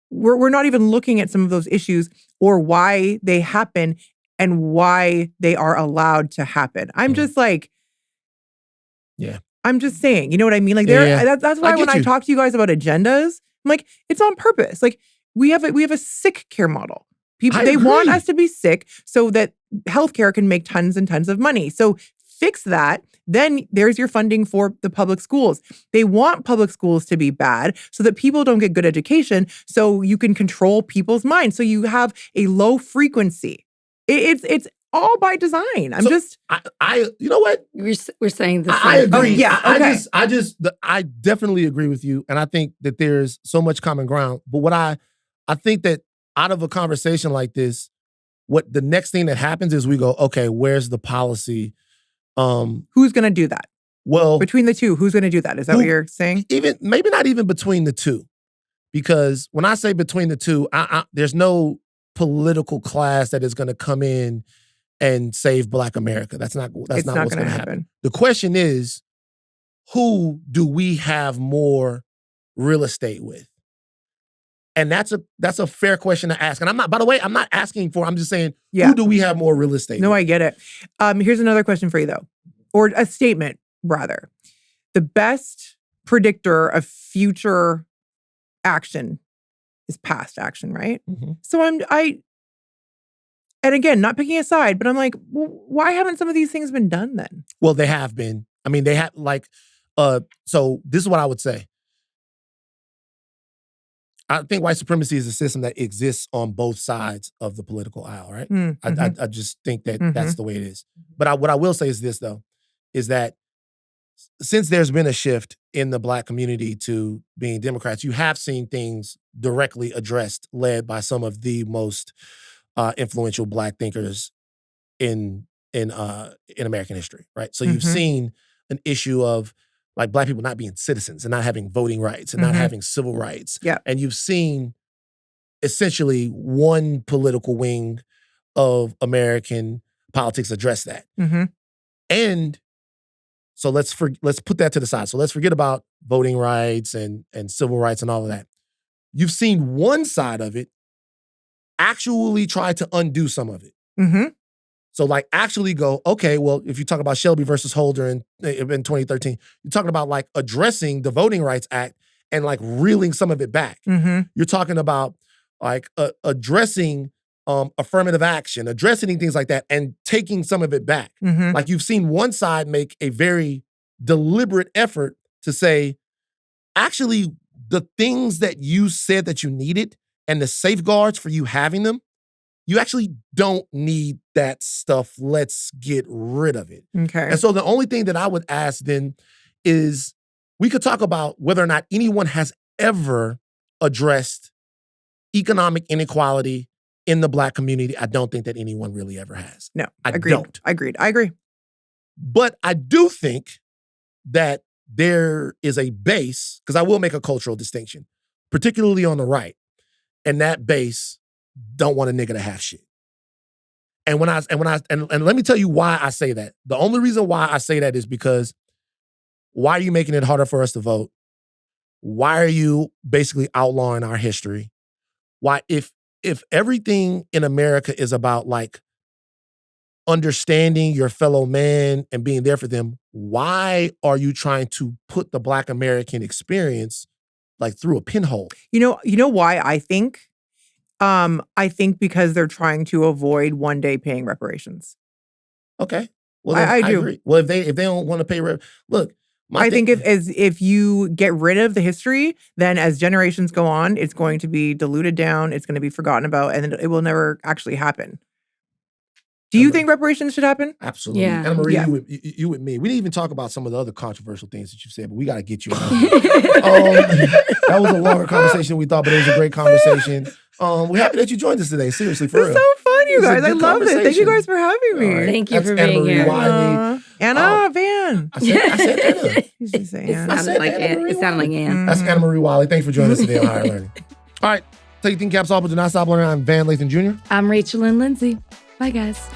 we're not even looking at some of those issues or why they happen and why they are allowed to happen. I'm just Yeah. I'm just saying, you know what I mean? Yeah. That's I why get when I you. talk to you guys about agendas, I'm like, it's on purpose. We have a sick care model. People I they want agree. us to be sick so that healthcare can make tons and tons of money. So fix that, then there's your funding for the public schools. They want public schools to be bad so that people don't get good education, so you can control people's minds. So you have a low frequency. It's all by design. I you know what? We're saying the same I agree. thing. Yeah, okay. I definitely agree with you, and I think that there's so much common ground. But what I think that out of a conversation like this, what the next thing that happens is we go, okay, where's the policy? Who's going to do that? Well, Between the two, who's going to do that? Is that what you're saying? even maybe not even between the two, because when I say between the two, there's no political class that is going to come in and save Black America. That's not what's going to happen. The question is, who do we have more real estate with? And that's a fair question to ask. And I'm not asking for, I'm just saying, Yeah. who do we have more real estate No, with? I get it. Here's another question for you, though, or a statement, rather. The best predictor of future action is past action, right? Mhm. So and again, not picking a side, but I'm like, well, why haven't some of these things been done then? Well, they have been. I mean, they have so this is what I would say. I think white supremacy is a system that exists on both sides of the political aisle, right? Mm-hmm. I just think that Mhm. that's the way it is. But what I will say is this, though, is that since there's been a shift in the Black community to being Democrats, you have seen things directly addressed, led by some of the most influential Black thinkers in American history, right? So you've Mhm. seen an issue of like Black people not being citizens and not having voting rights and not Mhm. having civil rights. Yeah. And you've seen essentially one political wing of American politics address that. Mm-hmm. And so let's put that to the side. So let's forget about voting rights and civil rights and all of that. You've seen one side of it actually try to undo some of it. Mm-hmm. So like actually go, okay, well, if you talk about Shelby versus Holder in 2013, you're talking about like addressing the Voting Rights Act and like reeling some of it back. Mm-hmm. You're talking about like addressing affirmative action, addressing things like that and taking some of it back. Mm-hmm. Like you've seen one side make a very deliberate effort to say, actually, the things that you said that you needed and the safeguards for you having them, you actually don't need that stuff. Let's get rid of it. Okay. And so the only thing that I would ask then is we could talk about whether or not anyone has ever addressed economic inequality in the Black community. I don't think that anyone really ever has. No, I agreed. don't. I agree. But I do think that there is a base, because I will make a cultural distinction, particularly on the right, and that base don't want a nigga to have shit. And let me tell you why I say that. The only reason why I say that is because why are you making it harder for us to vote? Why are you basically outlawing our history? Why, if everything in America is about like understanding your fellow man and being there for them, why are you trying to put the Black American experience like through a pinhole? You know why I think? I think because they're trying to avoid one day paying reparations. Okay. Well, I do. agree. Well, if they don't want to pay, look. I think if you get rid of the history, then as generations go on, it's going to be diluted down. It's going to be forgotten about, and then it will never actually happen. Do you think reparations should happen? Absolutely. Yeah. Anna Marie, Yeah. you with me. We didn't even talk about some of the other controversial things that you said, but we got to get you on. That was a longer conversation than we thought, but it was a great conversation. We're happy that you joined us today. Seriously, for It's real. so fun, you It's a guys. I good love it. Thank you conversation. guys for having me. All right. Thank you That's for Anna being Marie here. Wiley. Anna Van. I said Anna. You should say It Anna. sounded like Anna Marie Ann. It sounded like Ann. That's Anna Marie Wiley. Thanks for joining us today on Higher Learning. All right. Take your thinking caps off, but do not stop learning. I'm Van Lathan Jr. I'm Rachel and Lindsay. Bye, guys.